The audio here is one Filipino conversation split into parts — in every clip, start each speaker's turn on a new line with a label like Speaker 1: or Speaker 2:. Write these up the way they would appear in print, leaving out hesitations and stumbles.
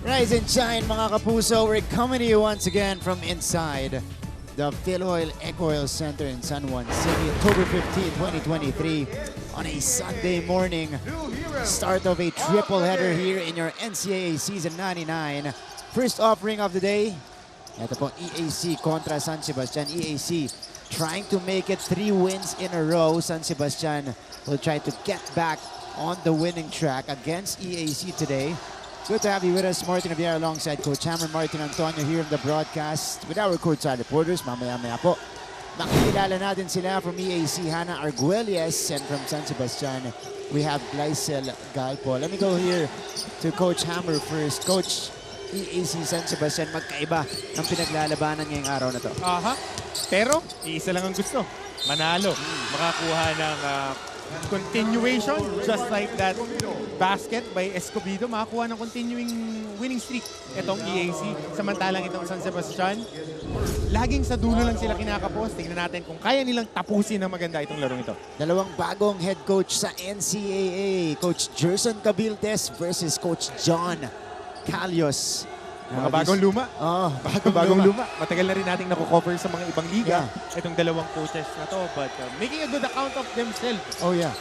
Speaker 1: Rise and shine mga kapuso, we're coming to you once again from inside the Philoil Eco-Oil Center in San Juan City, October 15, 2023 on a Sunday morning. Start of a triple header here in your NCAA Season 99. First offering of the day, ito po EAC kontra San Sebastian. EAC trying to make it 3 wins in a row. San Sebastian will try to get back on the winning track against EAC today. Good to have you with us, Martin Javier, alongside Coach Hammer, Martin Antonio here in the broadcast with our courtside reporters. Mamaya-maya po, makikilala natin sila from EAC, Hannah Arguelles, and from San Sebastian, we have Glycel Galpo. Let me go here to Coach Hammer first. Coach, EAC San Sebastian, magkaiba ng pinaglalabanan ngayong araw na to.
Speaker 2: Pero, iisa lang ang gusto. Manalo. Makakuha ng continuation, just like that basket by Escobedo. Makakuha ng continuing winning streak itong EAC. Samantalang itong San Sebastian, laging sa dulo lang sila kinakapos. Tingnan natin kung kaya nilang tapusin ng maganda itong larong ito.
Speaker 1: Dalawang bagong head coach sa NCAA. Coach Gerson Cabildes versus Coach John Calios.
Speaker 2: Mga bagong luma.
Speaker 1: Bagong luma.
Speaker 2: Matagal na rin nating nakukover sa mga ibang liga itong dalawang coaches na to. But making a good account of themselves.
Speaker 1: Oh yeah.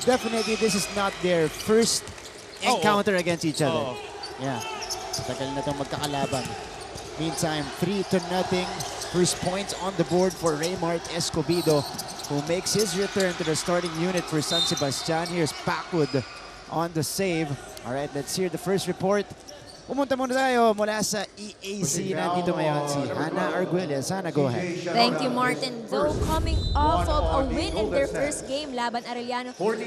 Speaker 1: Definitely this is not their first encounter against each other. Yeah. Matagal na itong magkakalaban. Meantime, 3-0. First points on the board for Raymart Escobedo, who makes his return to the starting unit for San Sebastian. Here's Packwood on the save. All right, let's hear the first report. Pumunta muna tayo mula sa EAC. Nandito ngayon si Hannah Arguelles. Hannah, go ahead.
Speaker 3: Thank you, Martin. Though coming off of a win in their first game laban Arellano, Coach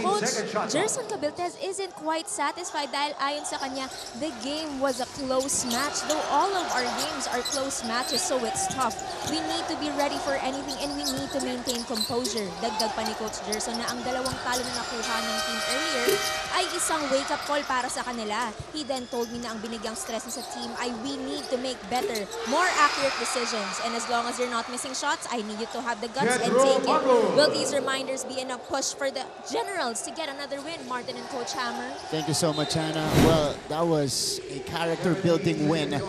Speaker 3: Gerson Cabildes isn't quite satisfied dahil ayon sa kanya, the game was a close match. Though all of our games are close matches, so it's tough. We need to be ready for anything and we need to maintain composure. Dagdag pa ni Coach Gerson na ang dalawang talo na nakuha ng team earlier ay isang wake-up call para sa kanila. He then told me na ang binigyang stress sa team ay we need to make better, more accurate decisions. And as long as you're not missing shots, I need you to have the guts and take it. Will these reminders be enough push for the Generals to get another win, Martin and Coach Hammer?
Speaker 1: Thank you so much, Hannah. Well, that was a character-building win.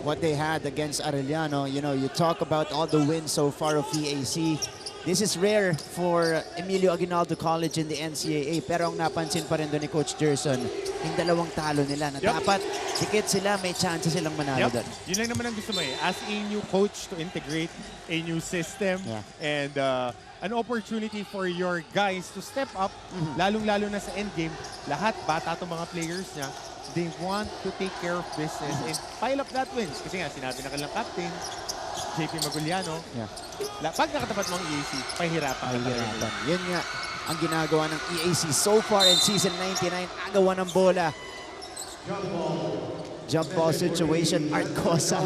Speaker 1: What they had against Arellano. You know, you talk about all the wins so far of EAC. This is rare for Emilio Aguinaldo College in the NCAA. Pero ang napansin pa rin doon ni Coach Gerson, yung dalawang talo nila na dapat dikit sila, may chance silang manalo doon.
Speaker 2: Yun lang naman ang gusto mo eh. As a new coach to integrate a new system and an opportunity for your guys to step up, lalong-lalo na sa endgame, lahat, bata itong mga players niya, they want to take care of business and pile up that wins. Kasi nga, sinabi na kanilang captain, JP Maguliano, pag nakatapat mo ang EAC, pahirapan.
Speaker 1: Yun nga ang ginagawa ng EAC so far in Season 99. Agawan ng bola. Jump ball situation. Arcosa.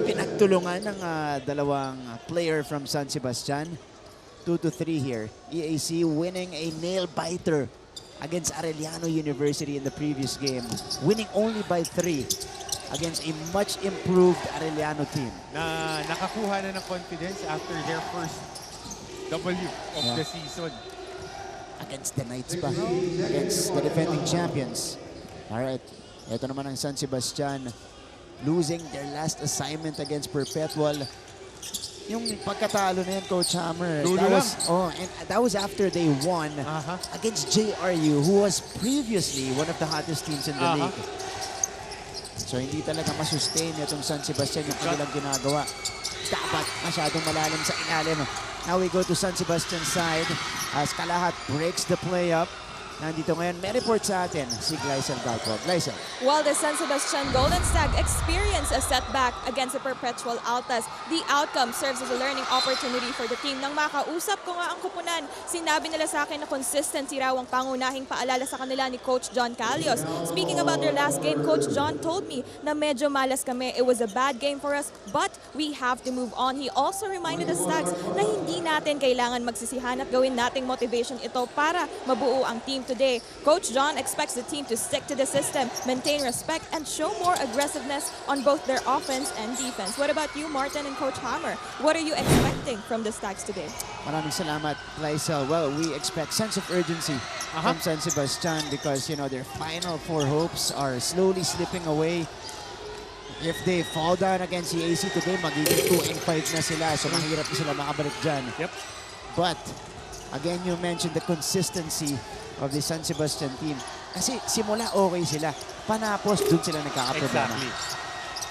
Speaker 1: Pinagtulungan ng dalawang player from San Sebastian. 2-3 here. EAC winning a nail-biter against Arellano University in the previous game. Winning only by 3. Against a much improved Arellano team.
Speaker 2: Na nakakuha na ng confidence after their first W of the season.
Speaker 1: Against the Knights pa. Against the defending champions. Alright. Ito naman ang San Sebastian. Losing their last assignment against Perpetual. Yung pagkatalo na yan, Coach Hammer. That was after they won against JRU, who was previously one of the hottest teams in the league. So hindi talaga masustain itong San Sebastian yung kanilang ginagawa. Dapat masyadong malalim sa ilalim. Now we go to San Sebastian's side as Kalahat breaks the play up. Nandito ngayon, may report sa atin si Glycel Galpo. Glycel.
Speaker 4: While the San Sebastian Golden Stag experienced a setback against the Perpetual Altas, the outcome serves as a learning opportunity for the team. Nang makausap ko nga ang kupunan, sinabi nila sa akin na consistency raw ang pangunahing paalala sa kanila ni Coach John Calios. Speaking about their last game, Coach John told me na medyo malas kami. It was a bad game for us, but we have to move on. He also reminded the Stags na hindi natin kailangan magsisihan at gawin nating motivation ito para mabuo ang team today. Coach John expects the team to stick to the system, maintain respect, and show more aggressiveness on both their offense and defense. What about you, Martin and Coach Hammer? What are you expecting from the Stags today?
Speaker 1: Maraming salamat, Lysel. Well, we expect sense of urgency from San Sebastian because, you know, their final 4 hopes are slowly slipping away. If they fall down against EAC today, magiging 2-5 na sila. So, mahirap na sila makabalik dyan.
Speaker 2: Yep.
Speaker 1: But, again, you mentioned the consistency of the San Sebastian team. Kasi simula okay sila. Panapos, dun sila nagkakaproblema.
Speaker 2: Exactly.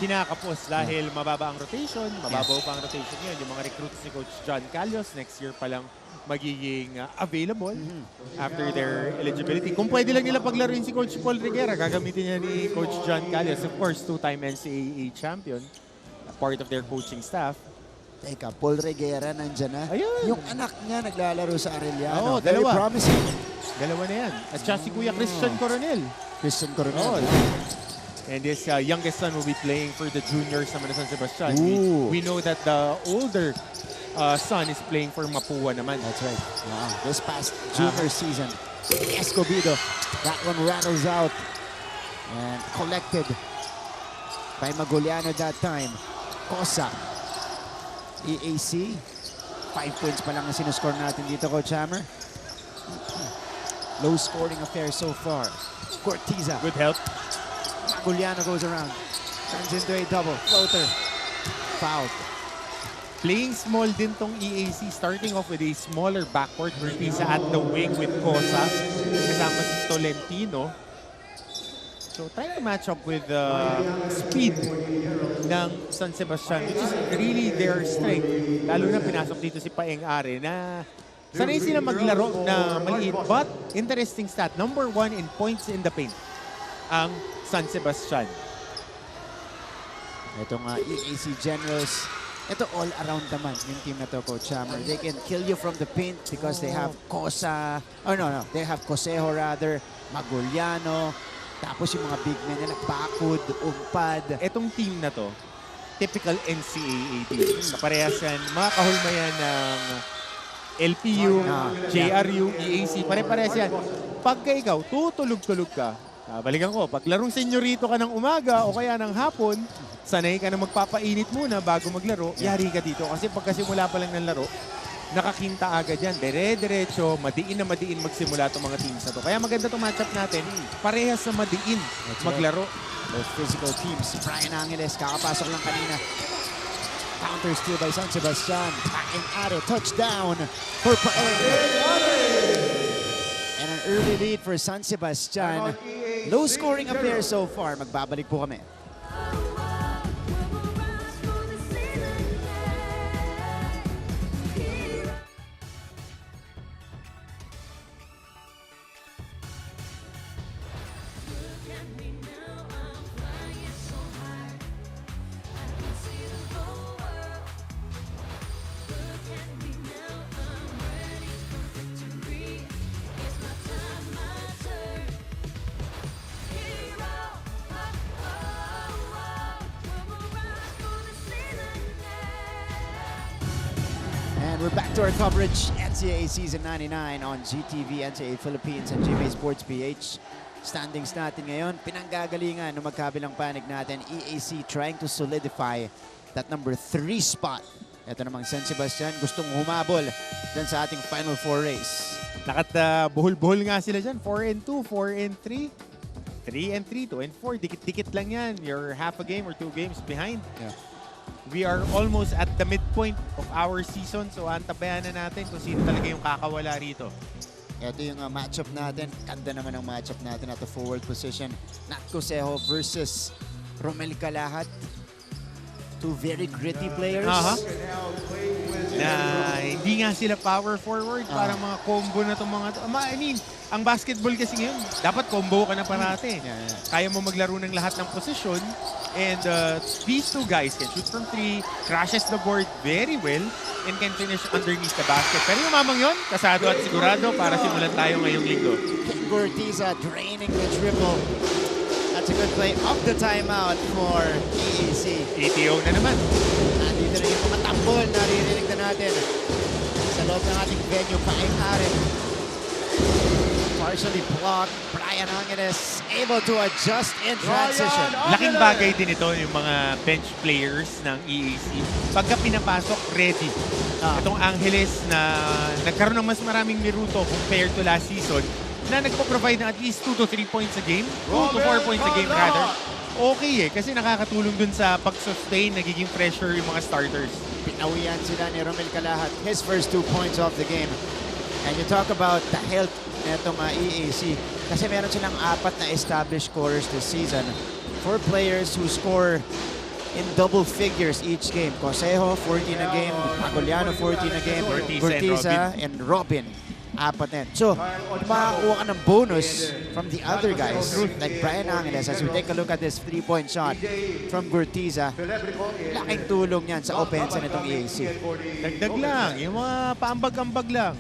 Speaker 2: Kinakapos dahil mababa ang rotation, mababaw pa ang rotation ngayon. Yung mga recruits ni Coach John Calios, next year pa lang magiging available after their eligibility. Kung pwede lang nila paglaruin si Coach Paul Reguera, gagamitin niya ni Coach John Calios. Of course, 2-time NCAA champion, part of their coaching staff.
Speaker 1: Teka, Paul Reguera nandyan na.
Speaker 2: Ayun.
Speaker 1: Yung anak niya naglalaro sa Arellano.
Speaker 2: Oo,
Speaker 1: Very
Speaker 2: dalawa.
Speaker 1: promising.
Speaker 2: Dalawa na yan. At siya si Kuya Christian Coronel.
Speaker 1: Christian Coronel.
Speaker 2: And his youngest son will be playing for the juniors naman sa San Sebastian. We know that the older son is playing for Mapua naman.
Speaker 1: That's right. Wow. This past junior season, Escobedo, that one rattles out and collected by Maguliano that time. Cosa, EAC, 5 points pa lang ang sinuscore natin dito, Coach Hammer. Low scoring affair so far. Cortiza.
Speaker 2: Good help.
Speaker 1: Maguliano goes around. Turns into a double. Floater. Fouled.
Speaker 2: Playing small din tong EAC, starting off with a smaller backcourt. Cortiza at the wing with Cosa. Kasama si Tolentino. So trying to match up with the speed ng San Sebastian, which is really their strength. Lalo na pinasok dito si Paeng Are na sanay sila maglaro na maliit. But interesting stat, number 1 in points in the paint ang San Sebastian.
Speaker 1: Itong EAC Generals, ito all around naman yung team na to, Coach Hammer. They can kill you from the paint because they have Cosa, they have Cosejo rather, Maguliano, tapos yung mga big men nila, Bakud, Umpad.
Speaker 2: Itong team na to, typical NCAA team. Kaparehas yan, mga kahulma yan ng LPU, JRU, EAC, pare-parehas yan. Pagka ikaw, tutulog-tulog ka, balikan ko, pag larong senyorito ka ng umaga o kaya ng hapon, sanay ka na magpapainit muna bago maglaro, yari ka dito. Kasi pagkasimula pa lang ng laro, nakakinta agad yan. Dire-diretso, madiin na madiin magsimula itong mga teams na to. Kaya maganda itong matchup natin. Parehas sa madiin maglaro.
Speaker 1: Those physical teams. Brian Angeles, kakapasok lang kanina. Counter steal by San Sebastian. Paeng Are, touchdown for Paeng. And an early lead for San Sebastian. Low scoring affair so far. Magbabalik po kami. We're back to our coverage, NCAA Season 99 on GTV, NCAA Philippines, and GMA Sports PH. Standings natin ngayon, pinanggagalingan ng magkabilang panig natin, EAC trying to solidify that number 3 spot. Ito namang San Sebastian, gustong humabol dyan sa ating Final Four race.
Speaker 2: Buhol-buhol nga sila dyan, 4-2, 4-3, 3-3, 2-4. Dikit-dikit lang yan. You're half a game or 2 games behind.
Speaker 1: Yeah.
Speaker 2: We are almost at the midpoint of our season, so antabayan na natin kung sino talaga yung kakawala rito.
Speaker 1: Ito yung matchup natin. Ganda naman ang matchup natin at the forward position. Nat Cosejo versus Romel Calahat. 2 very gritty players.
Speaker 2: Na hindi nga sila power forward, parang mga combo na itong mga to. I mean, ang basketball kasi ngayon, dapat combo ka na parati. Kaya mo maglaro ng lahat ng posisyon. And these 2 guys can shoot from 3, crashes the board very well, and can finish underneath the basket. Pero yung mamang yun, kasado at sigurado para simulan tayo ngayong linggo.
Speaker 1: King Cortiza draining the triple. That's a good play off the timeout for EAC.
Speaker 2: ATO na naman.
Speaker 1: Nandito na yung mga tambol. Naririnig na natin sa loob ng ating venue, Paeng Are. partially blocked. Brian Angeles able to adjust in transition.
Speaker 2: Laking bagay din ito yung mga bench players ng EAC. Pagka pinapasok, ready. Itong Angeles na nagkaroon ng mas maraming minuto compared to last season na nagpo-provide ng at least 2 to 3 points a game. 2 to 4 points a game rather. Okay kasi nakakatulong dun sa pag-sustain, nagiging pressure yung mga starters.
Speaker 1: Pinawian sila ni Romel Calahat. His first 2 points of the game. And you talk about the health netong EAC. Kasi meron silang 4 na established scorers this season. 4 players who score in double figures each game. Consejo, 14 a game. Magoliano, 14 a game. Cortiza and Robin. 4 din. So, makakuha ka ng bonus from the other guys, like Brian Angeles. As we take a look at this 3-point shot from Cortiza, laking tulong yan sa offense nitong EAC.
Speaker 2: Dagdag lang, yung mga paambag-ambag lang.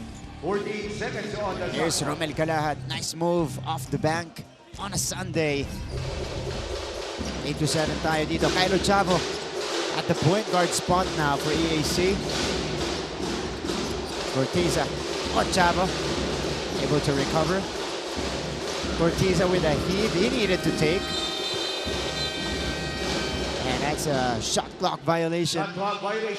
Speaker 1: Here's Romel Calahat. Nice move off the bank on a Sunday. 8-7 tayo dito. Kylo Chavo at the point guard spot now for EAC. Cortiza. Oh, Chavo able to recover. Cortiza with a heave he needed to take. And that's a shot clock violation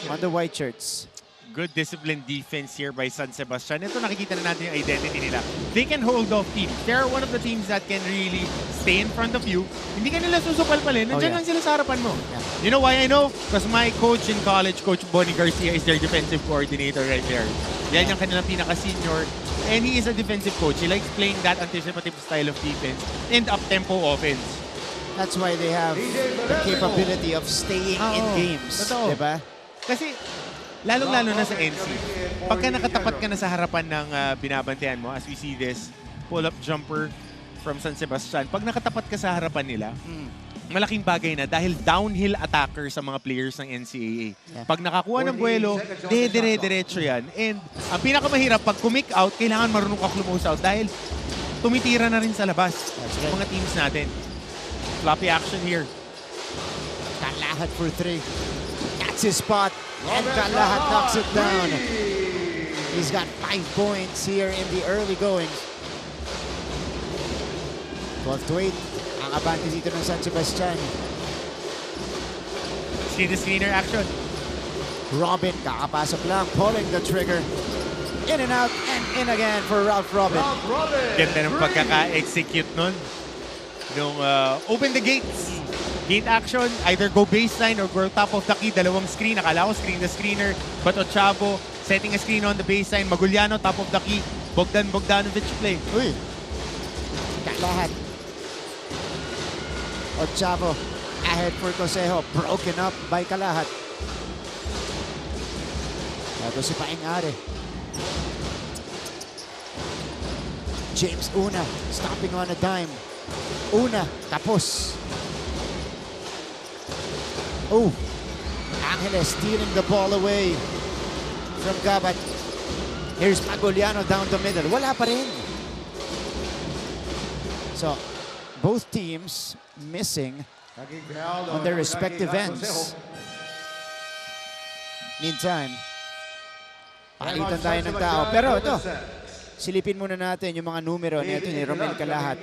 Speaker 1: on the white shirts.
Speaker 2: Good disciplined defense here by San Sebastian. Ito nakikita na natin yung identity nila. They can hold off teams. They're one of the teams that can really stay in front of you. Hindi ka nila susupal-palin. Nandiyan lang sila sa harapan mo. You know why I know? Because my coach in college, Coach Bonnie Garcia, is their defensive coordinator right there. Yan yung kanilang pinaka-senior. And he is a defensive coach. He likes playing that anticipative style of defense and up-tempo offense.
Speaker 1: That's why they have the capability of staying in games.
Speaker 2: Totoo.
Speaker 1: Diba?
Speaker 2: Kasi lalong-lalo na sa NC, pagka nakatapat ka na sa harapan ng binabantayan mo, as we see this pull-up jumper from San Sebastian, pag nakatapat ka sa harapan nila, malaking bagay na dahil downhill attacker sa mga players ng NCAA. Pag nakakuha ng buwelo, dire-diretso yan. And ang pinakamahirap, pag kumik out, kailangan marunong ka close out dahil tumitira na rin sa labas ang mga teams natin. Floppy action here.
Speaker 1: Calahat for 3. That's his spot. And Calahat knocks it down. He's got 5 points here in the early goings. 12-8. Ang abante dito ng San Sebastian.
Speaker 2: Screener action.
Speaker 1: Robin, kakapasok lang. Pulling the trigger. In and out and in again for Ralph Robin.
Speaker 2: Ganda ng pagkaka-execute nun. Nung open the gates. Gate action, either go baseline or go top of the key. Dalawang screen. Akala ko screen the screener. But Ochavo setting a screen on the baseline. Magoliano top of the key. Bogdanovic play.
Speaker 1: Uy. Calahat. Ochavo ahead for Consejo. Broken up by Calahat. Ito si Paing Are. James Una stopping on a dime. Una, tapos. Oh, Angeles stealing the ball away from Gabat. Here's Magoliano down the middle. Wala pa rin. So, both teams missing on their respective ends. Meantime, palitan tayo ng tao. Pero ito, silipin muna natin yung mga numero nito ni Romel Calahat.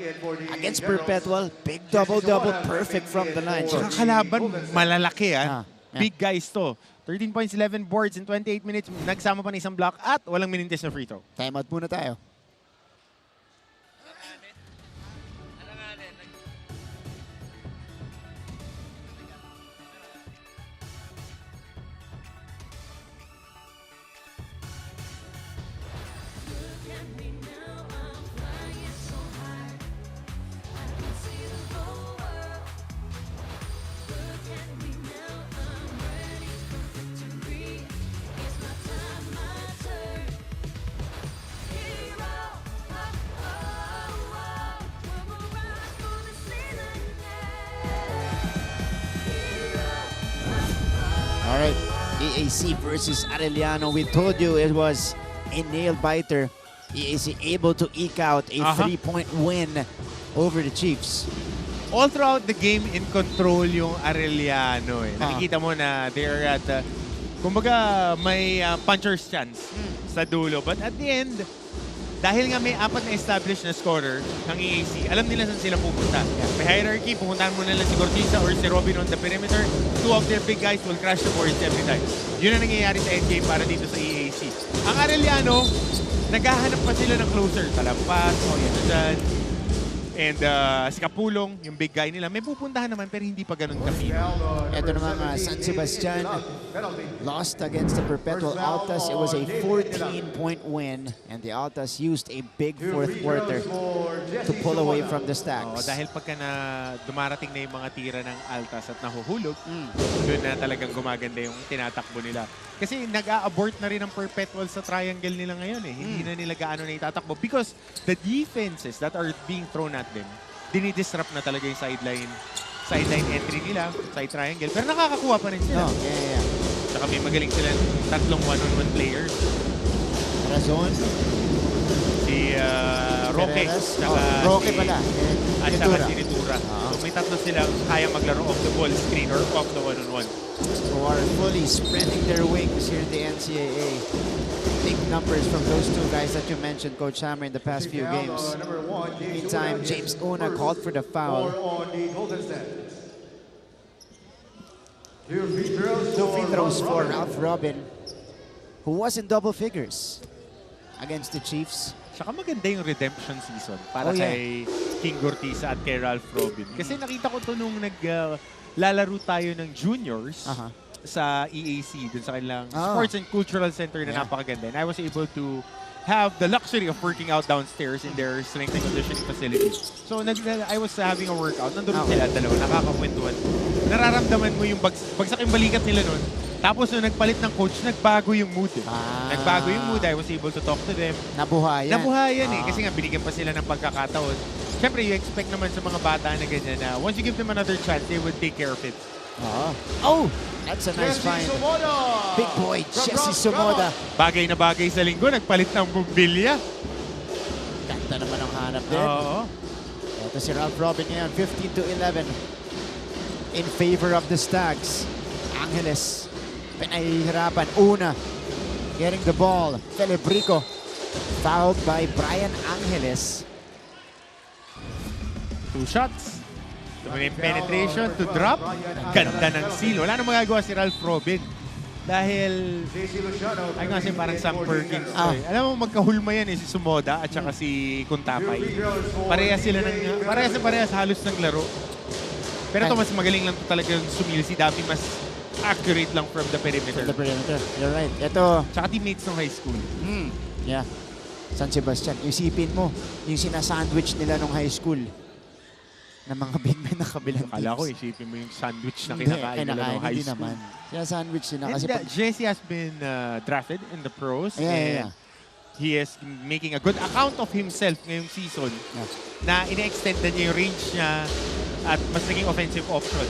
Speaker 1: Against Perpetual, big double-double, perfect from the line.
Speaker 2: Ang kalaban, malalaki
Speaker 1: Yeah.
Speaker 2: Big guys to. 13 points, 11 boards in 28 minutes. Nagsama pa ng isang block at walang minintis na free throw.
Speaker 1: Time out muna tayo. All right, EAC versus Arellano. We told you it was a nail-biter. EAC able to eke out a 3-point win over the Chiefs.
Speaker 2: All throughout the game, in control yung Arellano. Nakikita mo na they're at, kumbaga, may puncher's chance sa dulo. But at the end, dahil nga may 4 na established na scorer ng EAC, alam nila saan sila pupunta. May hierarchy, pupuntahan mo nila si Cortisa or si Robin on the perimeter. 2 of their big guys will crash the boards every time. Yun ang nangyayari sa endgame para dito sa EAC. Ang Arellano, naghahanap pa sila ng closer. Talampas, dyan. And si Kapulong, yung big guy nila, may pupuntahan naman pero hindi pa ganun kami.
Speaker 1: Ito naman San Sebastian lost against the Perpetual Altas. It was a 14-point win and the Altas used a big fourth quarter to pull away from the Stags.
Speaker 2: Dahil pagka dumarating na yung mga tira ng Altas at nahuhulog, doon na talagang gumaganda yung tinatakbo nila. Kasi nag-a-abort na rin ang Perpetual sa triangle nila ngayon eh. Hindi na nila gaano na itatakbo because the defenses that are being thrown at them, dinidisrupt na talaga yung sideline entry nila, side triangle. Pero nakakakuha pa rin sila. Saka may magaling sila tatlong one-on-one players.
Speaker 1: Razon.
Speaker 2: Si Roque.
Speaker 1: Roque pala.
Speaker 2: At saka si Nitura. So may tatlo sila kaya maglaro off the ball screen or off the one-on-one.
Speaker 1: Who are fully spreading their wings here in the NCAA. Big numbers from those two guys that you mentioned, Coach Hammer, in the past few games. Meantime, James Una called for the foul. Two free throws for Ralph Robin, who was in double figures against the Chiefs.
Speaker 2: Saka maganda yung redemption season para kay King Gortiza at kay Ralph Robin. Kasi nakita ko to nung naglalaro tayo ng juniors sa EAC, dun sa kanilang Sports and Cultural Center na napakaganda. And I was able to have the luxury of working out downstairs in their strength and conditioning facilities. So I was having a workout. Nandun sila dalawa, nakakakwentuhan. Nararamdaman mo yung bagsak yung balikat nila nun. Tapos nung nagpalit ng coach, nagbago yung mood. Nagbago yung mood. I was able to talk to them.
Speaker 1: Nabuhayan.
Speaker 2: Nabuhayan eh. Kasi nga binigyan pa sila ng pagkakataon. Siyempre, you expect naman sa mga bata na ganyan na once you give them another chance, they would take care of it.
Speaker 1: Oh, that's a nice find. Big boy, Jesse Sumoda.
Speaker 2: Bagay na bagay sa linggo, nagpalit ng bumbilya.
Speaker 1: Ganda naman ang hanap din. Ito si Ralph Robin ngayon, 15-11 in favor of the Stags. Angeles, pinahihirapan. Una, getting the ball. Felibrico, fouled by Brian Angeles.
Speaker 2: 2 shots. May penetration to drop. Ganda ng seal. Wala nang magagawa si Ralph Robin. Dahil, ay nga kasi parang Sam Perkins. Alam mo, magkahulma yan si Sumoda at saka si Kuntapay. Parehas halos ng laro. Pero ito mas magaling lang talagang sumilsi. Dati mas accurate lang from the perimeter.
Speaker 1: From the perimeter. You're right. Ito.
Speaker 2: Tsaka teammates ng high school.
Speaker 1: Yeah. San Sebastian. Isipin mo, yung sinasandwich nila nung high school na mga big men na kabilang teams.
Speaker 2: Akala ko, isipin mo yung sandwich na kinakain nila nung high school.
Speaker 1: Naman. Sinasandwich nila. Kasi
Speaker 2: Jesse has been drafted in the pros. And he is making a good account of himself ngayong season na ina-extend na niya yung range niya at mas naging offensive option.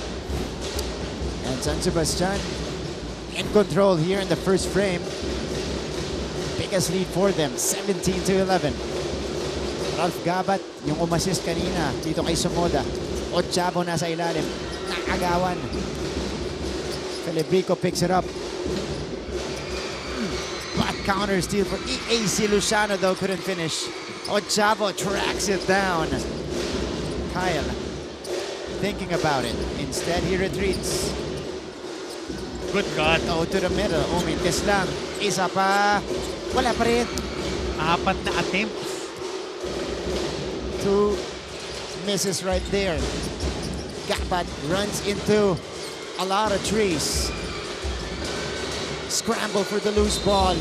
Speaker 1: And San Sebastian in control here in the first frame. Biggest lead for them, 17-11. Ralph Gabat, yung umassist kanina dito kay Sumoda. Ochavo nasa ilalim. Nakagawan. Felibrico picks it up. But counter steal for EAC. Luciano though couldn't finish. Ochavo tracks it down. Kyle thinking about it. Instead, he retreats.
Speaker 2: Good God.
Speaker 1: Oh, to the middle. Umintis lang. Isa pa. Wala pa rin.
Speaker 2: 4 na attempts.
Speaker 1: 2 misses right there. Gabat runs into a lot of trees. Scramble for the loose ball.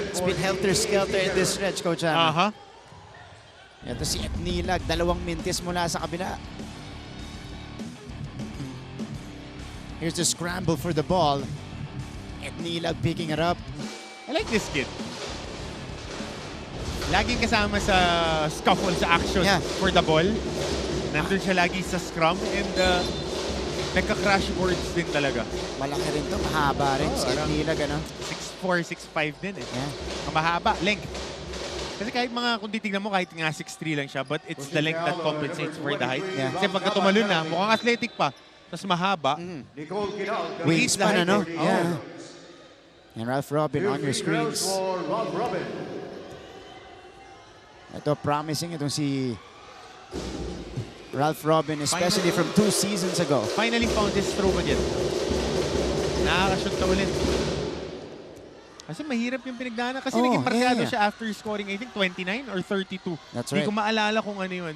Speaker 1: It's been helter-skelter in this stretch, Coach Ana. Ito si Etnilag, 2 mintis mula sa kabila. Here's the scramble for the ball. Etnilag picking it up.
Speaker 2: I like this kid. Laging kasama sa scuffle sa action for the ball. Nandun siya lagi sa scrum and nagka-crash boards din talaga.
Speaker 1: Malaki rin to, mahaba rin. Si Etnilag, ano?
Speaker 2: 6'4", 6'5 din eh. Mahaba, length. Kasi kahit kung titignan mo, kahit nga 6'3 lang siya, but it's the length that compensates for the height. Kasi pagka tumalon na, mukhang athletic pa, tapos mahaba.
Speaker 1: Wingspan, ano? And Ralph Robin on your screens. Ito, promising itong si Ralph Robin, especially from 2 seasons ago.
Speaker 2: Finally found his stroke again. Nakakashoot ka ulit. Kasi mahirap yung pinagdaanan. Kasi naging markado siya after scoring, I think, 29 or 32.
Speaker 1: That's
Speaker 2: Hindi
Speaker 1: right.
Speaker 2: ko maalala kung ano yun.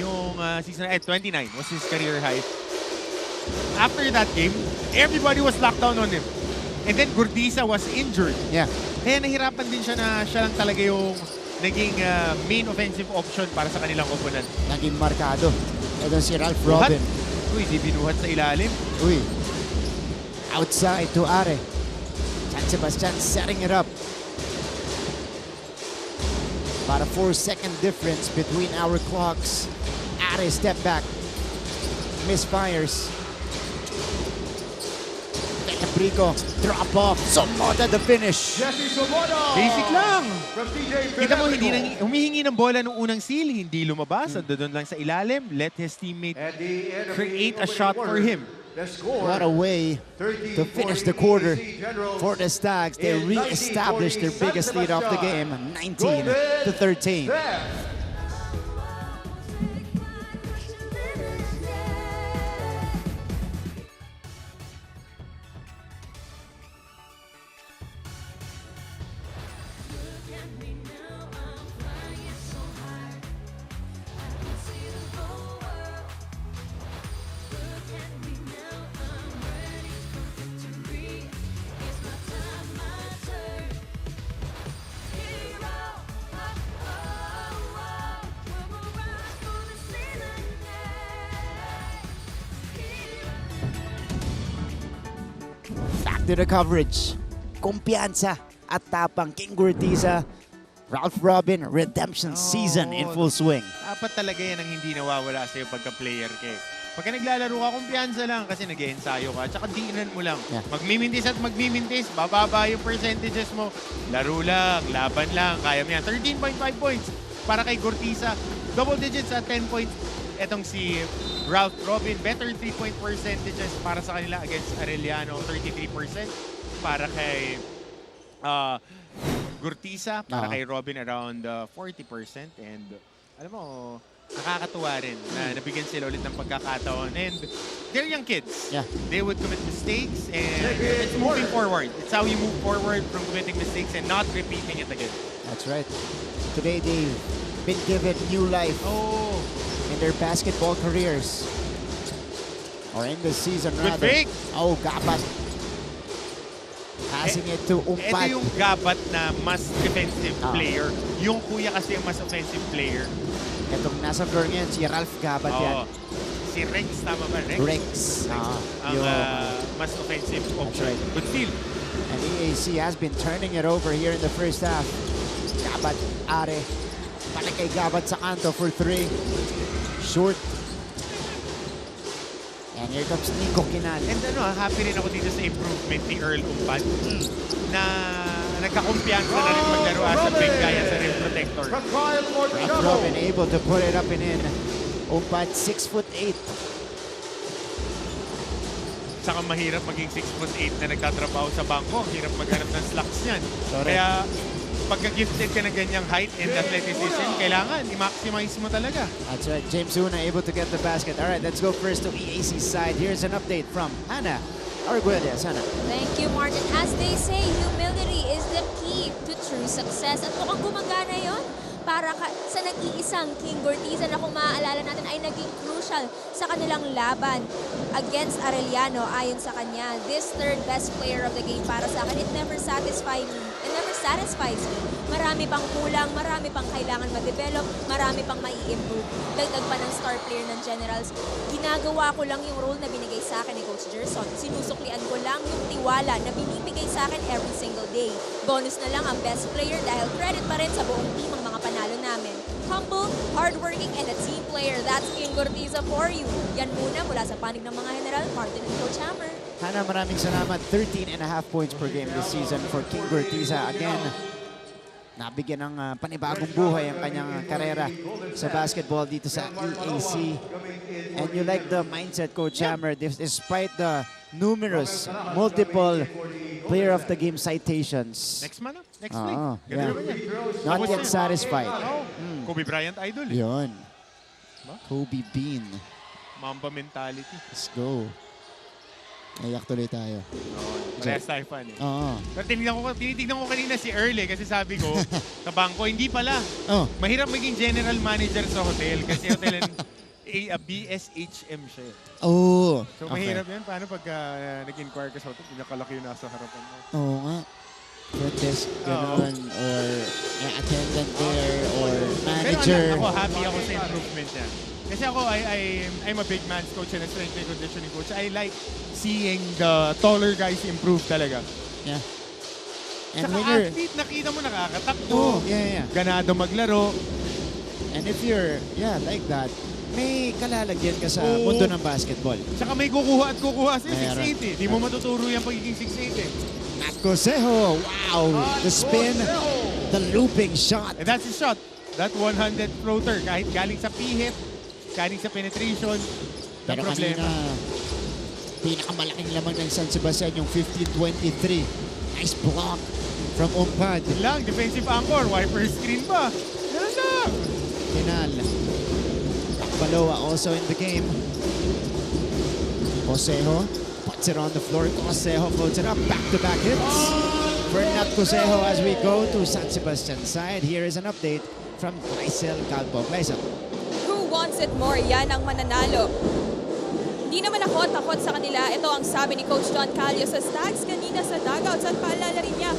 Speaker 2: Yung season, 29 was his career high. After that game, everybody was locked down on him. And then Gurdiza was injured.
Speaker 1: Yeah.
Speaker 2: Kaya nahirapan din siya na siya lang talaga yung naging main offensive option para sa kanilang opponent.
Speaker 1: Naging markado. Ito si Ralph Robin.
Speaker 2: Uy, di binuhat sa ilalim.
Speaker 1: Uy. Outside to Are. Chan Sebastian setting it up. About a 4-second difference between our clocks. Are step back. Misfires. Brico, drop off, Somoda the finish.
Speaker 2: Basic lang. Kita mo, humihingi ng bola nung unang seal, hindi lumabas. Doon lang sa ilalim, let his teammate create a shot for him.
Speaker 1: What a way to finish the quarter for the Stags. They re-established their biggest lead of the game, 19-13. Back to the coverage. Kumpiyansa at tapang King Gurdiza. Ralph Robin, redemption season in full swing.
Speaker 2: Dapat talaga yan ang hindi nawawala sa'yo pagka-player ka. Pagka naglalaro ka, kumpiyansa lang kasi nag-ensayo ka. Tsaka diinan mo lang.
Speaker 1: Yeah.
Speaker 2: Magmimintis at magmimintis, bababa yung percentages mo. Laro lang, laban lang, kaya mo yan. 13.5 points para kay Gurdiza. Double digits at 10 points. Etong si Ralph Robin, better 3-point percentages para sa kanila against Arellano. 33% para kay Gurdiza, para kay Robin around 40%. And alam mo, nakakatuwa rin na nabigyan sila ulit ng pagkakataon. And they're young kids.
Speaker 1: Yeah.
Speaker 2: They would commit mistakes and it's moving forward. It's how you move forward from committing mistakes and not repeating it again.
Speaker 1: That's right. Today they've been given new life in their basketball careers. Or in this season
Speaker 2: Good
Speaker 1: rather.
Speaker 2: fake.
Speaker 1: Oh, Gabat. Passing it to Umpat.
Speaker 2: Ito yung Gabat na mas defensive player. Yung kuya kasi yung mas offensive player.
Speaker 1: Itong nasa floor ngayon, si Ralph Gabat yan.
Speaker 2: Si Rex, tama ba?
Speaker 1: Rex.
Speaker 2: Ang mas offensive option.
Speaker 1: Right.
Speaker 2: Good steal.
Speaker 1: And EAC has been turning it over here in the first half. Gabat, Are. Para kay Gabat sa kanto for 3. Short. And here comes Nico Kinan.
Speaker 2: And happy rin ako dito sa improvement ni Earl Umpat na nagkakumpiyansa na rin maglaro as a big guy as a rim protector.
Speaker 1: Ralph Robin able to put it up and in. Umpat 6'8".
Speaker 2: Saka mahirap maging 6'8" na nagtatrabaho sa bangko. Hirap maghanap ng slacks niyan.
Speaker 1: Correct.
Speaker 2: Kaya pagka-gifted ka na ganyang height and athleticism, kailangan i-maximize mo talaga.
Speaker 1: That's right. James Una able to get the basket. All right, let's go first to EAC side. Here's an update from Hannah Arguelles. Hannah.
Speaker 3: Thank you, Martin. As they say, humility is the key to true success. At mukhang gumagana yon para sa nag-iisang King Gurdiza na kung maaalala natin ay naging crucial sa kanilang laban against Arellano. Ayon sa kanya, this third best player of the game para sa akin, it never satisfies me. Marami pang kulang, marami pang kailangan ma-develop, marami pang mai-improve. Dagdag pa ng star player ng Generals, ginagawa ko lang yung role na binigay sa akin ni Coach Gerson. Sinusuklian ko lang yung tiwala na binibigay sa akin every single day. Bonus na lang ang best player dahil credit pa rin sa buong team ang mga panalo namin. Humble, hardworking, and a team player. That's King Gurdiza for you. Yan muna mula sa panig ng mga General, Martin and Coach Hammer.
Speaker 1: Hannah, maraming salamat. 13.5 points per game this season for King Gurdiza. Again, nabigyan ng panibagong buhay ang kanyang karera sa basketball dito sa EAC. And you like the mindset, Coach Hammer, despite the multiple Player of the game citations.
Speaker 2: Next man up. Next week.
Speaker 1: Oo,
Speaker 2: Ganun
Speaker 1: yeah.
Speaker 2: naman yan.
Speaker 1: Not
Speaker 2: Tapos
Speaker 1: yet
Speaker 2: yan.
Speaker 1: satisfied.
Speaker 2: Kobe Bryant idol.
Speaker 1: Yun.
Speaker 2: Ba?
Speaker 1: Kobe Bean.
Speaker 2: Mamba mentality.
Speaker 1: Let's go. Nayak tuloy tayo.
Speaker 2: Parehas tayo fan eh.
Speaker 1: Oo.
Speaker 2: Pero tinitignan ko kanina si Earl kasi sabi ko, sa bangko, hindi pala.
Speaker 1: Oh.
Speaker 2: Mahirap maging general manager sa hotel kasi hotel BSHM siya.
Speaker 1: Oh.
Speaker 2: So mahirap yan. Paano pag nag-inquire ka sa hotel, pinakalaki yung nasa harapan mo.
Speaker 1: Oo nga. Front desk, gano'n, or attendant there, or manager.
Speaker 2: Pero ako, happy ako sa improvement yan. Kasi ako, I'm a big man's coach and a strength and conditioning coach. I like seeing the taller guys improve talaga.
Speaker 1: Yeah. And
Speaker 2: Saka
Speaker 1: when you're...
Speaker 2: athlete, nakita mo nakakatakbo,
Speaker 1: yeah.
Speaker 2: ganado maglaro.
Speaker 1: And if you're, like that, may kalalagyan ka sa mundo ng basketball.
Speaker 2: Saka may kukuha at kukuha sa'yo,
Speaker 1: Meron.
Speaker 2: 6'8" eh. Di mo matuturo yung pagiging 6'8" eh.
Speaker 1: Natcosejo, wow! The spin, the looping shot.
Speaker 2: And that's his shot. That 100 floater, kahit galing sa pihit, galing sa penetration, the
Speaker 1: Pero
Speaker 2: problema.
Speaker 1: kanina, pinakamalaking lamang ng San Sebastian, yung 15-23. Nice block from Umpad.
Speaker 2: Yun lang, defensive anchor, wiper screen pa. Yan lang.
Speaker 1: Final. Baloa also in the game. Cosejo puts it on the floor. Cosejo floats it up. Back-to-back hits for Natcosejo as we go to San Sebastian's side. Here is an update from Gleisel Calpo. Gleisel.
Speaker 4: Who wants it more? Yan ang mananalo. Hindi naman ako takot sa kanila. Ito ang sabi ni Coach John Calio sa Stags kanina sa dugouts at paalala rin niya,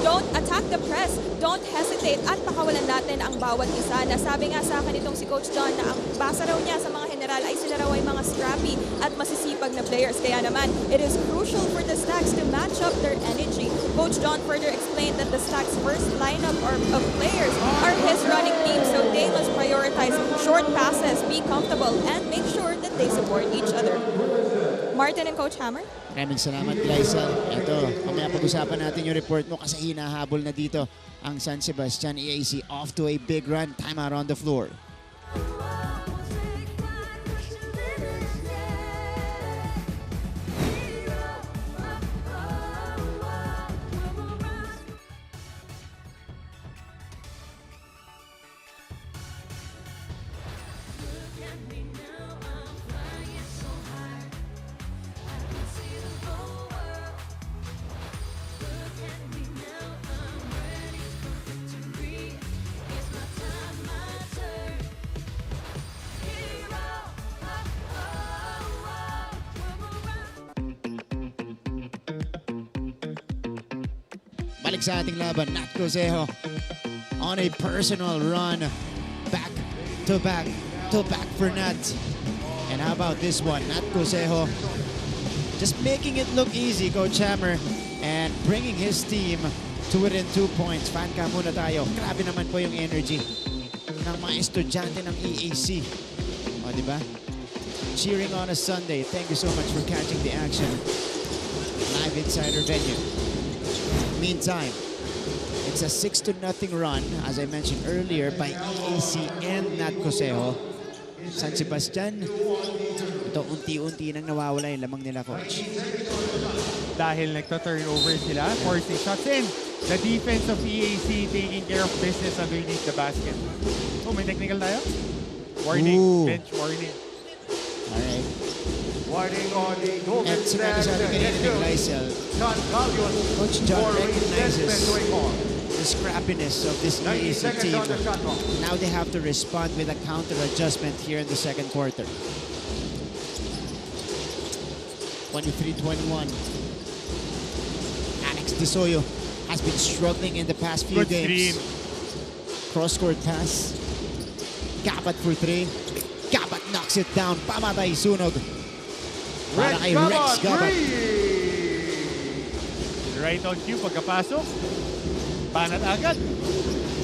Speaker 4: don't attack the press, don't hesitate at pakawalan natin ang bawat isa. Nasabi nga sa akin itong si Coach John na ang basa raw niya sa mga general ay sila raw ay mga scrappy at masisipag na players. Kaya naman, it is crucial for the Stags to match up their energy. Coach John further explained that the Stags' first lineup of players are his running team, so they must prioritize short passes, be comfortable, and make sure that they support each other. Martin and Coach Hammer?
Speaker 1: Maraming salamat, Gleisel. Ito, mamaya pag-usapan natin yung report mo kasi hinahabol na dito ang San Sebastian EAC off to a big run. Timeout on the floor. Balik sa ating laban, Natcosejo on a personal run. Back to back for Nat. And how about this one? Natcosejo just making it look easy, Coach Hammer, and bringing his team to within 2 points. Fan cam muna tayo. Grabe naman po yung energy ng mga estudyante ng EAC. O, di ba? Cheering on a Sunday. Thank you so much for catching the action live inside our venue. Meantime, it's a 6-0 run, as I mentioned earlier, by EAC and Natcosejo. San Sebastian, ito unti-unti nang nawawala yung lamang nila, Coach.
Speaker 2: Dahil nagta-turnover sila, forcing shots in. The defense of EAC taking care of business underneath the basket. Oh, may technical tayo? Warning,
Speaker 1: Ooh.
Speaker 2: bench warning.
Speaker 1: Alright.
Speaker 5: Warning on the Golden
Speaker 1: And sinabi sa atin kanina ni Gleisel, Coach John recognizes the scrappiness of this EAC team. Now they have to respond with a counter adjustment here in the second quarter. 23-21. Alex Desoyo has been struggling in the past few
Speaker 2: Good
Speaker 1: games.
Speaker 2: screen.
Speaker 1: Cross-court pass. Gabat for 3. Gabat knocks it down. Pamatay sunog. Para kay Rex Gabat.
Speaker 2: Right on cue, pagkapasok. Banat agad.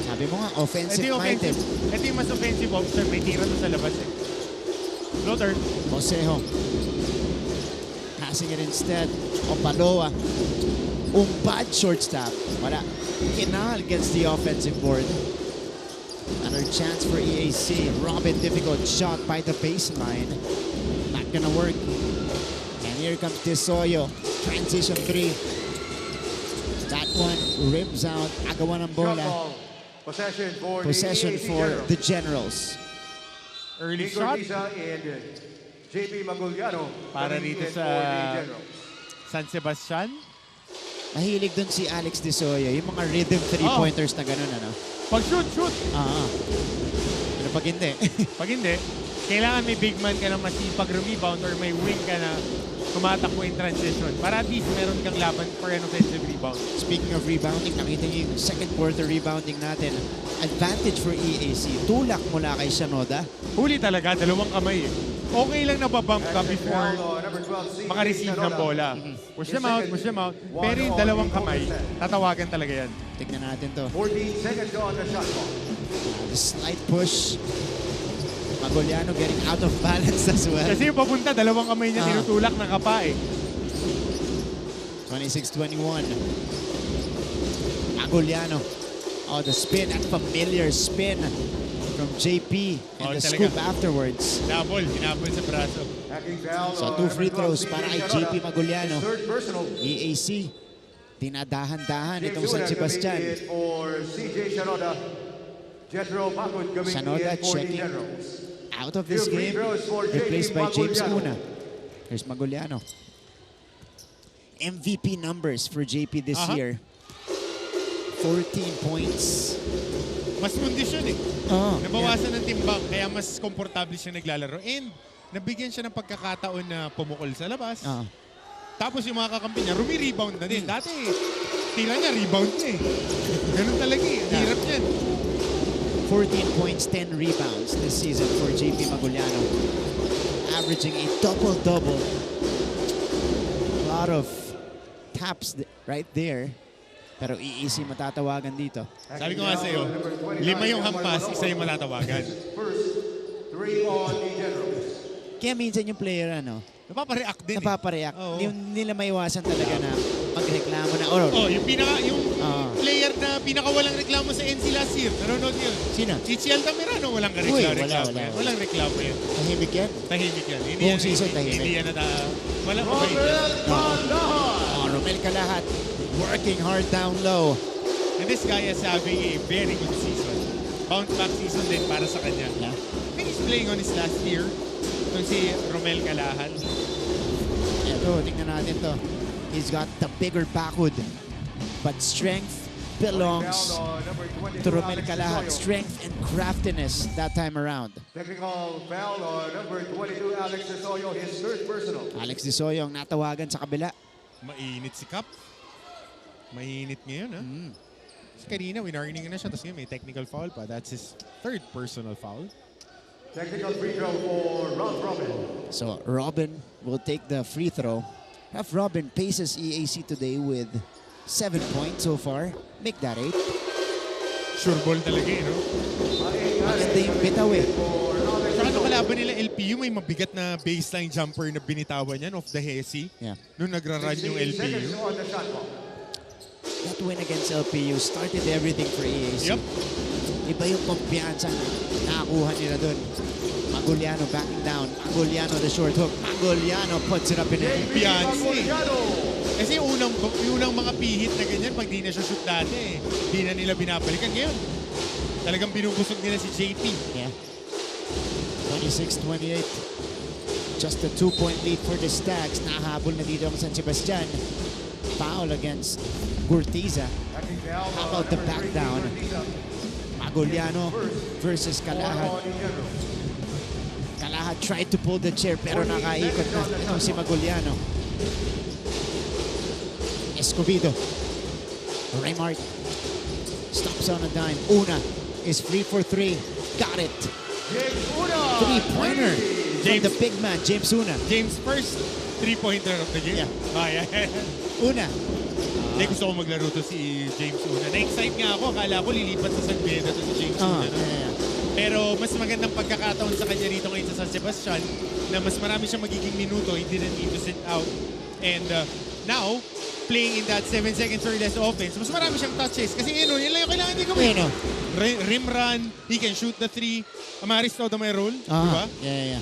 Speaker 1: Sabi mo nga, offensive-minded.
Speaker 2: Ito yung mas offensive officer. May tira to sa labas eh. Floater.
Speaker 1: Cosejo. Passing it instead. Opaloa. Umbad shortstop. Wala. Kinal gets the offensive board. Another chance for EAC. Robin, difficult shot by the baseline. Not gonna work. And here comes Desoyo. Transition 3. That one rims out. Agawan ng bola.
Speaker 5: Shot ball. Possession for
Speaker 1: Possession
Speaker 5: the EAC
Speaker 1: for
Speaker 5: Generals.
Speaker 1: the Generals.
Speaker 2: Early
Speaker 5: Nico
Speaker 2: shot
Speaker 5: Risa and JP Maguliano
Speaker 2: para
Speaker 5: coming
Speaker 2: dito
Speaker 5: in
Speaker 2: sa
Speaker 5: for the Generals.
Speaker 2: San Sebastian.
Speaker 1: Mahilig dun si Alex De Soyo. Yung mga rhythm three-pointers na ganun, ano?
Speaker 2: Pag shoot.
Speaker 1: Pero pag hindi.
Speaker 2: Pag hindi, kailangan may big man ka na masipag rebound or may wing ka na tumatakbo in transition. Para at least meron kang laban for an offensive rebound.
Speaker 1: Speaking of rebounding, nakita niyo yung second quarter rebounding natin. Advantage for EAC. Tulak mula kay Shanoda.
Speaker 2: Huli talaga, dalawang kamay eh. Okay lang nababump ka before makareceive ng bola. Push them out. Pero yung dalawang kamay, tatawagan talaga yan.
Speaker 1: Tignan natin to.
Speaker 5: 14 seconds on the shot clock.
Speaker 1: The slight push. Maguliano getting out of balance as well.
Speaker 2: Kasi yung papunta, dalawang kamay niya tinutulak ng kapa eh.
Speaker 1: 26-21. Maguliano. Oh, the spin. That familiar spin from JP. And the
Speaker 2: talaga.
Speaker 1: scoop afterwards.
Speaker 2: Hinabol sa braso.
Speaker 5: Hacking foul
Speaker 1: So,
Speaker 5: on
Speaker 1: 2 free
Speaker 5: number 12,
Speaker 1: throws para kay
Speaker 5: CJ
Speaker 1: JP
Speaker 5: Shanoda.
Speaker 1: Maguliano.
Speaker 5: Third personal.
Speaker 1: EAC. Dinadahan-dahan
Speaker 5: James
Speaker 1: itong San
Speaker 5: Una
Speaker 1: Sebastian.
Speaker 5: coming in for CJ Shanoda. Jethro Bakut coming
Speaker 1: Shanoda
Speaker 5: in for the
Speaker 1: checking
Speaker 5: Generals.
Speaker 1: out of this
Speaker 5: Two free
Speaker 1: game.
Speaker 5: throws for
Speaker 1: Replaced
Speaker 5: JP
Speaker 1: by James
Speaker 5: Maguliano.
Speaker 1: Una. Here's Maguliano. MVP numbers for JP this year. 14 points.
Speaker 2: Mas kondisyon eh.
Speaker 1: Oh,
Speaker 2: Nabawasan ng timbang, kaya mas komportable siya naglalaro. And nabigyan siya ng pagkakataon na pumukol sa labas. Tapos yung mga kakampi niya, rumi-rebound na din. Dati, tira niya, rebound niya eh. Ganun talaga eh. Ang hirap niyan.
Speaker 1: 14 points, 10 rebounds this season for JP Maguliano. Averaging a double-double. A lot of taps right there. Pero EAC matatawagan dito.
Speaker 2: Sabi ko nga sa'yo, 5 yung hampas, isa yung matatawagan.
Speaker 5: First, 3 on the Generals.
Speaker 1: Kaya minsan yung player, ano,
Speaker 2: Napapareact din
Speaker 1: napapareact.
Speaker 2: Oo.
Speaker 1: Hindi nila maiwasan talaga na magreklamo na. Or,
Speaker 2: Yung player na pinakawalang reklamo sa NC last year. Nanonood yun.
Speaker 1: Sino?
Speaker 2: Chichi Altamirano, walang
Speaker 1: Uy,
Speaker 2: reklamo.
Speaker 1: wala.
Speaker 2: Walang reklamo yan.
Speaker 1: tahimik yan.
Speaker 2: Tahimik yan. Hindi
Speaker 1: Buong
Speaker 2: yan,
Speaker 1: season tahimik.
Speaker 2: Hindi yan wala mabait yan.
Speaker 1: Romel Calahat working hard down low.
Speaker 2: And this guy is having a very good season. Bounce back season din para sa kanya.
Speaker 1: Yeah.
Speaker 2: I think he's playing on his last year. Itong si Romel Calahan.
Speaker 1: Ito, tingnan natin to. He's got the bigger backwood. But strength belongs to Romel Calahat. Strength and craftiness that time around.
Speaker 5: Technical foul on number 22, Alex Desoyo, his third personal.
Speaker 1: Alex De Soyo ang natawagan sa kabila.
Speaker 2: Mainit si Cap. Mainit ngayon, ha? Kasi kanina, winarning na siya. Tapos ngayon, may technical foul pa. That's his third personal foul.
Speaker 5: Technical free throw for Ralph Robin.
Speaker 1: So Robin will take the free throw. Ralph Robin paces EAC today with 7 points so far. Make that 8.
Speaker 2: Sure ball talaga eh, no?
Speaker 1: Maganda yung bitaw eh.
Speaker 2: Saka nung kalaban nila LPU, may mabigat na baseline jumper na binitawan yan off the Hesi.
Speaker 1: Yeah.
Speaker 2: Nung nagra-run yung
Speaker 5: 16 seconds
Speaker 2: LPU.
Speaker 5: on the shot clock.
Speaker 1: That win against LPU started everything for EAC.
Speaker 2: Yep.
Speaker 1: Iba yung kumpiyansa na nakakuha nila dun. Maguliano backing down. Maguliano the short hook. Maguliano puts it up in the air.
Speaker 2: Fiancé. Kasi yung unang mga pihit na ganyan, pag di na siya shoot dati, di na nila binabalikan. Ngayon, talagang binubusog nila si JP.
Speaker 1: Yeah. 26-28. Just a 2-point lead for the Stags. Nakahabol na dito ang San Sebastian. Foul against Gurtiza. How about the back down? Maguliano versus Calahat. Calahat tried to pull the chair pero nakaikot na itong si Maguliano. Escobedo. Raymart stops on a dime. Una is free for 3. Got it. Three-pointer from the big man, James Una.
Speaker 2: James first three-pointer of the game.
Speaker 1: Una.
Speaker 2: Hindi, gusto ko maglaro to si James Una. Na-excite nga ako. Akala ko lilipat sa San Beda to si James Una. No? Pero mas magandang pagkakataon sa kanya rito ngayon sa San Sebastian na mas marami siyang magiging minuto. He didn't need to sit out. And now, playing in that 7 seconds or less offense, mas marami siyang touches. Kasi ngayon, yun lang yung kailangan niya gawin. Rim run, he can shoot the 3. Amaris todo may roll, di ba?
Speaker 1: Yeah.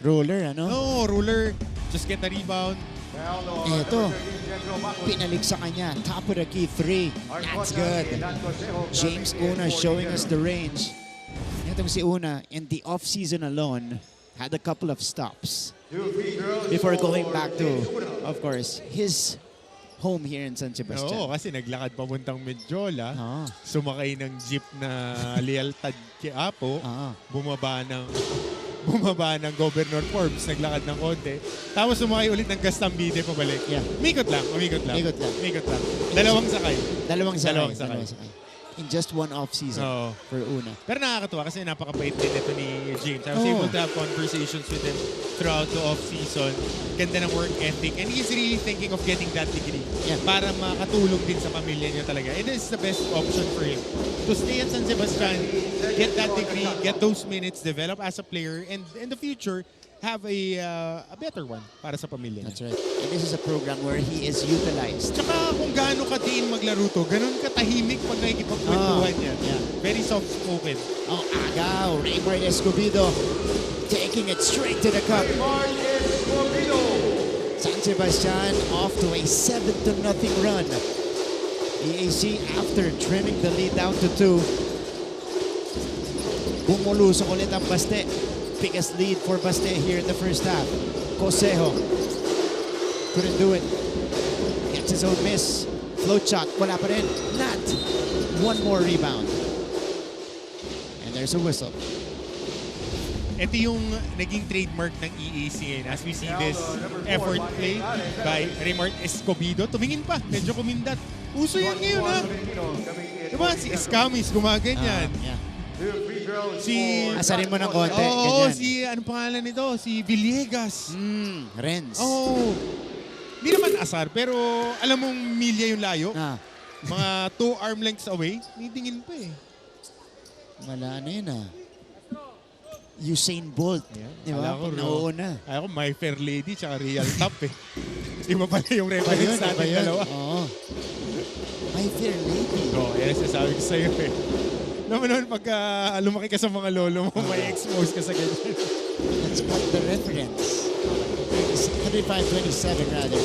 Speaker 1: Ruler, ano?
Speaker 2: No, ruler, just get the rebound.
Speaker 1: Ito. Pinalik sa kanya. Top of the key 3. That's good. James Una showing us the range. Itong si Una, in the off-season alone, had a couple of stops before going back to, of course, his home here in San Sebastian.
Speaker 2: Oo, kasi naglakad papuntang Medjola, sumakay ng jeep na Lealtad Quiapo, bumaba ng Governor Forbes, naglakad ng konti. Tapos sumakay ulit ng Gastambide pabalik.
Speaker 1: Yeah.
Speaker 2: Umikot lang. Dalawang sakay.
Speaker 1: Dalawang sakay. In just one off-season for Una.
Speaker 2: Pero nakakatuwa kasi napakabait din ito ni James. I was able to have conversations with him throughout the off-season. Ganda ng work ethic. And he's really thinking of getting that degree para makatulong din sa pamilya niya talaga. It is the best option for him. To stay at San Sebastian, get that degree, get those minutes, develop as a player, and in the future, have a better one para sa pamilya niya.
Speaker 1: That's right. And this is a program where he is utilized.
Speaker 2: Tsaka kung gaano kadiin maglaro to, ganun katahimik pag nakikipagkwentuhan niya. Very soft-spoken.
Speaker 1: Oh, agaw. Raymar Escobedo taking it straight to the cup. San Sebastian off to a 7-0 run. EAC after trimming the lead down to 2. Bumulusok ulit ang Baste. Biggest lead for Baste here in the first half. Cosejo couldn't do it. Gets his own miss. Float shot. Wala pa rin. Not. One more rebound. And there's a whistle.
Speaker 2: Ito yung naging trademark ng EAC ngayon. As we see this effort play by Raymar Escobedo. Tumingin pa. Medyo kumindat. Uso yun ngayon, ha? Diba? Si Escamis gumaganyan. Si...
Speaker 1: Asarin mo ng konti.
Speaker 2: Oo,
Speaker 1: ganyan.
Speaker 2: si... Anong pangalan nito? Si Villegas.
Speaker 1: Renz.
Speaker 2: Oo. Hindi naman asar, pero alam mong milya yung layo. Mga 2 arm lengths away. Nidingin pa eh.
Speaker 1: Wala na yun Usain Bolt. Di ba? Pag nauuna.
Speaker 2: Ako, My Fair Lady tsaka Real Top eh. Iba pala yung reference natin dalawa.
Speaker 1: Oo. My Fair Lady.
Speaker 2: Oo, yes, sasabi ko sa'yo eh. Naman pagka lumaki ka sa mga lolo mo, may expose ka sa ganyan.
Speaker 1: Let's put the reference. 35-27 rather.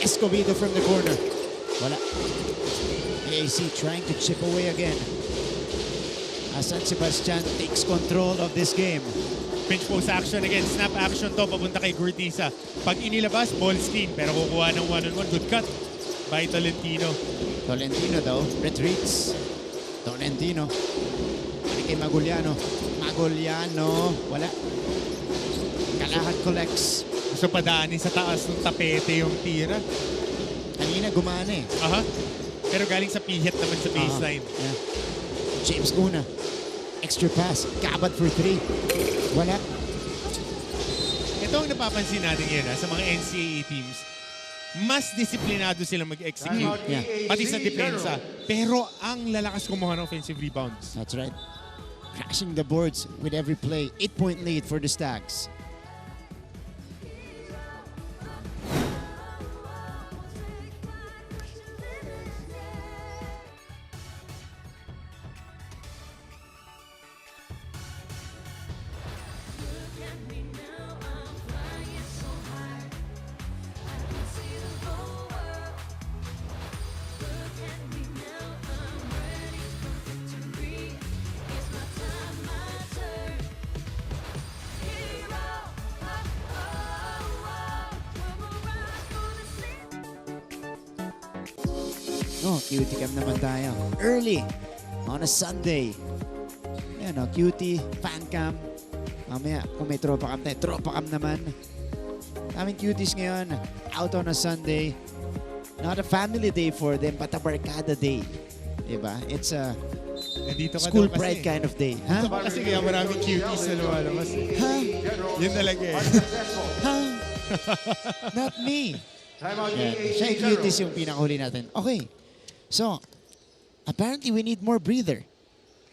Speaker 1: Escobedo from the corner. Wala. EAC trying to chip away again. As San Sebastian takes control of this game.
Speaker 2: Pinch post action again. Snap action to, papunta kay Gurtiza. Pag inilabas, ball screen. Pero kukuha ng one-on-one. Good cut by Tolentino.
Speaker 1: Tolentino daw, retreats. Tolentino. Ano kay Maguliano? Maguliano. Wala. Kalahad collects.
Speaker 2: Gusto padaanin sa taas ng tapete yung tira.
Speaker 1: Kanina gumana eh.
Speaker 2: Pero galing sa pihit naman sa baseline.
Speaker 1: James Una. Extra pass. Kabat for 3. Wala.
Speaker 2: Ito ang napapansin natin ngayon sa mga NCAA teams. Mas disiplinado sila mag-execute. Pati sa depensa. Pero ang lalakas kumuha ng offensive rebounds.
Speaker 1: That's right. Crashing the boards with every play. 8-point lead for the Stags. Cutie cam naman tayo. Early on a Sunday. Yan cutie, fan cam. Mamaya, kung may tropa cam tayo, tropa cam naman. Daming cuties ngayon, out on a Sunday. Not a family day for them, but a barkada day. Diba? It's a school pride kind of day.
Speaker 2: Ha? Kasi kaya maraming cuties na lumalabas.
Speaker 1: Ha?
Speaker 2: Yun talaga eh.
Speaker 1: Ha? Not me. Yeah. Siya yung cuties yung pinakahuli natin. Okay. So, apparently we need more breather.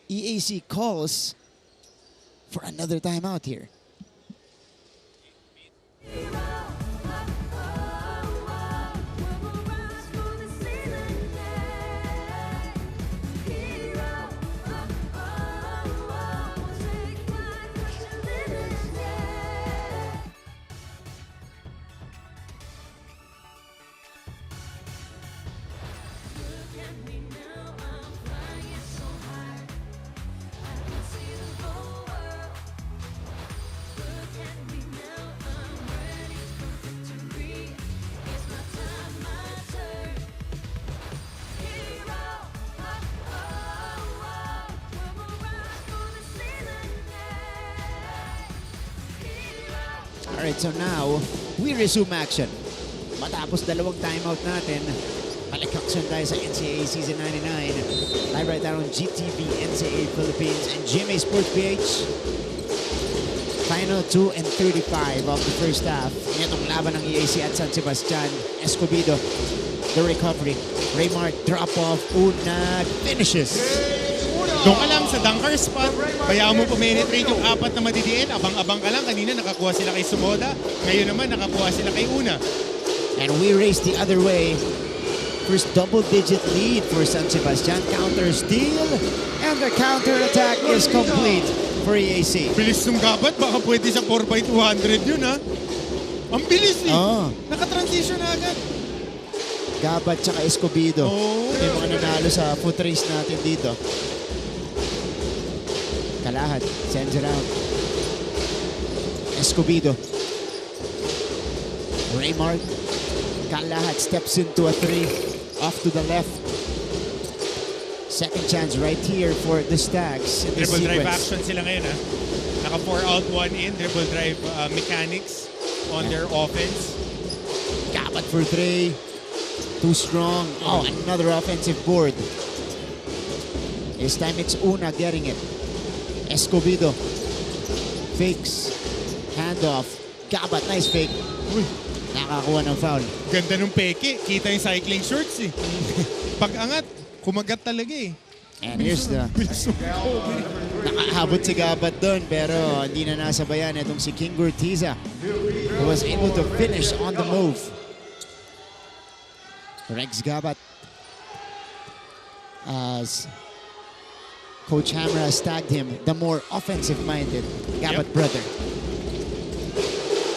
Speaker 1: EAC calls for another timeout here. Alright, so now, we resume action. Matapos dalawang timeout natin, palikaksan tayo sa NCAA Season 99. Live right now on GTV, NCAA Philippines, and GMA Sports PH. Final 2 and 35 of the first half. Itong laban ng EAC at San Sebastian. Escobedo, the recovery. Raymart, drop off. Unag, finishes.
Speaker 2: Doon ka lang sa dunker spot, kaya mo penetrate yung apat na madidiin, abang-abang ka lang. Kanina nakakuha sila kay Sumoda, ngayon naman nakakuha sila kay Una.
Speaker 1: And we race the other way. First double-digit lead for San Sebastian. Counter steal, and the counter attack is complete for EAC.
Speaker 2: Bilis ng gabat, baka pwede sa 4x200 yun ha. Ang bilis eh.
Speaker 1: Oh.
Speaker 2: Naka-transition na agad.
Speaker 1: Gabat tsaka Escobedo.
Speaker 2: Oh.
Speaker 1: Yung mga nanalo sa foot race natin dito. Kalahad, sends it out. Escobedo. Raymart. Kalahad steps into a 3. Off to the left. Second chance right here for the Stags in this
Speaker 2: Dribble drive
Speaker 1: sequence.
Speaker 2: action sila ngayon ha. Naka 4 out, 1 in. Dribble drive mechanics on their offense.
Speaker 1: Gabat for 3. Too strong. Oh, another offensive board. This time it's Una getting it. Escobedo. Fakes. Handoff. Gabat, nice fake.
Speaker 2: Uy,
Speaker 1: Nakakuha ng foul.
Speaker 2: ganda nung peke. Kita yung cycling shorts eh. Pag-angat, kumagat talaga eh.
Speaker 1: And here's the...
Speaker 2: Bilis ng
Speaker 1: Nakahabot si Gabat doon pero hindi na nasabayan itong si King Gurtiza who was able to finish on the move. Rex Gabat as Coach Hammer has tagged him the more offensive-minded Gabat brother.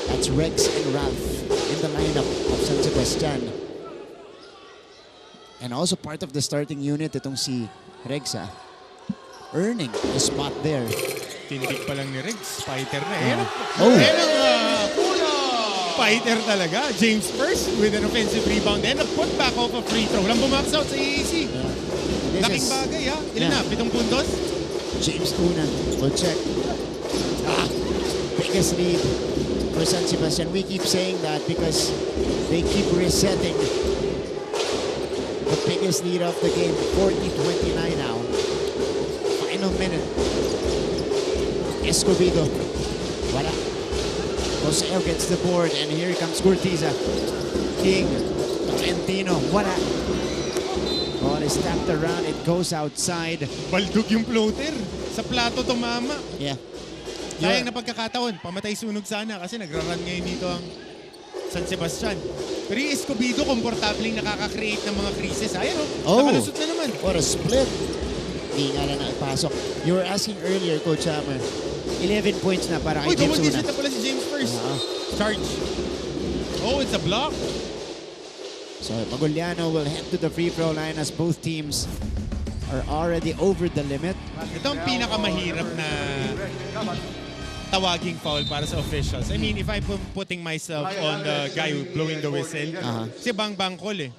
Speaker 1: That's Rex and Ralph in the lineup of San Sebastian. And also part of the starting unit itong si Rex earning the spot there.
Speaker 2: Tindig pa lang ni Riggs. Fighter na eh.
Speaker 1: Oh.
Speaker 2: Fighter talaga. James first with an offensive rebound and a putback off a free throw. Walang bumax out sa EAC.
Speaker 1: This
Speaker 2: Laking
Speaker 1: is
Speaker 2: bagay ha. Ilan na? 7 puntos?
Speaker 1: James Una. We'll check. Biggest lead for San Sebastian. We keep saying that because they keep resetting the biggest lead of the game. 40-29 now. Final minute. Escobedo. Wala. Joseo gets the board and here comes Gurtiza. King. Tolentino. Wala. Ball is tapped around. It goes outside.
Speaker 2: Baldug yung floater. Sa plato tumama.
Speaker 1: Yeah.
Speaker 2: Sayang na pagkakataon. Pamatay sunog sana kasi nagra-run ngayon dito ang San Sebastian. Pero yung Escobedo, komportabling nakaka-create ng mga creases. Ayan o. Nakalusot na naman.
Speaker 1: What a split. Hindi nga na naipasok. You were asking earlier, Coach Hammer, 11 points na para kay
Speaker 2: Uy,
Speaker 1: James
Speaker 2: double
Speaker 1: Una.
Speaker 2: digit na pala si James first.
Speaker 1: Ah.
Speaker 2: Charge. Oh, it's a block.
Speaker 1: So Maguliano will head to the free throw line as both teams are already over the limit.
Speaker 2: Ito ang pinakamahirap na tawaging foul para sa officials. I mean, if I'm putting myself on the guy who blowing the whistle, kasi bang call eh.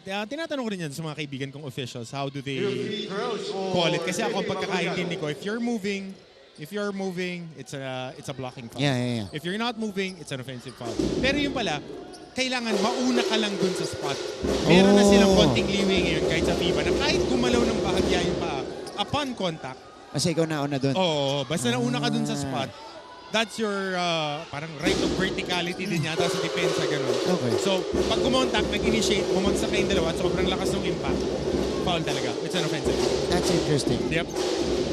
Speaker 2: Tinatanong ko rin yan sa mga kaibigan kong officials, how do they call it? Kasi ako ang pagkakaintindi ko, if you're moving, it's a blocking foul.
Speaker 1: Yeah.
Speaker 2: If you're not moving, it's an offensive foul. Pero yun pala, kailangan mauna ka lang dun sa spot. Meron na silang konting leeway ngayon kahit sa FIBA na kahit gumalaw ng bahagya yung paa, upon contact,
Speaker 1: Kasi ikaw nauna doon.
Speaker 2: oo, basta nauna ka dun sa spot, that's your parang right of verticality din yata sa depensa, ganun.
Speaker 1: Okay.
Speaker 2: So, pag kumontak, nag-initiate, bumagsak kayong dalawa, sobrang lakas ng impact, foul talaga. It's an offensive.
Speaker 1: That's interesting.
Speaker 2: Yep.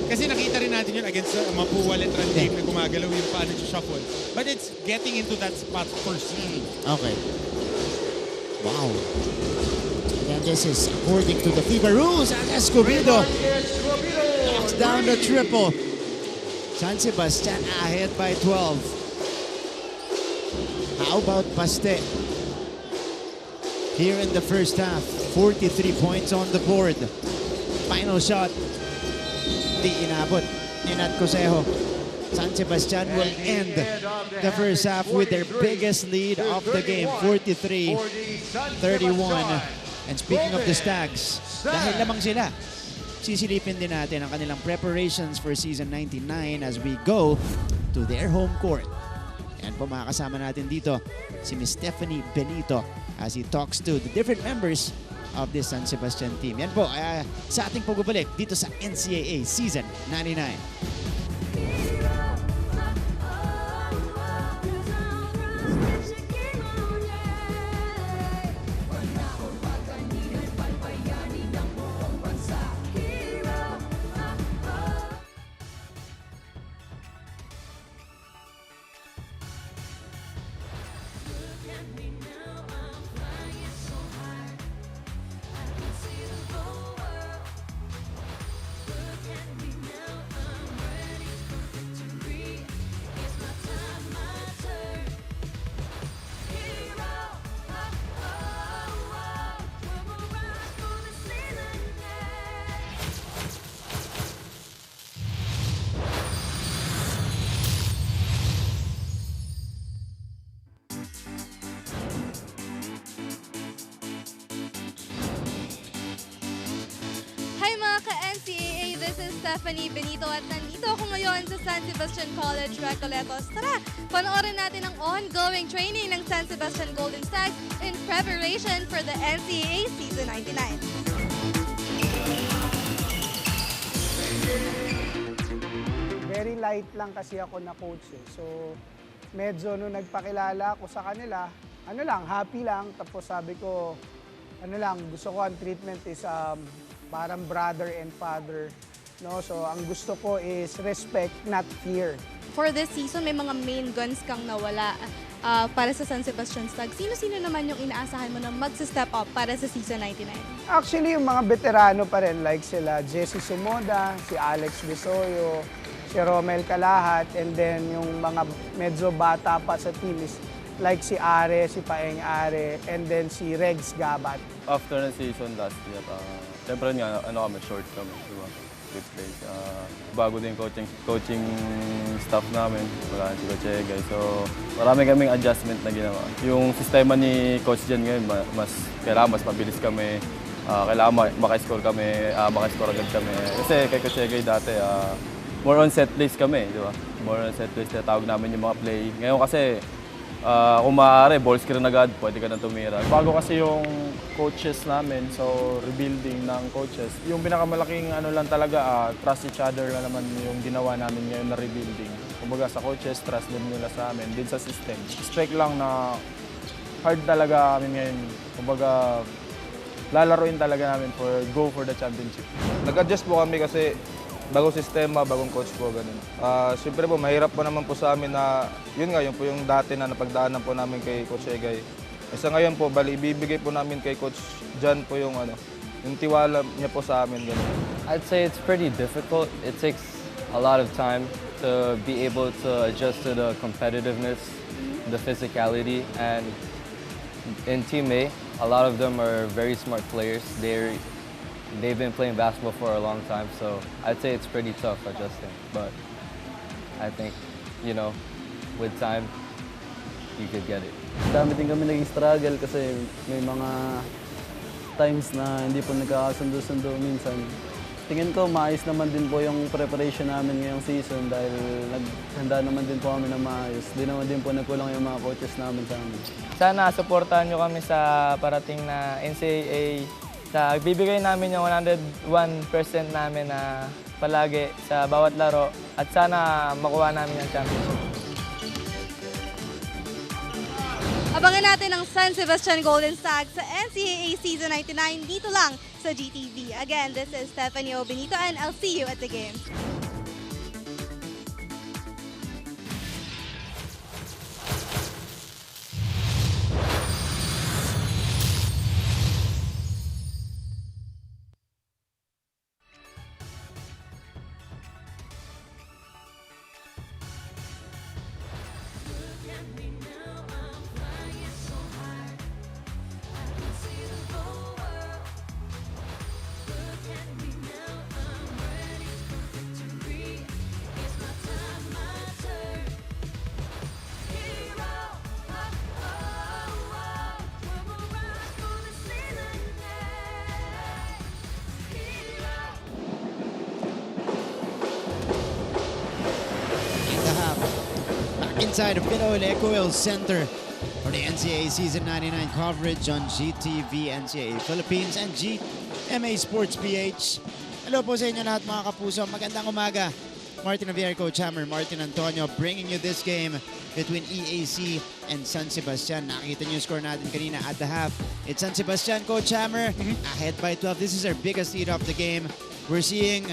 Speaker 2: Kasi nakita rin natin yun against Mapuwal at run game na gumagalaw yung paano shuffle. But it's getting into that spot first.
Speaker 1: Okay. Wow. And this is according to the FIBA rules. And Escobedo knocks down the triple. San Sebastian ahead by 12. How about Paste? Here in the first half, 43 points on the board. Final shot. Di inabot ni Nat Cosejo. San Sebastian will end the first half with their biggest lead of the game, 43-31. And speaking of the Stags, dahil lamang sila, sisilipin din natin ang kanilang preparations for season 99 as we go to their home court. Yan po, makakasama natin dito si Miss Stephanie Benito as he talks to the different members of this San Sebastian team. Yan po, sa ating pagbabalik dito sa NCAA Season 99.
Speaker 6: ka-NCAA, this is Stephanie Benito at nandito ako ngayon sa San Sebastian College, Recoletos. Tara, panoorin natin ang ongoing training ng San Sebastian Golden Stags in preparation for the NCAA Season 99.
Speaker 7: Very light lang kasi ako na coach eh. So, medyo nung nagpakilala ako sa kanila, ano lang, happy lang. Tapos sabi ko, ano lang, gusto ko ang treatment is parang brother and father. No? So, ang gusto ko is respect, not fear.
Speaker 6: For this season, may mga main guns kang nawala para sa San Sebastian Stags. Sino-sino naman yung inaasahan mo na mag-step up para sa Season 99?
Speaker 7: Actually, yung mga veterano pa rin, like sila Jesse Sumoda, si Alex Visoyo, si Romel Calahat, and then yung mga medyo bata pa sa team is like si Are, si Paeng Are, and then si Regs Gabat.
Speaker 8: After the season last year, siyempre nga, kami, short kami, diba? With place. Bago din coaching staff namin, wala si Coach Egay. So, marami kaming adjustment na ginawa. Yung sistema ni Coach Jan ngayon, kailangan mas mabilis kami, kailangan maka-score kami, maka-score agad kami. Kasi kay Coach Egay dati, more on set plays kami, di ba? More on set plays, tinatawag namin yung mga play. Ngayon kasi, kung maaari, ball screen agad, pwede ka na tumira. Bago kasi yung coaches namin, so rebuilding ng coaches. Yung pinakamalaking ano lang talaga, trust each other lang naman yung ginawa namin ngayon na rebuilding. Kumbaga sa coaches, trust din nila sa amin, din sa system. Expect lang na hard talaga kami ngayon. Kumbaga, lalaroin talaga namin go for the championship.
Speaker 9: Nag-adjust po kami kasi bagong sistema, bagong coach po, ganun. Siyempre po, mahirap po naman po sa amin na, yun nga, yun po yung dati na napagdaanan po namin kay Coach Egay. Sa ngayon po, bali, ibibigay po namin kay Coach Jan po yung, yung tiwala niya po sa amin, ganun.
Speaker 10: I'd say it's pretty difficult. It takes a lot of time to be able to adjust to the competitiveness, the physicality, and in Team A, a lot of them are very smart players. They've been playing basketball for a long time, so I'd say it's pretty tough adjusting. But I think, with time, you could get it.
Speaker 11: Dami din kami naging struggle kasi may mga times na hindi po nagkakasundo-sundo minsan. Tingin ko maayos naman din po yung preparation namin ngayong season dahil naghanda naman din po kami na maayos. Di naman din po nagkulang yung mga coaches namin sa amin.
Speaker 12: Sana supportahan nyo kami sa parating na NCAA. Bibigay namin yung 101% namin na palagi sa bawat laro at sana makuha namin yung championship.
Speaker 6: Abangan natin ang San Sebastian Golden Stags sa NCAA Season 99 dito lang sa GTV. Again, this is Stephanie Benito and I'll see you at the games.
Speaker 1: inside of Pinoy Ecoil Center for the NCAA Season 99 coverage on GTV NCAA Philippines and GMA Sports PH. Hello po sa inyo lahat mga kapuso. Magandang umaga. Martin Javier, Coach Hammer, Martin Antonio bringing you this game between EAC and San Sebastian. Nakita niyo yung score natin kanina at the half. It's San Sebastian, Coach Hammer, ahead by 12. This is our biggest lead of the game. We're seeing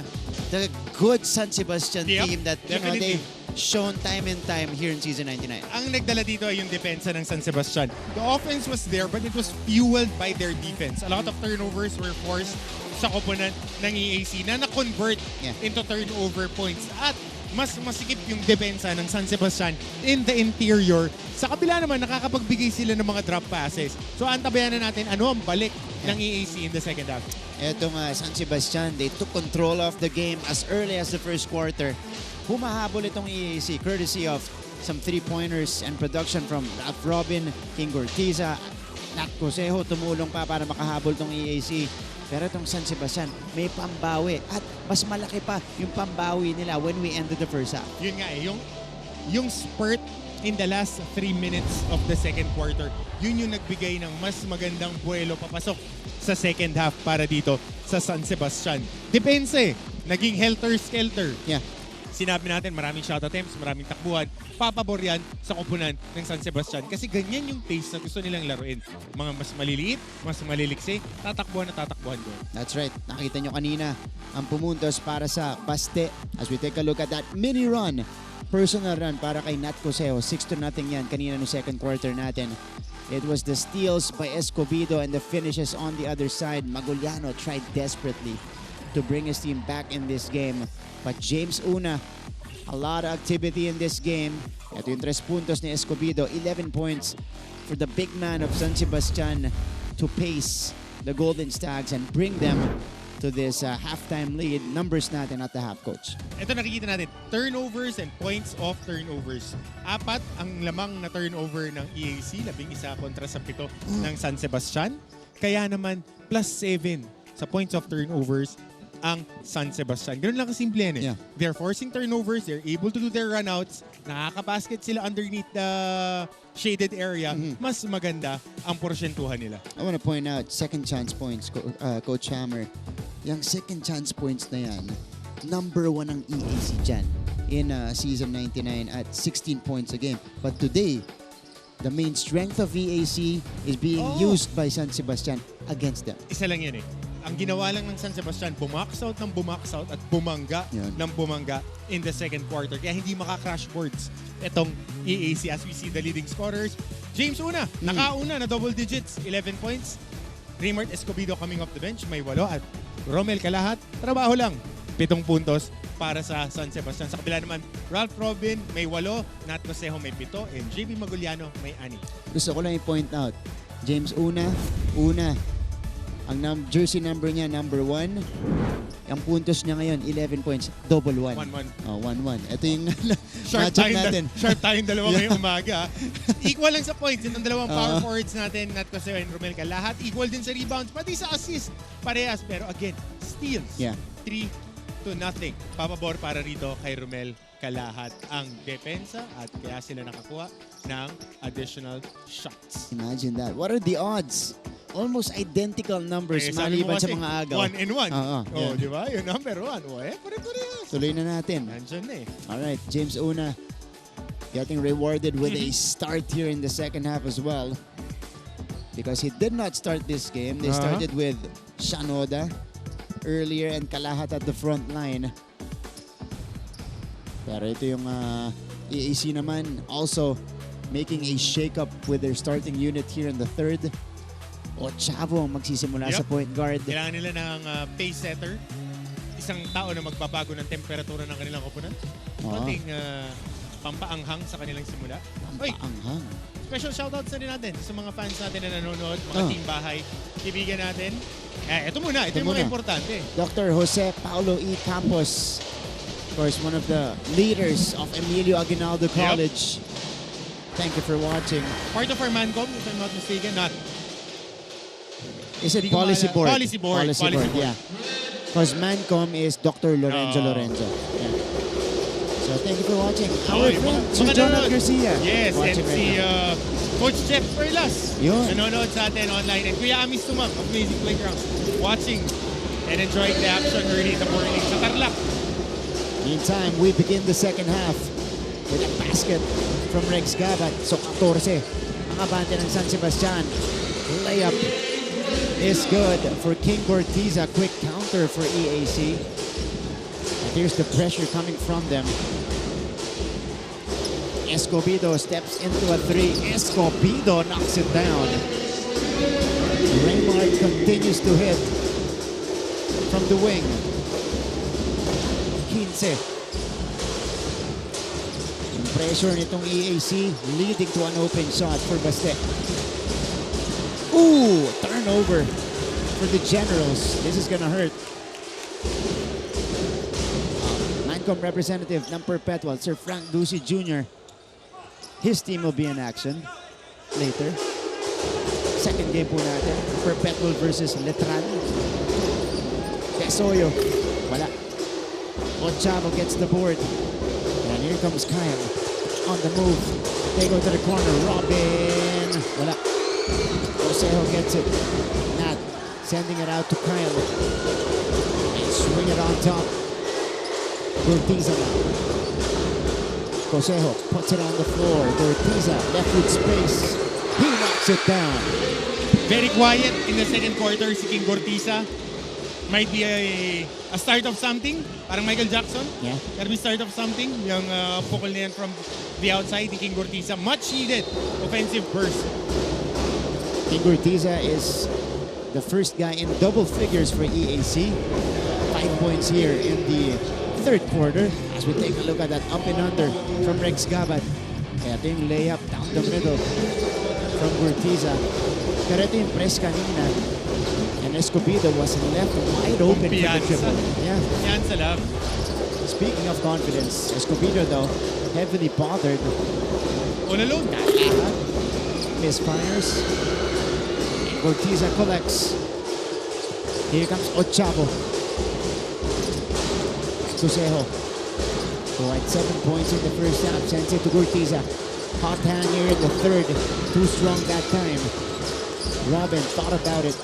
Speaker 1: the good San Sebastian team that they've shown time and time here in Season 99.
Speaker 2: Ang nagdala dito ay yung depensa ng San Sebastian. The offense was there but it was fueled by their defense. A lot of turnovers were forced sa koponan ng EAC na na-convert into turnover points. At mas masikip yung depensa ng San Sebastian in the interior. Sa kabila naman, nakakapagbigay sila ng mga drop passes. So antabayan na natin ano ang balik ng EAC in the second half.
Speaker 1: Etong San Sebastian, they took control of the game as early as the first quarter. Humahabol itong EAC courtesy of some three-pointers and production from Ralph Robin, King Gortiza, Nat Cosejo tumulong pa para makahabol itong EAC. Pero itong San Sebastian, may pambawi. At mas malaki pa yung pambawi nila when we ended the first half.
Speaker 2: Yun nga yung spurt in the last 3 minutes of the second quarter, yun yung nagbigay ng mas magandang buwelo papasok sa second half para dito sa San Sebastian. Depense, naging helter-skelter.
Speaker 1: Yeah.
Speaker 2: Sinabi natin maraming shot attempts, maraming takbuhan, papabor yan sa koponan ng San Sebastian. Kasi ganyan yung pace na gusto nilang laruin. Mga mas maliliit, mas maliliksi, tatakbuhan na tatakbuhan doon.
Speaker 1: That's right. Nakita nyo kanina ang pumuntos para sa Baste. As we take a look at that mini run, personal run para kay Nat Cosejo. 6-0 yan kanina no second quarter natin. It was the steals by Escobedo and the finishes on the other side. Maguliano tried desperately to bring his team back in this game. But James Una, a lot of activity in this game. Ito yung 3 puntos ni Escobedo, 11 points for the big man of San Sebastian to pace the Golden Stags and bring them to this halftime lead. Numbers natin at the half, Coach.
Speaker 2: Ito nakikita natin, turnovers and points of turnovers. 4 ang lamang na turnover ng EAC, 11 kontra sa 7 ng San Sebastian. Kaya naman, plus 7 sa points of turnovers ang San Sebastian. Ganun lang kasimple yan eh.
Speaker 1: Yeah.
Speaker 2: They're forcing turnovers, they're able to do their runouts, nakakabasket sila underneath the shaded area, mas maganda ang porsyentuhan nila.
Speaker 1: I want to point out, second chance points, Coach Hammer. Yung second chance points na yan, number 1 ang EAC dyan in season 99 at 16 points a game. But today, the main strength of EAC is being used by San Sebastian against them.
Speaker 2: Isa lang yan eh. Ang ginawa lang ng San Sebastian, bumax out at bumangga ng bumangga in the second quarter. Kaya hindi maka-crash boards itong EAC as we see the leading scorers. James Una, nakauna na double digits, 11 points. Raymart Escobedo coming off the bench, may 8. At Romel Calahat, trabaho lang, 7 puntos para sa San Sebastian. Sa kabila naman, Ralph Robin, may 8. Nat Cosejo, may 7. And JB Maguliano, may 6.
Speaker 1: Gusto ko lang i-point out, James Una, ang jersey number niya, number 1. Ang puntos niya ngayon, 11 points. Double 1.
Speaker 2: 1-1.
Speaker 1: Oh, 1-1. Ito yung
Speaker 2: Sharp
Speaker 1: natin.
Speaker 2: Sharp tayong dalawa ngayong umaga. Equal lang sa points. Itong dalawang power forwards natin, Nat Cosejo and Romel Calahat. Equal din sa rebounds, pati sa assist. Parehas. Pero again, steals. 3-0. Papabor para rito kay Romel Calahat ang depensa at kaya sila nakakuha ng additional shots.
Speaker 1: Imagine that. What are the odds? Almost identical numbers maliban sa mga agaw.
Speaker 2: 1 and 1.
Speaker 1: Yeah.
Speaker 2: Di ba? Yung number 1. Pare-parehas.
Speaker 1: Tuloy na natin.
Speaker 2: Nandyan na eh.
Speaker 1: Alright, James Una getting rewarded with a start here in the second half as well. Because he did not start this game. They started with Shanoda earlier and Calahat at the front line. Pero ito yung EAC naman also making a shake-up with their starting unit here in the third. Chavo ang magsisimula sa point guard.
Speaker 2: Kailangan nila ng pace setter. Isang tao na magbabago ng temperatura ng kanilang koponan. Pating pampaanghang sa kanilang simula.
Speaker 1: Pampaanghang.
Speaker 2: Special shoutouts na din natin sa mga fans natin na nanonood, mga team bahay, kaibigan natin. Ito muna, ito yung mga importante.
Speaker 1: Dr. Jose Paulo E. Campos, of course, one of the leaders of Emilio Aguinaldo College. Thank you for watching.
Speaker 2: Part of our Mancom, if I'm not mistaken, not.
Speaker 1: Is it policy board?
Speaker 2: Policy board.
Speaker 1: Yeah. Because Mancom is Dr. Lorenzo Lorenzo. Yeah. So thank you for watching. Our friend, Sir Jonathan Garcia.
Speaker 2: Yes, and
Speaker 1: watching
Speaker 2: si
Speaker 1: right now.
Speaker 2: Coach Jeff Perlas.
Speaker 1: Yun.
Speaker 2: Nanonood sa atin online. And Kuya Amis Tumang of Amazing Playground. Watching and enjoying the action early in the morning sa Tarlac.
Speaker 1: Meantime, we begin the second half with a basket from Rex Gabat. So 14 ang abante ng San Sebastian. Layup is good for King Cortiza. Quick counter for EAC. And here's the pressure coming from them. Escobedo steps into a three. Escobedo knocks it down. Raymart continues to hit from the wing. 15. Yung pressure nitong EAC leading to an open shot for Baste. Ooh, turnover for the Generals. This is gonna hurt. Mancom representative ng Perpetual, Sir Frank Ducey Jr. His team will be in action later. Second game po natin, Perpetual versus Letran. Tesoyo, wala. Ochavo gets the board. And here comes Kyle on the move. They go to the corner. Robin, wala. Josejo gets it. Nat sending it out to Kyle. And swing it on top. Cortiza now. Josejo puts it on the floor. Cortiza left with space. He knocks it down.
Speaker 2: Very quiet in the second quarter si King Cortiza. Might be a start of something. Parang Michael Jackson.
Speaker 1: Yeah.
Speaker 2: Can be start of something. Yung pukol na yan from the outside ni King Cortiza. Much needed offensive burst.
Speaker 1: King Cortiza is the first guy in double figures for EAC. 5 points here in the third quarter. As we take a look at that up and under from Rex Gabat. Kaya ito yung layup down the middle from Cortiza. Pero ito yung press kanina. And Escobedo was left wide open for the triple. Yeah.
Speaker 2: Piyansa lang.
Speaker 1: Speaking of confidence, Escobedo though, heavily bothered.
Speaker 2: All alone.
Speaker 1: Misfires. And Cortiza collects. Here comes Ochavo. Josejo, who had 7 points in the first half, sends it to Cortiza. Hot hand here in the third. Too strong that time. Robin thought about it.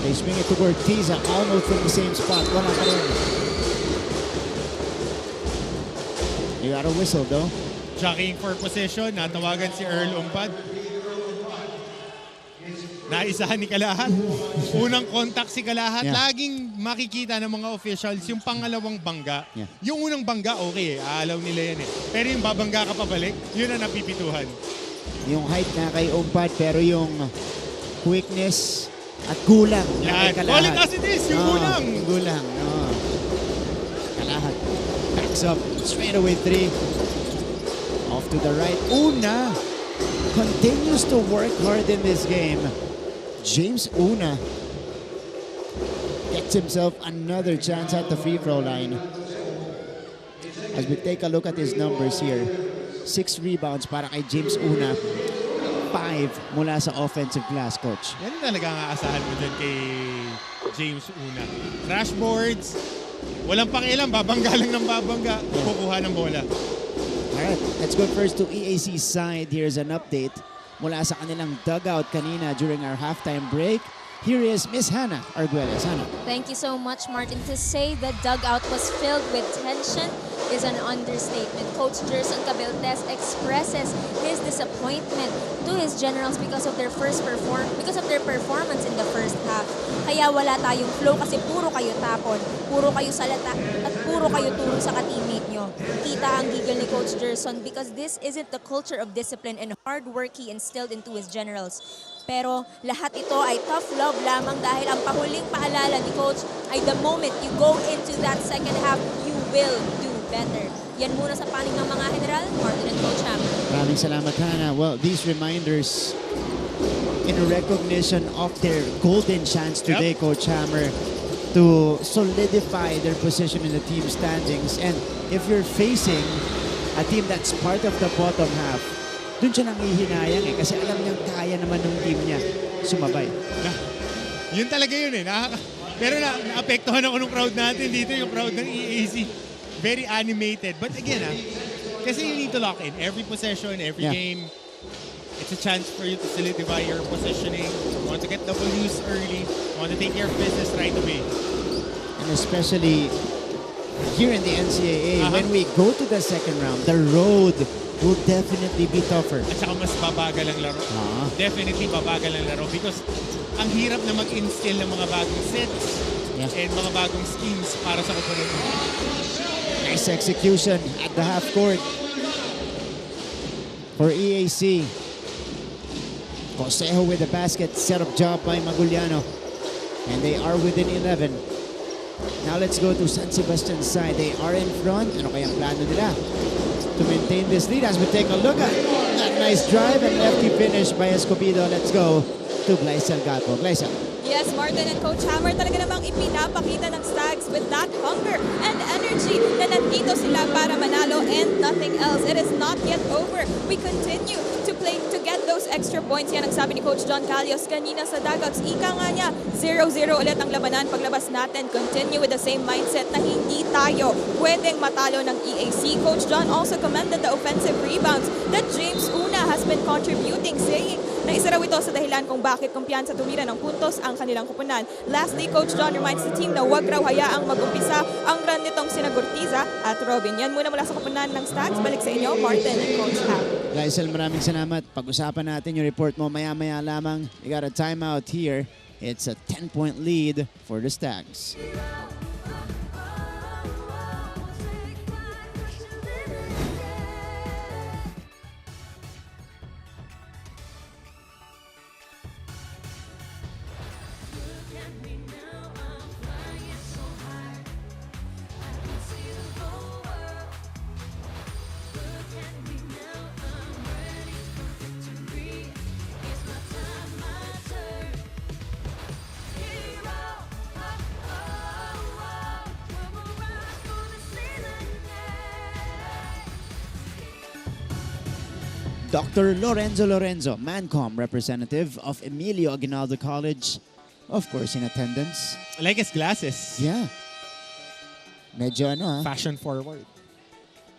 Speaker 1: They swing it to Cortiza, almost from the same spot. Wala pa rin. You got a whistle though.
Speaker 2: Jockeying for possession. Natawagan si Earl Umpad. Naisahan ni Kalahat. Unang contact si Kalahat.
Speaker 1: Yeah.
Speaker 2: Laging makikita ng mga officials yung pangalawang bangga.
Speaker 1: Yeah.
Speaker 2: Yung unang bangga, okay, aalaw nila yan eh. Pero yung babangga ka pabalik, yun ang napipituhan.
Speaker 1: Yung height na kay Umpad, pero yung quickness at gulang na kay Kalahat.
Speaker 2: Call it as it is, yung gulang.
Speaker 1: Yung gulang. Kalahat backs up, straight away three. Off to the right. Una continues to work hard in this game. James Una gets himself another chance at the free throw line. As we take a look at his numbers here, 6 rebounds para kay James Una, 5 mula sa offensive glass, coach.
Speaker 2: Yan talaga ang aasahan mo dyan kay James Una. Crash boards, walang pakialam, babangga lang ng babangga, kukuha ng bola.
Speaker 1: Alright, let's go first to EAC's side. Here's an update mula sa kanilang dugout kanina during our halftime break. Here is Miss Hannah Arguelles. Hannah.
Speaker 3: Thank you so much, Martin. To say the dugout was filled with tension is an understatement. Coach Jerson Cabeltes expresses his disappointment to his generals because of their performance in the first half. Kaya wala tayong flow kasi puro kayo tapon, puro kayo salata, at puro kayo turo sa ka-teammate nyo. Kita ang gigil ni Coach Jerson because this isn't the culture of discipline and hard work he instilled into his generals. Pero lahat ito ay tough love lamang dahil ang pahuling paalala ni Coach ay the moment you go into that second half, you will do better. Yan muna sa panig ng mga general, Martin and Coach Hammer.
Speaker 1: Maraming salamat, Hannah. Well, these reminders in recognition of their golden chance today, Coach Hammer, to solidify their position in the team standings. And if you're facing a team that's part of the bottom half, dun siya nangihinayang eh, kasi alam niyang kaya naman ng team niya sumabay.
Speaker 2: Yun talaga yun eh. Pero naapektuhan ako ng crowd natin dito, yung crowd ng EAC. very animated. But again, kasi you need to lock in. Every possession, every game, it's a chance for you to solidify your positioning. You want to get W's early. You want to take care of business right away.
Speaker 1: And especially here in the NCAA, when we go to the second round, the road will definitely be tougher.
Speaker 2: At saka mas babagal ang laro. Definitely babagal ang laro because ang hirap na mag-instill ng mga bagong sets and mga bagong schemes para sa opponent.
Speaker 1: Nice execution at the half court for EAC. Cosejo with the basket, set up job by Maguliano. And they are within 11. Now let's go to San Sebastian's side. They are in front. Ano kayang plano nila to maintain this lead as we take a look at that nice drive and lefty finish by Escobedo. Let's go to Gleisel Gato. Gleisel.
Speaker 4: Yes, Martin and Coach Hammer talaga namang ipinapakita ng Stags with that hunger and energy na nandito sila para manalo and nothing else. It is not yet over. We continue to play to get those extra points. Yan ang sabi ni Coach John Calios kanina sa dugouts. Ika nga niya, 0-0 ulit ang labanan paglabas natin. Continue with the same mindset na hindi tayo pwedeng matalo ng EAC. Coach John also commended the offensive rebounds that James Una has been contributing, saying na isa raw ito sa dahilan kung bakit kumpiyansa tumira ng puntos ang kanilang kupunan. Lastly, Coach John reminds the team na huwag raw hayaang mag-umpisa ang run nitong sina Gurtiza at Robin. Yan muna mula sa kupunan ng Stags. Balik sa inyo, Martin and Coach Ham.
Speaker 1: Gleisel, maraming salamat. Pag-usapan natin yung report mo maya-maya lamang. We got a timeout here. It's a 10-point lead for the Stags. Dr. Lorenzo, Mancom representative of Emilio Aguinaldo College, of course in attendance.
Speaker 2: I like his glasses.
Speaker 1: Yeah. Medyo
Speaker 2: fashion forward.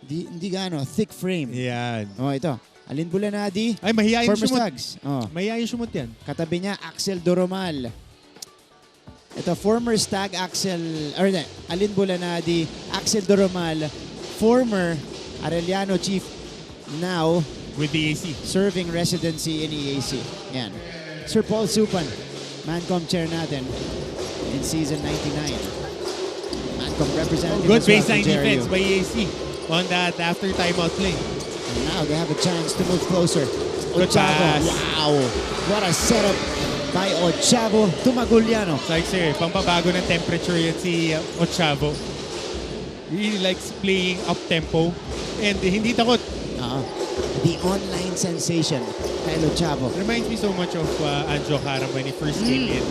Speaker 1: Hindi gaano, thick frame.
Speaker 2: Yan.
Speaker 1: Oh, ito. Alin Bulanadi.
Speaker 2: Ay, mahihayin
Speaker 1: former
Speaker 2: sumot.
Speaker 1: Stags. Oh.
Speaker 2: Mahihayin sumot yan.
Speaker 1: Katabi niya, Axel Doromal. Ito, former Stag Alin Bulanadi, Axel Doromal, former Arellano chief, now
Speaker 2: with the EAC.
Speaker 1: Serving residency in EAC. Yan. Sir Paul Supan, Mancom chair natin in season 99. Mancom representative.
Speaker 2: Good
Speaker 1: as well
Speaker 2: baseline
Speaker 1: from JRU.
Speaker 2: defense by EAC on that after timeout play.
Speaker 1: And now they have a chance to move closer.
Speaker 2: Good pass.
Speaker 1: Wow. What a setup by Ochavo to Maguliano.
Speaker 2: It's like, sir, pampabago ng temperature yan si Ochavo. Really likes playing up-tempo and hindi takot.
Speaker 1: The online sensation, Kyle Ochavo.
Speaker 2: Reminds me so much of Anjo Karam when he first came in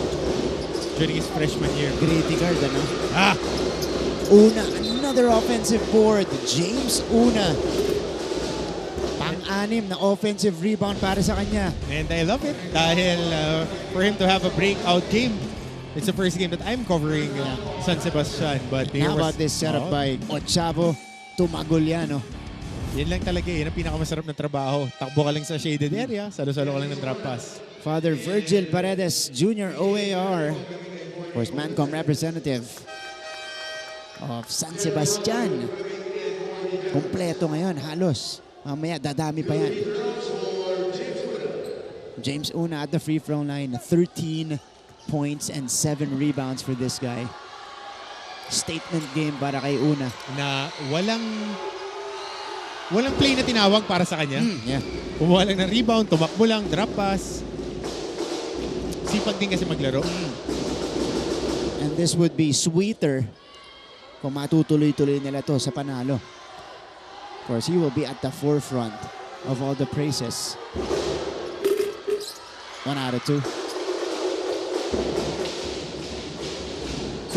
Speaker 2: during his freshman year.
Speaker 1: Gritty guard, ano?
Speaker 2: Una,
Speaker 1: another offensive board. James Una. Pang-anim na offensive rebound para sa kanya.
Speaker 2: And I love it dahil for him to have a breakout game. It's the first game that I'm covering San Sebastian. But
Speaker 1: How about this setup by Ochavo to Maguliano?
Speaker 2: Yan lang talaga yan ang pinakamasarap na trabaho. Takbo ka lang sa shaded area, salo-salo ka lang ng drop pass.
Speaker 1: Father Virgil Paredes, Jr. OAR, of course, Mancom representative of San Sebastian. Kompleto ngayon, halos. Mamaya, dadami pa yan. James Una at the free throw line, 13 points and 7 rebounds for this guy. Statement game para kay Una.
Speaker 2: Na walang play na tinawag para sa kanya. Kumuha lang ng rebound, tumakbo lang, drop pass. Sipag din kasi maglaro.
Speaker 1: And this would be sweeter kung matutuloy-tuloy nila to sa panalo. Of course, he will be at the forefront of all the praises. 1 out of 2.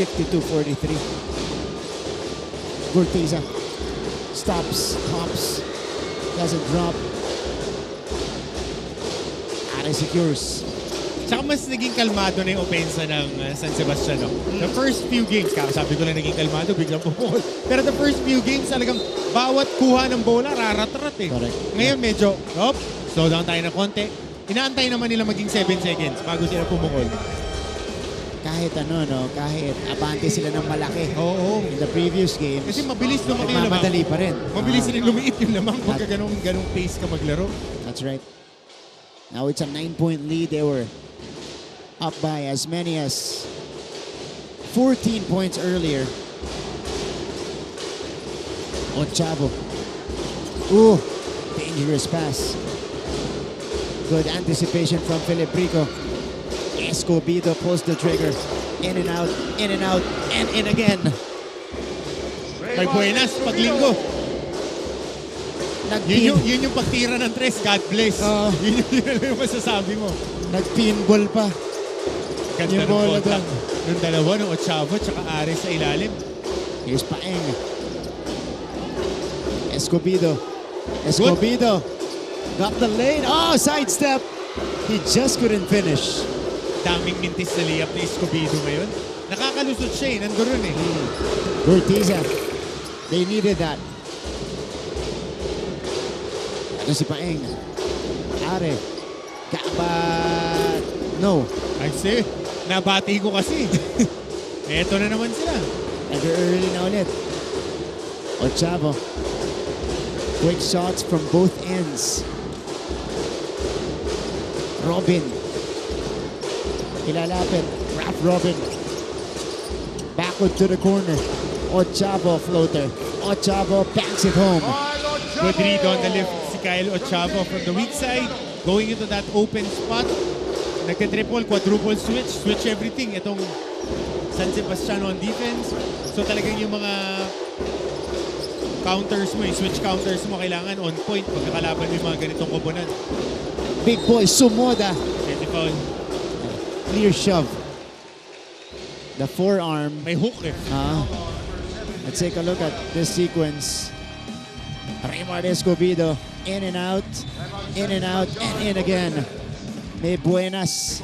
Speaker 1: 52-43. Gurtiza. Stops, hops, doesn't drop. Are secures.
Speaker 2: Tsaka mas naging kalmado na yung opensa ng San Sebastian. No? The first few games, kakasabi ko lang naging kalmado, biglang pumukol. Pero the first few games, talagang bawat kuha ng bola, rarat-rat eh.
Speaker 1: Correct.
Speaker 2: Ngayon medyo, slow down tayo ng konti. Inaantay naman nila maging 7 seconds bago sila pumukol.
Speaker 1: Kahit kahit abante sila ng malaki.
Speaker 2: Oo.
Speaker 1: In the previous games.
Speaker 2: Kasi mabilis lumaki yung lamang.
Speaker 1: Madali pa rin.
Speaker 2: Mabilis rin lumiit yung lamang pagka ganong pace ka maglaro.
Speaker 1: That's right. Now it's a 9-point lead. They were up by as many as 14 points earlier. Ochavo. Ooh, dangerous pass. Good anticipation from Philip Rico. Escobedo pulls the trigger. In and out, and in again.
Speaker 2: May buenas, paglinggo. Yun yung pagtira ng tres, God bless. Yun yung masasabi mo.
Speaker 1: Nag-pinball pa.
Speaker 2: Ganda ng contact. Nung dalawa, nung Ochavo, tsaka Ares sa ilalim.
Speaker 1: Here's Paeng. Escobedo. Got the lane. Oh, sidestep. He just couldn't finish.
Speaker 2: Daming mintis na layup ni Escobedo ngayon. Nakakalusot siya eh. Nandun eh.
Speaker 1: Gortiza. They needed that. Ito si Paeng. Are. Kabat. No.
Speaker 2: I see. Nabati ko kasi. Eto na naman sila.
Speaker 1: Early na ulit. Ochavo. Quick shots from both ends. Robin. Ilalapit. Rap Robin. Backward to the corner. Ochavo floater. Ochavo banks it home.
Speaker 2: Good read on the lift si Kyle Ochavo from the weak side. Going into that open spot. Nagka-triple, quadruple switch everything. Itong San Sebastian on defense. So talagang yung mga counters mo, yung switch counters mo kailangan on point pagkakalaban mo yung mga ganitong koponan.
Speaker 1: Big boy Sumoda.
Speaker 2: Technical.
Speaker 1: Clear shove. The forearm.
Speaker 2: May hook eh.
Speaker 1: Let's take a look at this sequence. Raymond Escobedo. In and out, and in again. May buenas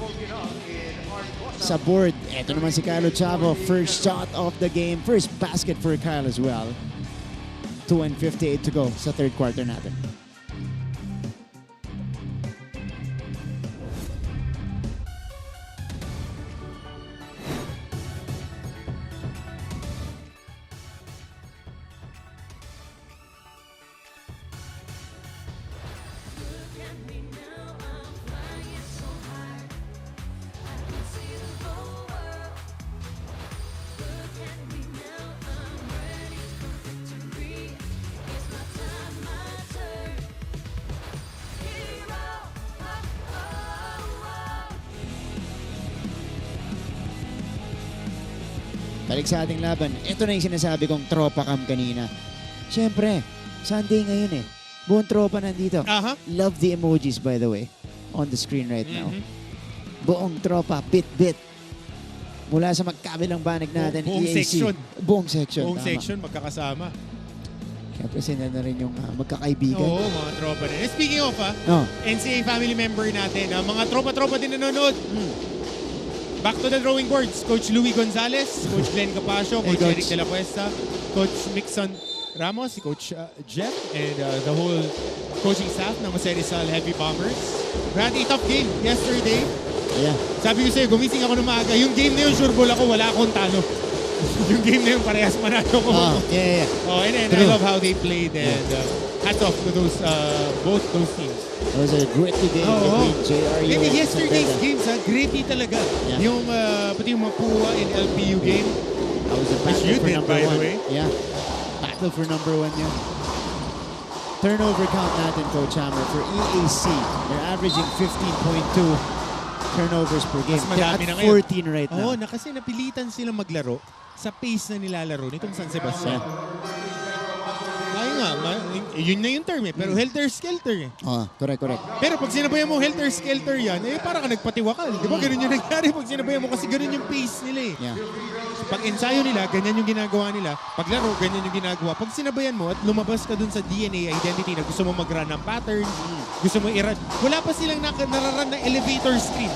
Speaker 1: sa board. Ito naman si Kyle Ochavo. First shot of the game. First basket for Kyle as well. 2:58 to go sa third quarter natin. Balik sa ating laban. Ito na yung sinasabi kong tropa cam kanina. Siyempre, Sunday ngayon eh. Buong tropa nandito. Love the emojis by the way. On the screen right now. Buong tropa, bit-bit. Mula sa magkabilang banig natin,
Speaker 2: Buong
Speaker 1: EAC.
Speaker 2: section.
Speaker 1: Buong section.
Speaker 2: Buong section, magkakasama.
Speaker 1: Siyempre, sila na rin yung magkakaibigan.
Speaker 2: Oo, mga tropa din. Speaking of, NCAA family member natin, mga tropa-tropa din nanonood. Back to the drawing boards. Coach Louie Gonzalez, Coach Glenn Capasio, Coach Eric De La Cuesta, Coach Mixon Ramos, si Coach Jeff, and the whole coaching staff ng Jose Rizal Heavy Bombers. We had a tough game yesterday.
Speaker 1: Yeah.
Speaker 2: Sabi ko sa'yo, gumising ako ng maaga. Yung game na yun, sure ball ako, wala akong talo. Yung game na yun, parehas manalo ko.
Speaker 1: Yeah.
Speaker 2: And I love how they played, and hats off to those both those teams.
Speaker 1: It was a gritty game between JRU
Speaker 2: and
Speaker 1: and
Speaker 2: yesterday's
Speaker 1: Santana.
Speaker 2: games, gritty talaga.
Speaker 1: Yeah.
Speaker 2: Yung pati yung Mapua and LPU game.
Speaker 1: That was a battle for number
Speaker 2: by the
Speaker 1: one.
Speaker 2: way.
Speaker 1: Yeah. Battle for number one yun. Turnover count natin, Coach Hammer, for EAC. They're averaging 15.2 turnovers per game.
Speaker 2: Mas madami
Speaker 1: They're
Speaker 2: na
Speaker 1: at
Speaker 2: ngayon.
Speaker 1: 14 right now.
Speaker 2: Oo, kasi napilitan silang maglaro sa pace na nilalaro nitong San Sebastian. Kaya nga, yun na yung term eh. Pero helter-skelter eh.
Speaker 1: Correct.
Speaker 2: Pero pag sinabayan mo helter-skelter yan, parang ka nagpatiwakal. Di ba ganun yung nangyari pag sinabayan mo kasi ganun yung pace nila eh.
Speaker 1: Yeah.
Speaker 2: Pag ensayo nila, ganyan yung ginagawa nila. Pag laro, ganyan yung ginagawa. Pag sinabayan mo at lumabas ka dun sa DNA identity na gusto mo mag-run ng pattern, gusto mo i-run. Wala pa silang nararan na elevator screen.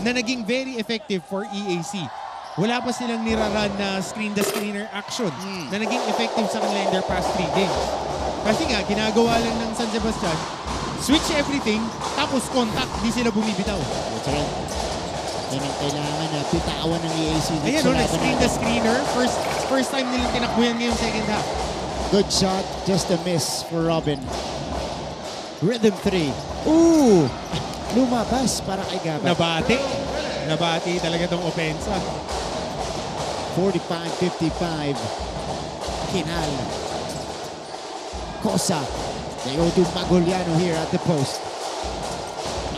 Speaker 2: na naging very effective for EAC. Wala pa silang niraran na screen-the-screener action na naging effective sa kanila in their past 3 games. Kasi nga, ginagawa lang ng San Sebastian, switch everything, tapos contact, di sila bumibitaw.
Speaker 1: That's right. Yan ang kailangan na pitawan ng EAC.
Speaker 2: Ayan, nag-screen-the-screener. First time nilang tinakbo yan ngayong second half.
Speaker 1: Good shot, just a miss for Robin. Rhythm 3. Ooh! Lumabas para kay Gabat.
Speaker 2: Nabati talaga tong opensa.
Speaker 1: 45-55. Kinal. Cosa. They go to Magoliano here at the post.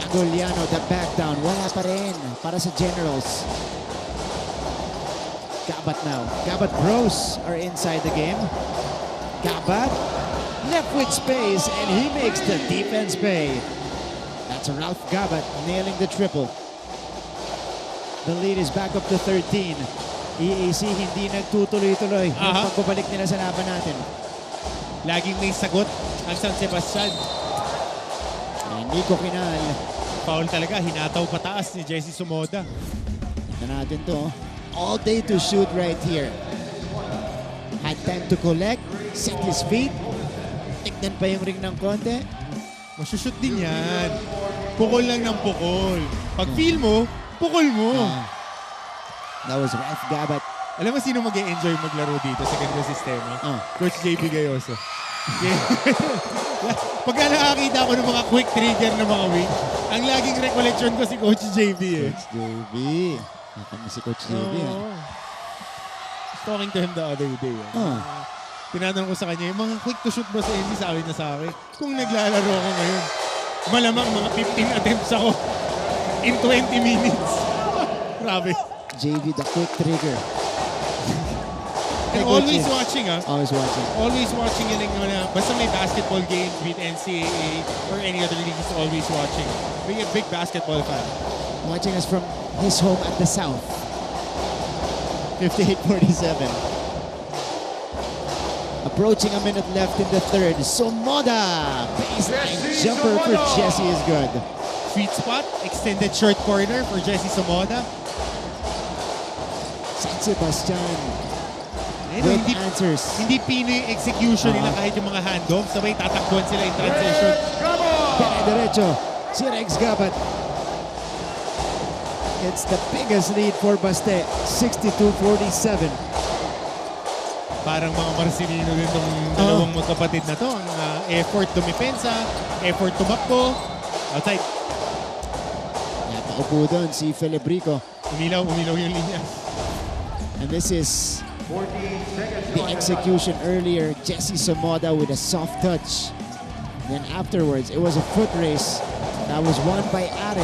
Speaker 1: Magoliano, the back down. Wala pa rin para sa Generals. Gabat now. Gabat Bros are inside the game. Gabat left with space and he makes the defense pay. That's Ralph Gabat nailing the triple. The lead is back up to 13. EAC hindi nagtutuloy-tuloy yung pagbabalik nila sa laban natin.
Speaker 2: Laging may sagot ang San Sebastian.
Speaker 1: And Nico Kinal.
Speaker 2: Foul talaga, hinataw pataas ni Jesse Sumoda.
Speaker 1: Ito natin to. All day to shoot right here. Had time to collect, set his feet. Tignan pa yung ring ng konti.
Speaker 2: Masushoot din yan. Pukol lang ng pukol. Pag feel mo, pukol mo.
Speaker 1: That was Ralph Gabat.
Speaker 2: Alam mo sino mag-e-enjoy maglaro dito sa ganito sistema? Coach JB Gayoso. Pagka nakakita ko ng mga quick trigger ng mga wing, ang laging recollection ko si Coach JB eh.
Speaker 1: Coach JB. Nakami si Coach JB.
Speaker 2: Talking to him the other day. Tinatanong ko sa kanya, yung mga quick to shoot ba sa NC, sabi na sa akin, kung naglalaro ako ngayon, malamang mga 15 attempts ako in 20 minutes. Grabe.
Speaker 1: JB, the quick trigger.
Speaker 2: And always watching,
Speaker 1: Always watching.
Speaker 2: Always watching yun yung basta may basketball game with NCAA or any other league, he's always watching. Being a big basketball fan.
Speaker 1: Watching us from his home at the South. 58-47. Approaching a minute left in the third. Somoda! Baseline jumper for Jesse is good.
Speaker 2: Sweet spot, extended short corner for Jesse Somoda.
Speaker 1: San Sebastian with answers.
Speaker 2: Hindi Pinoy execution nila kahit yung mga handoff. Sabay tatakbuhan sila in transition.
Speaker 1: Derecho, si Rex Gabat. It's the biggest lead for Baste, 62-47.
Speaker 2: Parang mga Marcelino din itong dalawang magkapatid na to. Ang effort tumipensa, effort tumakbo. Outside.
Speaker 1: Napaupo doon si Felebrico.
Speaker 2: Umilaw yung linya.
Speaker 1: And this is the execution earlier. Jesse Somoda with a soft touch. Then afterwards, it was a foot race that was won by Are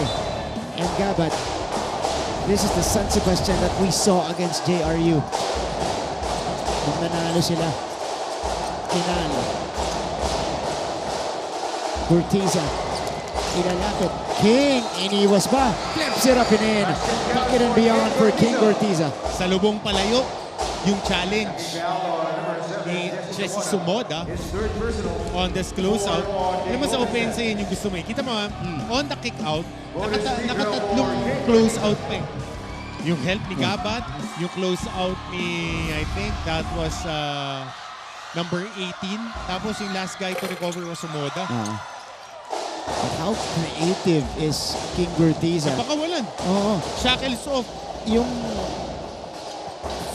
Speaker 1: and Gabat. This is the San Sebastian that we saw against JRU. Nung nanalo sila. Kinal. Cortiza. Ilalapit. King. Iniwas pa. Flips it up and in. Pocket and beyond for King Cortiza.
Speaker 2: Sa lubong palayo, yung challenge ni Jesse Sumoda on this closeout. Alam mo sa offense yun yung gusto mo eh. Kita mo on the kick out, nakatatlong closeout pa eh. Yung help ni Gabat, yung closeout ni, I think that was number 18. Tapos yung last guy to recover was Sumoda.
Speaker 1: But how creative is King Cortiza?
Speaker 2: Napakawalan. Shackles off.
Speaker 1: Yung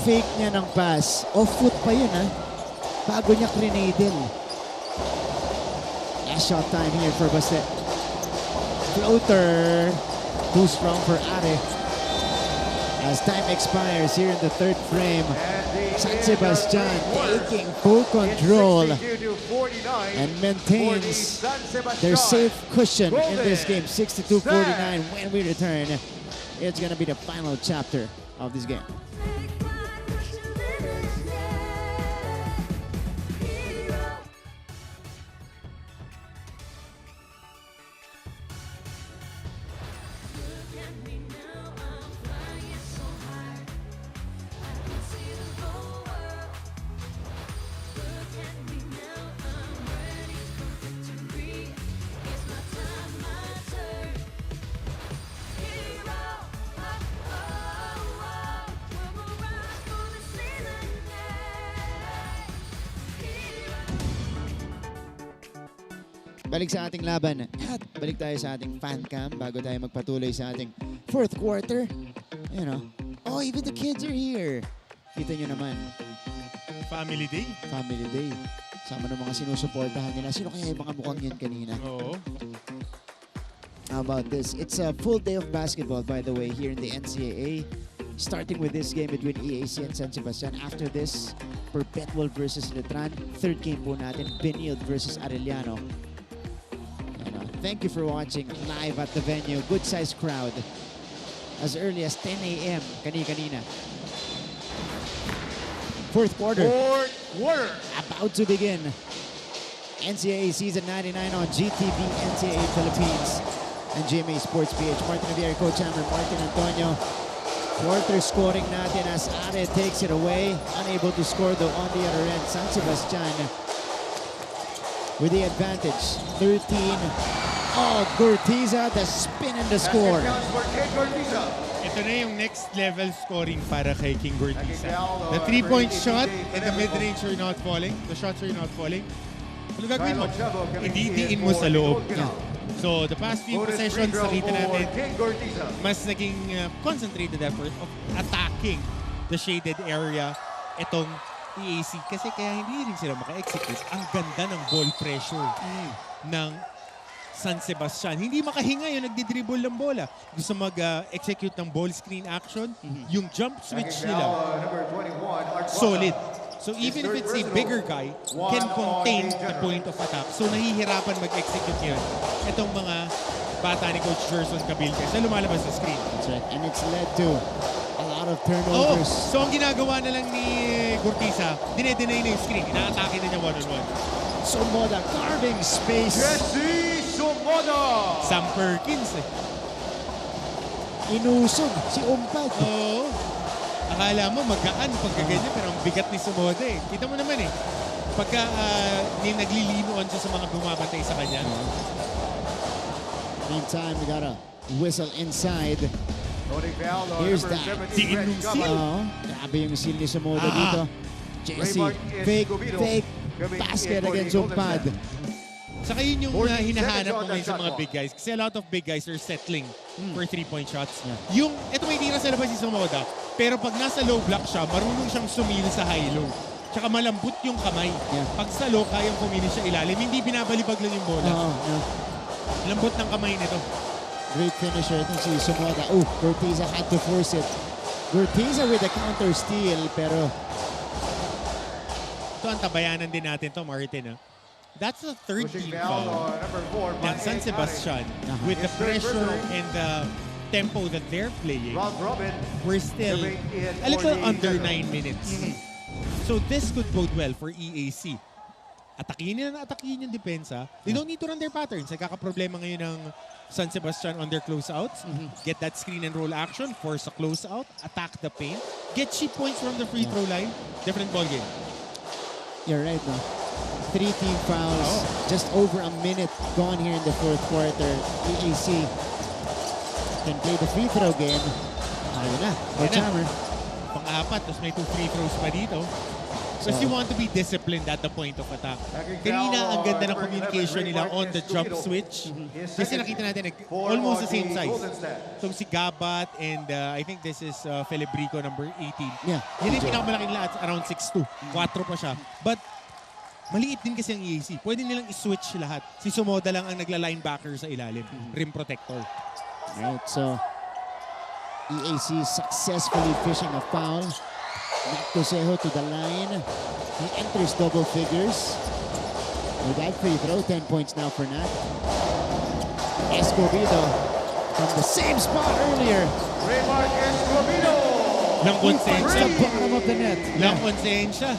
Speaker 1: fake niya ng pass, off-foot pa yun bago niya crenadle. Last shot time here for Baste. Floater. Too strong for Are. As time expires here in the third frame, San Sebastian taking full control and maintains their safe cushion in this game. 62-49. When we return, it's going to be the final chapter of this game. balik sa ating laban at balik tayo sa ating fan cam bago tayo magpatuloy sa ating fourth quarter. You know, oh, even the kids are here. Kita nyo naman.
Speaker 2: Family day.
Speaker 1: Family day. Sama ng mga sinusuportahan nila. Sino kaya yung mga mukhang yun kanina?
Speaker 2: Oo.
Speaker 1: How about this? It's a full day of basketball, by the way, here in the NCAA. Starting with this game between EAC and San Sebastian. After this, Perpetual versus Letran. Third game po natin, Benilde versus Arellano. Thank you for watching live at the venue. Good sized crowd. As early as 10 a.m. kanina. Fourth quarter. About to begin. NCAA Season 99 on GTV NCAA Philippines and GMA Sports PH. Martin Javier, Coach Hammer, Martin Antonio. Quarter scoring natin as Are takes it away. Unable to score though on the other end. San Sebastian with the advantage. 13. Oh, Gurtiza, the spin and the score.
Speaker 2: Ito na yung next level scoring para kay King Gurtiza. The 3-point shot and the mid-range are not falling. The shots are not falling. Ano gagawin mo? Hindi mo sa loob. So, the past few possessions, nakita natin, mas naging concentrated effort of attacking the shaded area itong EAC. Kasi kaya hindi rin sila maka-execute. Ang ganda ng ball pressure ng San Sebastian. Hindi makahinga yung nagdi-dribble ng bola. Gusto mag-execute ng ball screen action. Yung jump switch nila, solid. So even if it's a bigger guy, can contain the point of attack. So nahihirapan mag-execute yan. Itong mga bata ni Coach Gerson Cabildes na lumalabas sa screen.
Speaker 1: That's right. And it's led to a lot of turnovers.
Speaker 2: So ang ginagawa na lang ni Gurtiza, dinedeny na yung screen. Ina-atake na niya one-on-one.
Speaker 1: Somoda carving space.
Speaker 5: Jesse Somoda!
Speaker 2: Sam Perkins eh.
Speaker 1: Inusog si Umpad.
Speaker 2: Oo. Akala mo magaan pagkaganyan pero ang bigat ni Somoda eh. Kita mo naman eh. Pagka naglilinuan siya sa mga bumabantay sa kanya.
Speaker 1: Meantime, we got a whistle inside. Here's that.
Speaker 2: Tingin nung seal.
Speaker 1: Grabe yung seal ni Somoda dito. Jesse, fake basket against Umpad.
Speaker 2: Saka yun yung hinahanap mo ngayon sa mga big guys. Kasi a lot of big guys are settling for 3-point shots. Yung, ito may tira sa labas si Somoda, pero pag nasa low block siya, marunong siyang sumili sa high-low. Tsaka malambot yung kamay. Pag sa low, kayang pumili siya ilalim. Hindi binabalibag lang yung bola. Lambot ng kamay nito.
Speaker 1: Great finisher itong si Somoda. Oh, Gurtiza had to force it. Gurtiza with a counter steal, pero...
Speaker 2: Ito ang tabayanan din natin to, Martin. That's the third team foul ng San Sebastian. With the pressure and the tempo that they're playing, we're still a little under 9 minutes. So this could bode well for EAC. Atakihin nila na atakihin yung depensa. They don't need to run their patterns. Nagkakaproblema ngayon ng San Sebastian on their closeouts. Get that screen and roll action, force a closeout, attack the paint, get cheap points from the free throw line. Different ball game.
Speaker 1: You're right, no? 3 team fouls, just over a minute gone here in the fourth quarter. EAC can play the free throw game. Ayun na, Coach Hammer.
Speaker 2: Pang-apat, tapos may 2 free throws pa dito. Because you want to be disciplined at the point of attack. Kanina, ang ganda ng communication nila on the jump switch. Kasi nakita natin, almost the same size. Itong si Gabat and I think this is Felebrico number 18.
Speaker 1: Yeah.
Speaker 2: Yan yung pinakamalaki nila at around 6'2". 4 pa siya. But maliit din kasi ang EAC. Pwede nilang i-switch lahat. Si Somoda lang ang nagla-linebacker sa ilalim. Rim protector.
Speaker 1: Right, so EAC successfully fishing a foul. Matt Cosejo to the line. He enters double figures. With that free throw, 10 points now for Nat. Escobedo from the same spot earlier.
Speaker 5: Raymar Escobedo!
Speaker 2: Lang
Speaker 1: He finds
Speaker 2: konsensya.
Speaker 1: the bottom of the net.
Speaker 2: Lang konsensya.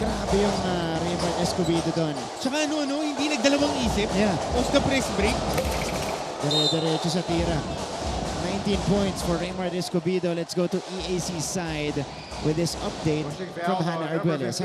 Speaker 1: Grabe yung Raymar Escobedo doon.
Speaker 2: Tsaka hindi nagdalawang isip.
Speaker 1: Yeah.
Speaker 2: Post the press break.
Speaker 1: Dire-diretso sa tira. 19 points for Raymar Escobedo. Let's go to EAC side with this update from Hannah Arguelles.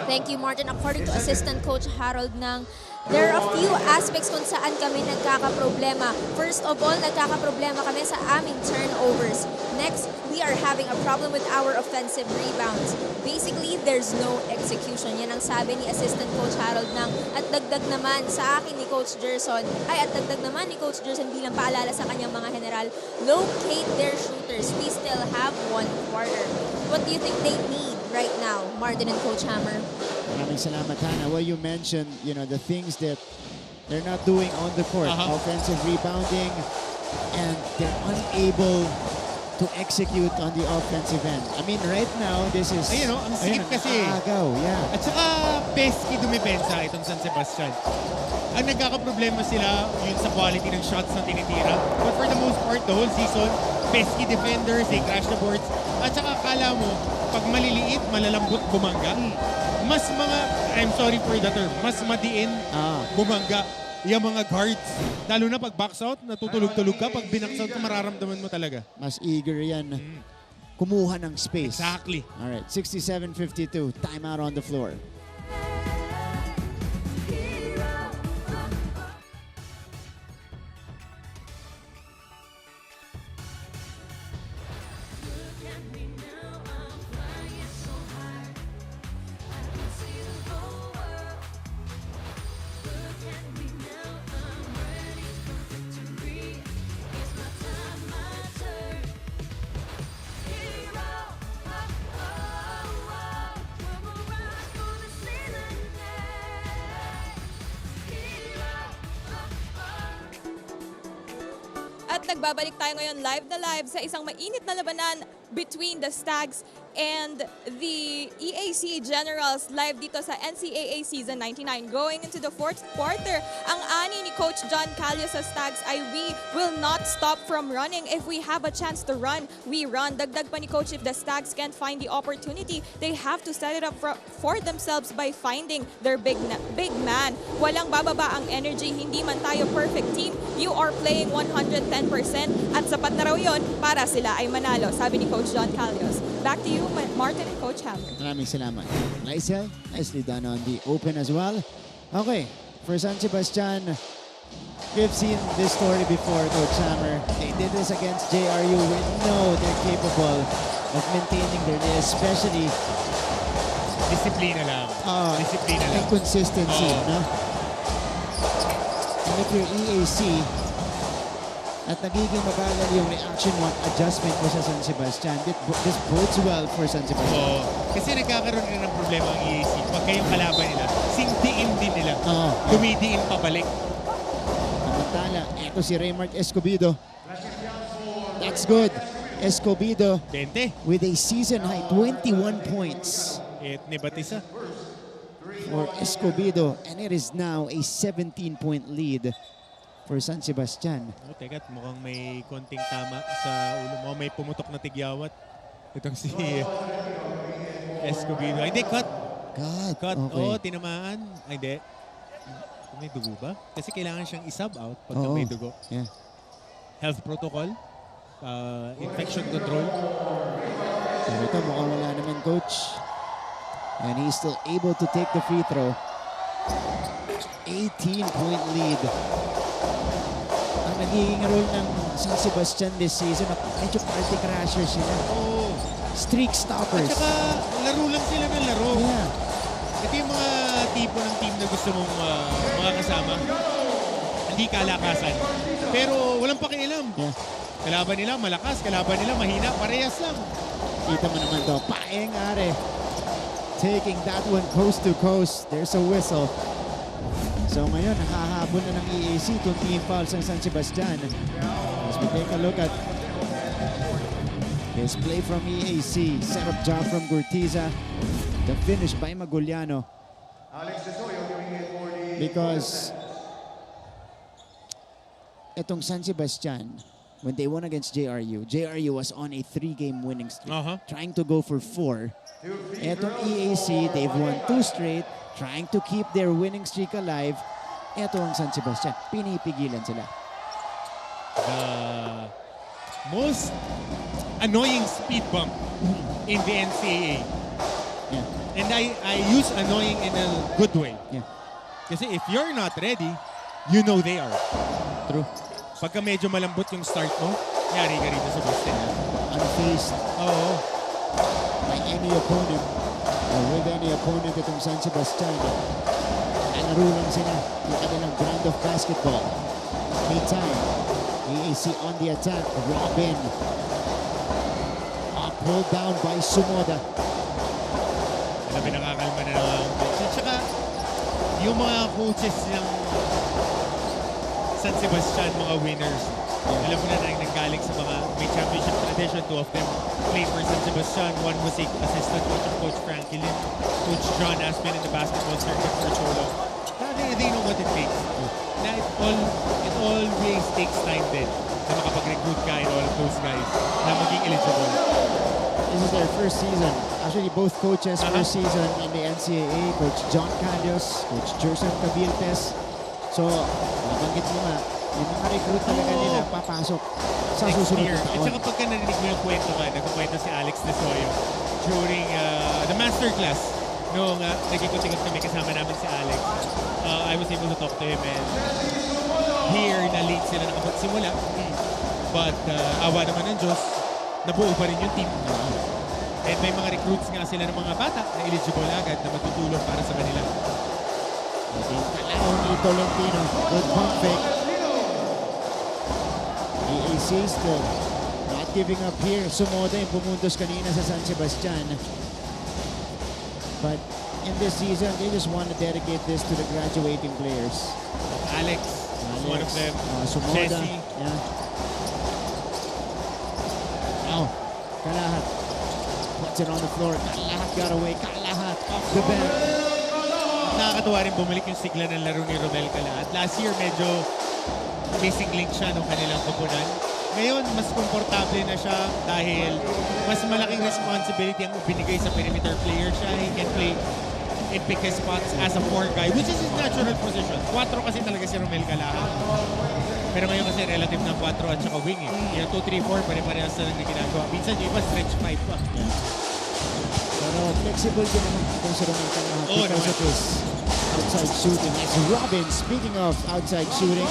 Speaker 3: Thank you, Martin. According to Assistant Coach Harold Nang, there are a few aspects kung saan kami nagkakaproblema. First of all, nagkakaproblema kami sa aming turnovers. Next, we are having a problem with our offensive rebounds. Basically, there's no execution. Yan ang sabi ni Assistant Coach Harold Nang. At dagdag naman sa akin ni Coach Gerson, bilang paalala sa kanyang mga general, locate their shooters. We still have 1 quarter. What do you think they need right now, Martin and Coach Hammer?
Speaker 1: Maraming salamat, Hannah. Well, you mentioned, the things that they're not doing on the court. Offensive rebounding, and they're unable to execute on the offensive end. I mean, right now, this is...
Speaker 2: Ang sikip kasi.
Speaker 1: Agaw, yeah.
Speaker 2: At saka, pesky dumipensa itong San Sebastian. Ang nagkakaproblema sila, yun sa quality ng shots na tinitira. But for the most part, the whole season, pesky defenders, they crash the boards. At saka, kala mo, pag maliliit, malalambot bumangga, mas I'm sorry for the term, mas madiin bumangga yung mga guards. Lalo na pag box out, natutulog-tulog ka. Pag binax out ka, mararamdaman mo talaga.
Speaker 1: Mas eager yan. Kumuha ng space.
Speaker 2: Exactly.
Speaker 1: All right, 67-52. Timeout on the floor.
Speaker 4: At nagbabalik tayo ngayon live na live sa isang mainit na labanan between the Stags and the EAC Generals live dito sa NCAA Season 99. Going into the 4th quarter, ang ani ni Coach John Calio sa Stags ay we will not stop from running. If we have a chance to run, we run. Dagdag pa ni Coach, if the Stags can't find the opportunity, they have to set it up for themselves by finding their big man. Walang bababa ang energy, hindi man tayo perfect team. You are playing 110% at sapat na raw yun para sila ay manalo, sabi ni Coach John Calios. Back to you, Martin and Coach Hammer.
Speaker 1: Maraming salamat. Lysel, nicely done on the open as well. Okay, for San Sebastian, we've seen this story before, Coach Hammer. They did this against JRU. We know they're capable of maintaining their day, especially
Speaker 2: Disiplina lang. Disiplina lang.
Speaker 1: And consistency, no? And if you're EAC, at nagiging mabagal yung reaction adjustment mo sa San Sebastian, this bodes well for San Sebastian.
Speaker 2: Kasi nagkakaroon rin ng problema ang EAC. Pag kayong kalaban nila, singdiin din nila. Dumidiin pabalik.
Speaker 1: Samantala, eto si Raymart Escobedo. That's good. Escobedo
Speaker 2: 20
Speaker 1: with a season high 21 points.
Speaker 2: Ni Batisa.
Speaker 1: For Escobedo, and it is now a 17-point lead for San Sebastian.
Speaker 2: Teka, mukhang may konting tama sa ulo mo. May pumutok na tigyawat. Itong si Escobedo. Hindi, cut.
Speaker 1: Cut. Okay.
Speaker 2: Tinamaan. Hindi. May dugo ba? Kasi kailangan siyang isub out pagka may dugo.
Speaker 1: Yeah.
Speaker 2: Health protocol. Infection control.
Speaker 1: Pero ito, mukhang wala naman, Coach. And he's still able to take the free throw. 18-point lead. Ang nagiging role ng San Sebastian this season, medyo party crashers sila. Streak stoppers.
Speaker 2: At saka, laro lang sila ng laro.
Speaker 1: Yeah.
Speaker 2: Ito yung mga tipo ng team na gusto mong mga kasama. Hindi kalakasan. Pero walang pakialam.
Speaker 1: Yeah.
Speaker 2: Kalaban nila malakas, kalaban nila mahina, parehas lang.
Speaker 1: Kita mo naman to, Paeng Are. Taking that one coast to coast. There's a whistle. So ngayon, nakahabol na ng EAC itong team fouls ng San Sebastian. As we take a look at this play from EAC. Set up job from Gurtiza. The finish by Maguliano. Because itong San Sebastian, when they won against JRU was on a 3-game winning streak. Trying to go for 4. Etong EAC, they've won 2 straight, trying to keep their winning streak alive. Eto ang San Sebastian, pinipigilan sila.
Speaker 2: The most annoying speed bump in the NCAA.
Speaker 1: Yeah.
Speaker 2: And I use annoying in a good way.
Speaker 1: Yeah.
Speaker 2: Kasi if you're not ready, you know they are.
Speaker 1: True.
Speaker 2: Pagka medyo malambot yung start mo, yari ka rito sa Boston.
Speaker 1: Unfaced.
Speaker 2: Oo.
Speaker 1: By any opponent. with any opponent itong San Sebastian. Nalaro lang sila yung kanilang brand of basketball. Meantime, EAC on the attack. Robin. Pulled down by Sumoda.
Speaker 2: Sabi nakakalma na lang. At saka, yung mga coaches ng San Sebastian, mga winners, alam mo na nanggaling sa mga may championship tradition. Two of them played for San Sebastian. One was the assistant coach of Coach Frankie Lin. Coach John has been in the basketball circuit for Cholo. They know what it takes. Na it always takes time din na makapag-recruit ka and all of those guys na maging eligible.
Speaker 1: This is their first season. Actually, both coaches' first season in the NCAA. Coach John Candios, Coach Jerson Cabiltes. So, nabanggit mo nga, yung mga recruit talaga nila papasok sa susunod na taon.
Speaker 2: At saka pagka narinig mo yung kwento ka, nagkukwento si Alex Desoyo during the masterclass noong nagkikot-ikot kami kasama namin si Alex. I was able to talk to him and here na late sila nakapagsimula. But awa naman ng Diyos, nabuo pa rin yung team. And may mga recruits nga sila ng mga bata na eligible agad na matutulong para sa kanila.
Speaker 1: Kalao ni Tolentino. Good pump fake. EAC still not giving up here. Sumoda yung pumuntos kanina sa San Sebastian. But in this season, they just want to dedicate this to the graduating players.
Speaker 2: Alex is one of them.
Speaker 1: Sumoda.
Speaker 2: Jesse.
Speaker 1: Yeah. Now, Kalahat puts it on the floor. Kalahat got away. Kalahat off the bench.
Speaker 2: Nakakatuwa rin bumalik yung sigla ng laro ni Romel Kalahat. Last year, medyo missing link siya nung kanilang koponan. Ngayon, mas komportable na siya dahil mas malaking responsibility ang binigay sa perimeter player siya. He can play in pick his spots as a 4 guy, which is his natural position. 4 kasi talaga si Romel Kalahat. Pero ngayon kasi relative ng 4 at saka wing. Yung 2, 3, 4, pare-parehas na lang na ginagawa. Minsan yung iba stretch 5 pa.
Speaker 1: Pero flexible din naman itong si Romel Kalahat because of his outside shooting. It's Robin, speaking of outside shooting.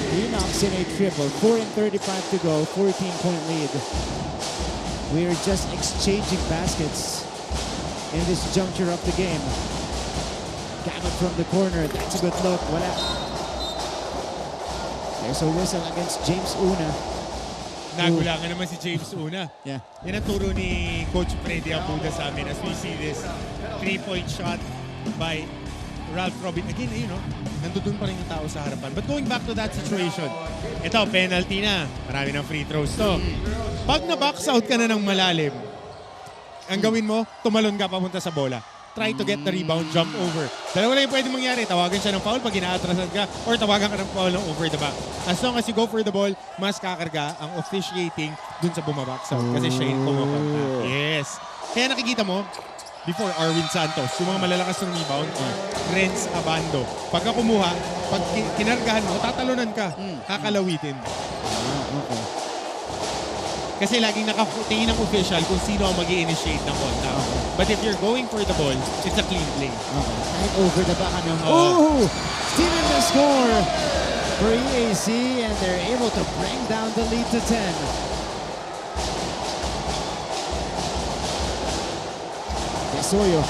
Speaker 1: He knocks in a triple. 4 and 35 to go. 14-point lead. We're just exchanging baskets in this juncture of the game. Gamut from the corner. That's a good look. Wala. There's a whistle against James Una.
Speaker 2: Nagulangan naman si James Una.
Speaker 1: Yeah.
Speaker 2: Yan ang turo ni Coach Freddy Abuda sa amin as we see this 3-point shot by Ralph Robin. Again, ayun, no? Nandun pa rin yung tao sa harapan. But going back to that situation, ito, penalty na. Marami ng free throws to. Pag na-box out ka na ng malalim, ang gawin mo, tumalon ka papunta sa bola. Try to get the rebound, jump over. Dalawa lang yung pwede mangyari. Tawagan siya ng foul pag inaatrasan ka or tawagan ka ng foul ng over the back. As long as you go for the ball, mas kakarga ang officiating dun sa bumabox out. Kasi siya yung pumupunta. Yes. Kaya nakikita mo, before Arwin Santos, yung mga malalakas ng rebound, Renz Abando. Pagka kumuha, pag kinargahan mo, tatalunan ka. Kakalawitin.
Speaker 1: Okay.
Speaker 2: Kasi laging nakatingin ng official kung sino ang mag-i-initiate ng contact. But if you're going for the ball, it's a clean play.
Speaker 1: Right over the back. Oh! Stealing the score for EAC, and they're able to bring down the lead to 10. Desoyo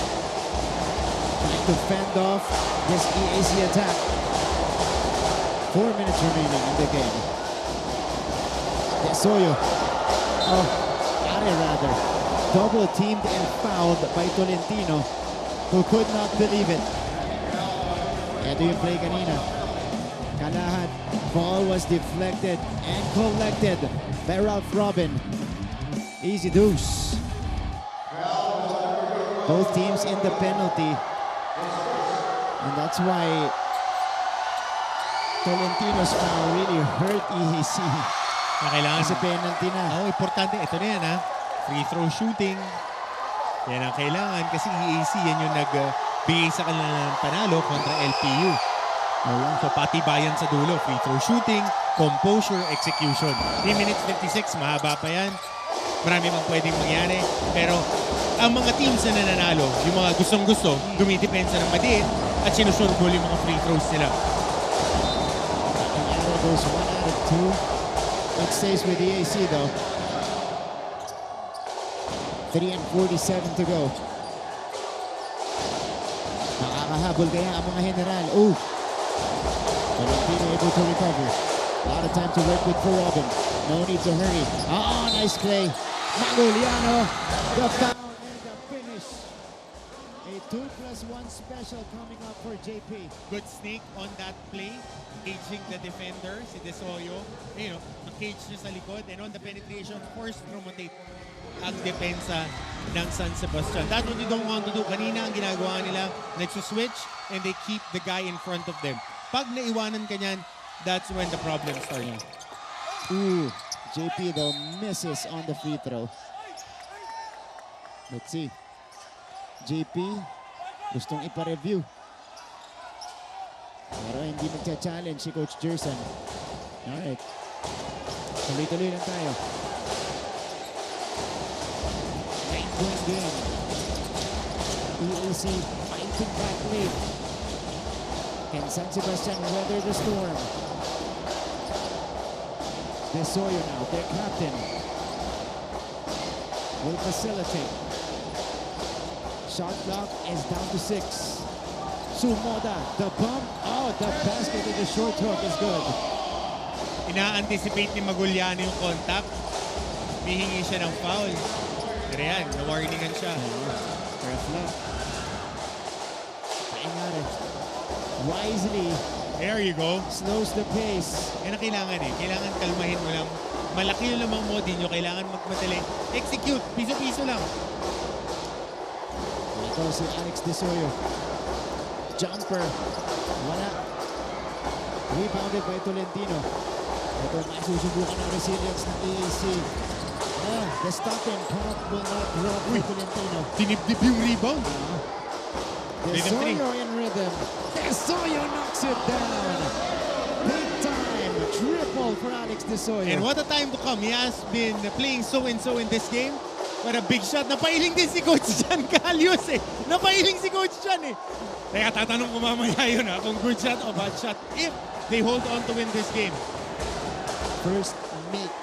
Speaker 1: trying to fend off this EAC attack. 4 minutes remaining in the game. Desoyo. Oh, Are rather. Double teamed and fouled by Tolentino, who could not believe it. Ito yung play kanina. Kalahat. Ball was deflected and collected by Ralph Robin. Easy deuce. Both teams in the penalty. And that's why Tolentino's foul really hurt EAC.
Speaker 2: Kailangan.
Speaker 1: Kasi penalty na.
Speaker 2: Importante. Ito na yan, ha? Free throw shooting. Yan ang kailangan kasi EAC yan yung nagbigay sa kanila ng panalo kontra LPU. So pati bayan sa dulo. Free throw shooting, composure, execution. 3 minutes 56, mahaba pa yan. Marami pang pwedeng mangyari. Pero ang mga teams na nananalo, yung mga gustong-gusto, dumidepensa ng madiin at sinusurbol yung mga free throws nila.
Speaker 1: Goes 1 out of 2. It stays with EAC though. 3 and 47 to go. Makahabol kaya ang mga general. Oh! Tolentino able to recover. A lot of time to work with for Robin. No need to hurry. Nice play. Magoliano, the foul and the finish. A 2+1 special coming up for JP.
Speaker 2: Good sneak on that play. Caging the defender, si Desoyo. You know, na-cage niya sa likod. And on the penetration, forced to rotate ang depensa ng San Sebastian. That's what you don't want to do. Kanina ang ginagawa nila, nagsuswitch and they keep the guy in front of them. Pag naiwanan ka niyan, that's when the problem starts.
Speaker 1: Ooh, JP though misses on the free throw. Let's see. JP gustong ipa-review. Pero hindi magcha-challenge si Coach Jerson. Alright. Tuloy-tuloy lang tayo. 9-point game. EAC fighting back late. Can San Sebastian weather the storm? Desoyo now, their captain, will facilitate. Shot clock is down to 6. Sumoda, the bump. Oh, the basket with the short hook is good.
Speaker 2: Ina-anticipate ni Magoliano yung contact. Hihingi siya ng foul. Pero yan, na-warningan siya.
Speaker 1: Ref lang. Paingare. Wisely.
Speaker 2: There you go.
Speaker 1: Slows the pace.
Speaker 2: Yan ang kailangan eh. Kailangan kalmahin mo lang. Malaki yung lamang mo din nyo. Kailangan magmadali. Execute. Piso-piso lang.
Speaker 1: Ito si Alex Desoyo. Jumper. Wala. Rebounded by Tolentino. Ito masusubukan ng resilience ng EAC. The stop and pop will not drop by Tolentino.
Speaker 2: Tinibdib yung rebound.
Speaker 1: Desoyo in rhythm. Desoyo knocks it down. Big time triple for Alex Desoyo.
Speaker 2: And what a time to come. He has been playing so-and-so in this game. But a big shot. Napailing din si Coach Jan Calios eh. Napailing si Coach Jan eh. Kaya tatanong ko mamaya yun ha, kung good shot o bad shot if they hold on to win this game.
Speaker 1: First make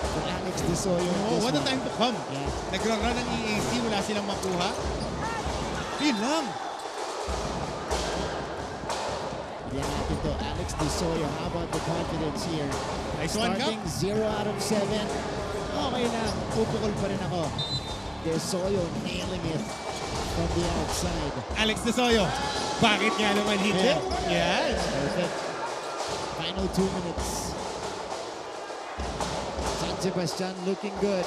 Speaker 1: for Alex Desoyo.
Speaker 2: Oh, what a time to come.
Speaker 1: Yeah.
Speaker 2: Nagrara ng EAC, wala silang makuha. Yun lang.
Speaker 1: Yan natin to, Alex Desoyo. How about the confidence here?
Speaker 2: Nice one,
Speaker 1: Starting 0 out of 7. Okay lang, pupukol pa rin ako. Desoyo nailing it from the outside.
Speaker 2: Alex Desoyo, bakit nga naman hindi? Yes.
Speaker 1: Perfect. Final 2 minutes. San Sebastian looking good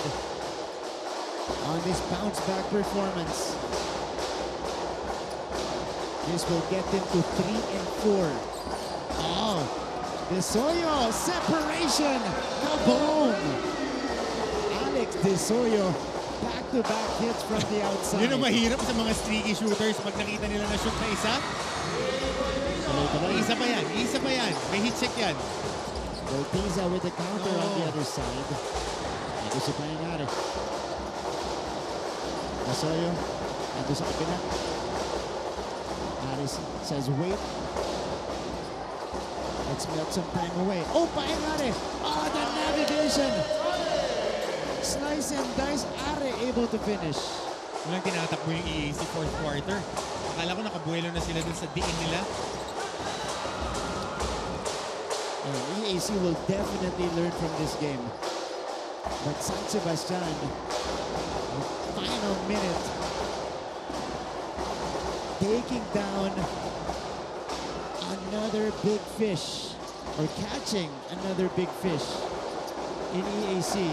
Speaker 1: on this bounce back performance. This will get them to 3 and 4. Oh, Desoyo, separation, boom! Alex Desoyo, back-to-back hits from the outside.
Speaker 2: Yun ang mahirap sa mga streaky shooters pag nakita nila na shoot na isa. Isa pa yan, isa pa yan. May hit check yan.
Speaker 1: Bautista with the counter on the other side. Ito si Paingare. Desoyo, ando sa kapila. Harris says wait. Let's milk some time away. Oh, Paingare! Oh, the navigation! Slice and dice, Are able to finish.
Speaker 2: Walang tinatakbo yung EAC fourth quarter. Akala ko nakabuelo na sila dun sa diin nila.
Speaker 1: And EAC will definitely learn from this game. But San Sebastian, final minute, taking down another big fish, or catching another big fish in EAC.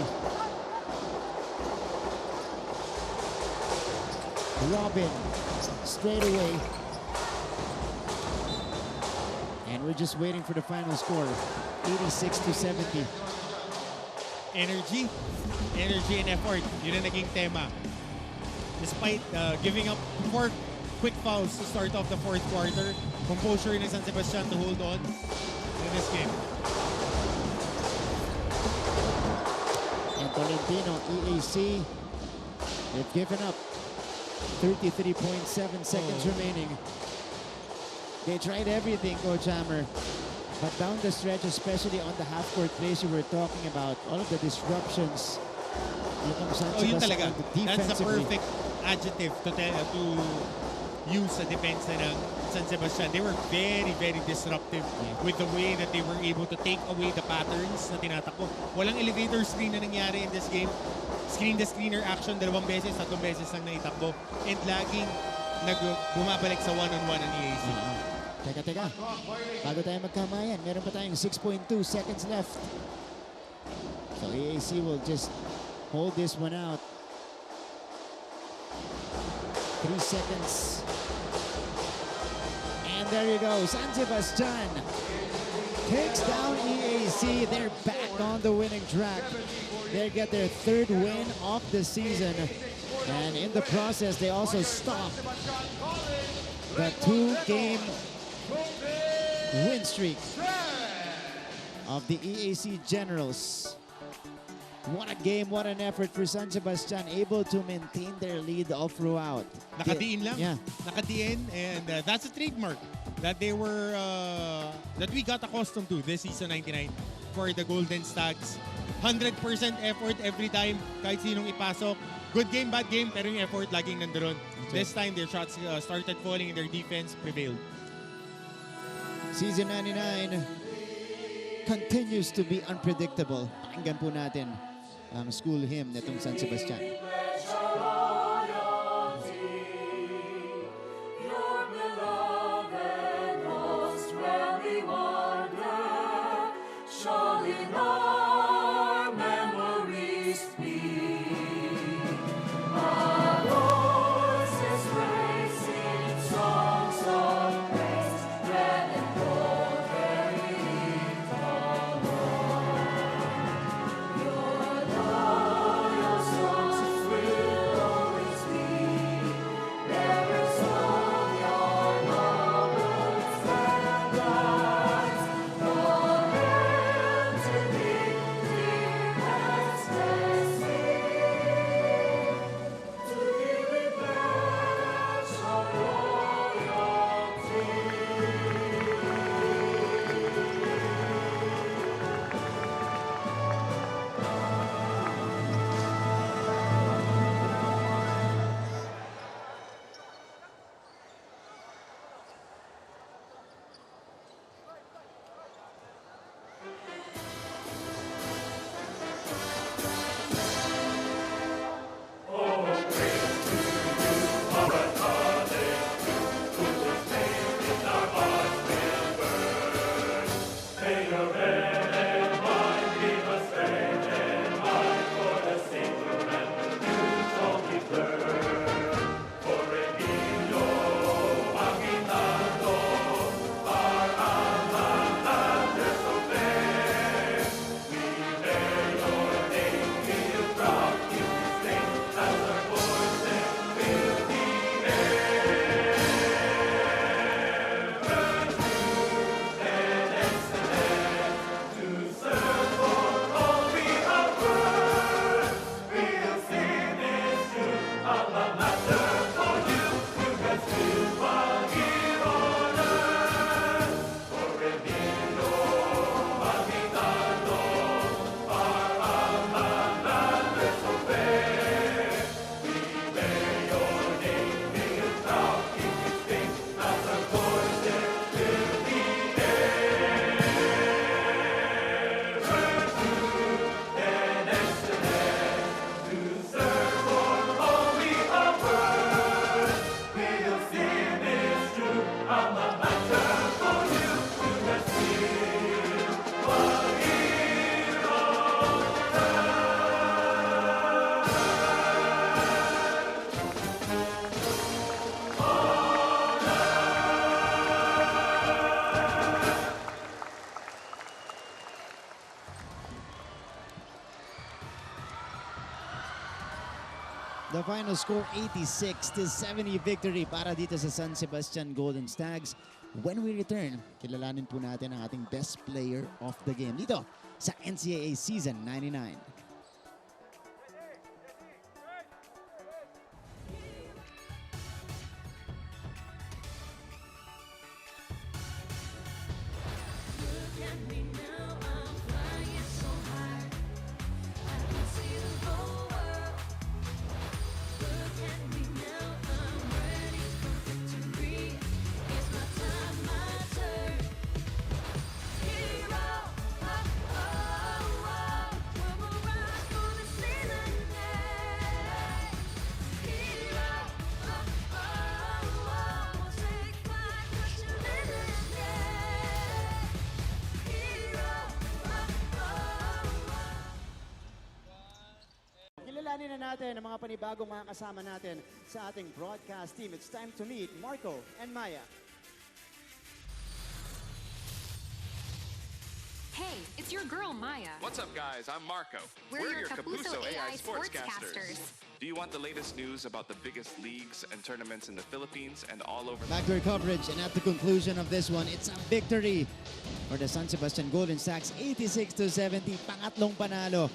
Speaker 1: Robin, straight away. And we're just waiting for the final score, 86-70.
Speaker 2: Energy and effort. Yun ang naging tema. Despite giving up 4 quick fouls to start off the fourth quarter, composure ng San Sebastian to hold on in this game.
Speaker 1: And Tolentino, EAC, they've given up 33.7 seconds remaining. They tried everything, Coach Hammer. But down the stretch, especially on the half-court plays you were talking about, all of the disruptions.
Speaker 2: Yun talaga. That's the perfect adjective to use sa depensa ng San Sebastian. They were very, very disruptive with the way that they were able to take away the patterns na tinatakbo. Walang elevator screen na nangyari in this game. Screen-the-screener action, 2 beses, 3 beses lang naitakbo. And laging bumabalik sa one-on-one ang EAC.
Speaker 1: Teka. Bago tayo magkamayan, meron pa tayong 6.2 seconds left. So EAC will just hold this one out. 3 seconds. And there you go. San Sebastian takes down EAC. They're back on the winning track. They get their 3rd win of the season. And in the process, they also stopped the 2-game win streak of the EAC Generals. What a game, what an effort for San Sebastian, able to maintain their lead all throughout.
Speaker 2: Nakadiin lang.
Speaker 1: Yeah.
Speaker 2: Nakadiin, and that's a trademark that that we got accustomed to this season 99 for the Golden Stags. 100% effort every time, kahit sinong ipasok. Good game, bad game, pero yung effort laging nandoon. This time, their shots started falling and their defense prevailed.
Speaker 1: Season 99 continues to be unpredictable. Pakinggan po natin ang school hymn nitong San Sebastian. The final score, 86-70 victory para dito sa San Sebastian Golden Stags. When we return, kilalanin po natin ang ating best player of the game dito sa NCAA Season 99. natin ang mga panibagong mga kasama natin sa ating broadcast team. It's time to meet Marco and Maya.
Speaker 13: Hey, it's your girl, Maya.
Speaker 14: What's up, guys? I'm Marco.
Speaker 13: We're your Kapuso AI sportscasters.
Speaker 14: Do you want the latest news about the biggest leagues and tournaments in the Philippines and all over?
Speaker 1: Back to our coverage, and at the conclusion of this one, it's a victory for the San Sebastian Golden Stacks, 86-70, pangatlong panalo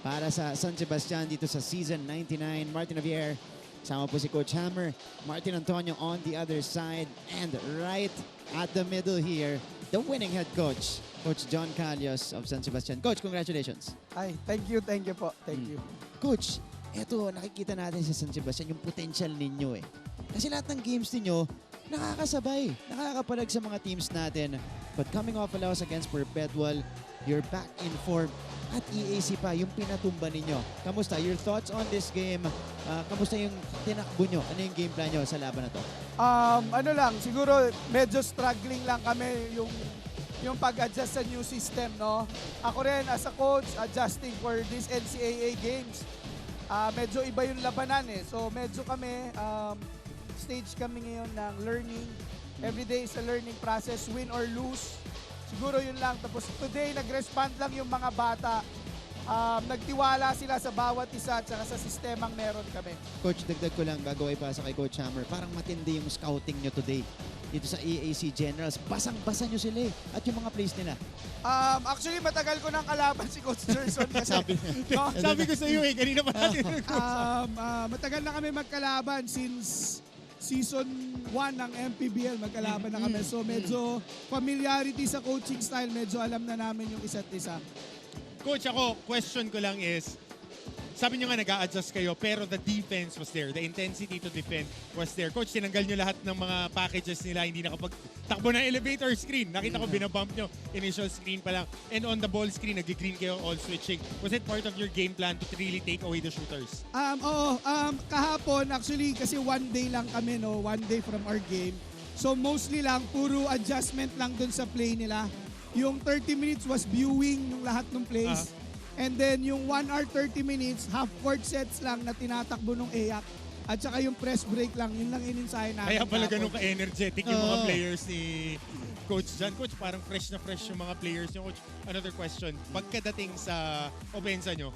Speaker 1: para sa San Sebastian dito sa Season 99. Martin Javier, sama po si Coach Hammer, Martin Antonio on the other side, and right at the middle here, the winning head coach, Coach John Calios of San Sebastian. Coach, congratulations.
Speaker 7: Ay, thank you po. Thank you.
Speaker 1: Coach, eto, nakikita natin sa San Sebastian yung potential ninyo eh. Kasi lahat ng games ninyo, nakakasabay, nakakapalag sa mga teams natin. But coming off a loss against Perpetual, you're back in form. At EAC pa, yung pinatumba ninyo. Kamusta? Your thoughts on this game? Kamusta yung tinakbo nyo? Ano yung game plan nyo sa laban na to?
Speaker 7: Ano lang, siguro medyo struggling lang kami yung pag-adjust sa new system, no? Ako rin, as a coach, adjusting for these NCAA games. Medyo iba yung labanan eh. So medyo kami, stage kami ngayon ng learning. Every day is a learning process, win or lose. Siguro yun lang. Tapos today, nag-respond lang yung mga bata. Nagtiwala sila sa bawat isa at saka sa sistemang meron kami.
Speaker 1: Coach, dagdag ko lang bago ay pasa kay Coach Hammer. Parang matindi yung scouting nyo today dito sa EAC Generals. Basang-basa nyo sila eh. At yung mga plays nila.
Speaker 7: Actually, matagal ko nang kalaban si Coach Gerson. Kasi,
Speaker 2: Sabi ko sa iyo eh, kanina pa natin.
Speaker 7: matagal na kami magkalaban since Season 1 ng MPBL, magkalaban na kami. So medyo familiarity sa coaching style, medyo alam na namin yung isa't isa.
Speaker 2: Coach, ako, question ko lang is, sabi nyo nga nag-a-adjust kayo, pero the defense was there. The intensity to defend was there. Coach, tinanggal nyo lahat ng mga packages nila, hindi nakapag-takbo ng elevator screen. Nakita ko, binabump nyo, initial screen pa lang. And on the ball screen, nag-green kayo, all switching. Was it part of your game plan to really take away the shooters?
Speaker 7: Oo, kahapon, actually, kasi one day lang kami, no? One day from our game. So mostly lang, puro adjustment lang dun sa play nila. Yung 30 minutes was viewing ng lahat ng plays. And then yung 1 hour 30 minutes, half-court sets lang na tinatakbo ng EAC. At saka yung press break lang, yun lang ininsahe namin.
Speaker 2: Kaya pala ganun ka-energetic yung mga players ni Coach John. Coach, parang fresh na fresh yung mga players niyo. Coach, another question. Pagkadating sa opensa nyo,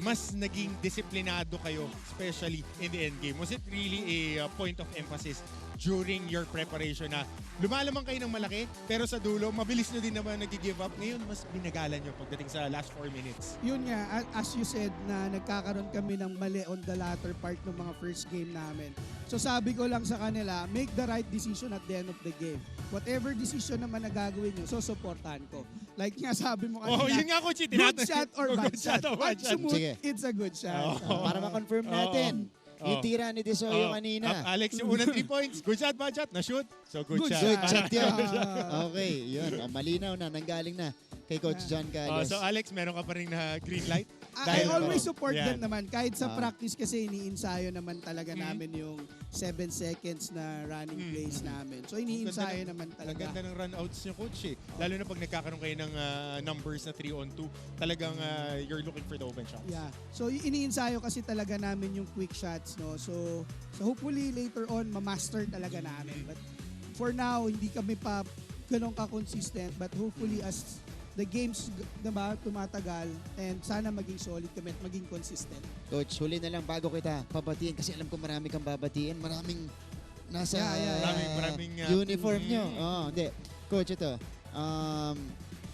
Speaker 2: mas naging disiplinado kayo, especially in the end game. Was it really a point of emphasis during your preparation na lumalamang kayo ng malaki, pero sa dulo, mabilis nyo din naman nag-give up. Ngayon, mas binagalan nyo pagdating sa last 4 minutes.
Speaker 7: Yun nga, as you said, na nagkakaroon kami ng mali on the latter part ng mga first game namin. So sabi ko lang sa kanila, make the right decision at the end of the game. Whatever decision naman na gagawin nyo, so supportan ko. Like nga sabi mo kanina,
Speaker 2: yun nga, Coach,
Speaker 7: good shot or bad shot.
Speaker 2: Bad shot.
Speaker 7: Sige. It's a good shot.
Speaker 1: Para ma-confirm natin. Yung tira ni Desoyo kanina.
Speaker 2: Alex, yung unang 3 points. Good shot, bad shot. Na-shoot. So, good shot.
Speaker 1: Good shot yun. Okay, yun. Malinaw na. Nanggaling na kay Coach John Calios.
Speaker 2: So, Alex, meron ka pa rin na green light?
Speaker 7: I always support them naman. Kahit sa practice kasi iniinsayo naman talaga namin yung 7 seconds na running plays namin. So, iniinsayo naman talaga.
Speaker 2: Ang ganda ng run-outs niyo, Coach eh. Lalo na pag nagkakaroon kayo ng numbers na 3-on-2, talagang you're looking for the open shots.
Speaker 7: Yeah. So, iniinsayo kasi talaga namin yung quick shots. No? So hopefully later on, ma-master talaga namin. But for now, hindi kami pa ganun ka-consistent. But hopefully as the games diba, tumatagal and sana maging solid kami at maging consistent.
Speaker 1: Coach, huli na lang bago kita pabatiin kasi alam ko marami kang babatiin. Maraming nasa
Speaker 2: maraming
Speaker 1: uniform nyo. Hindi. Coach, ito.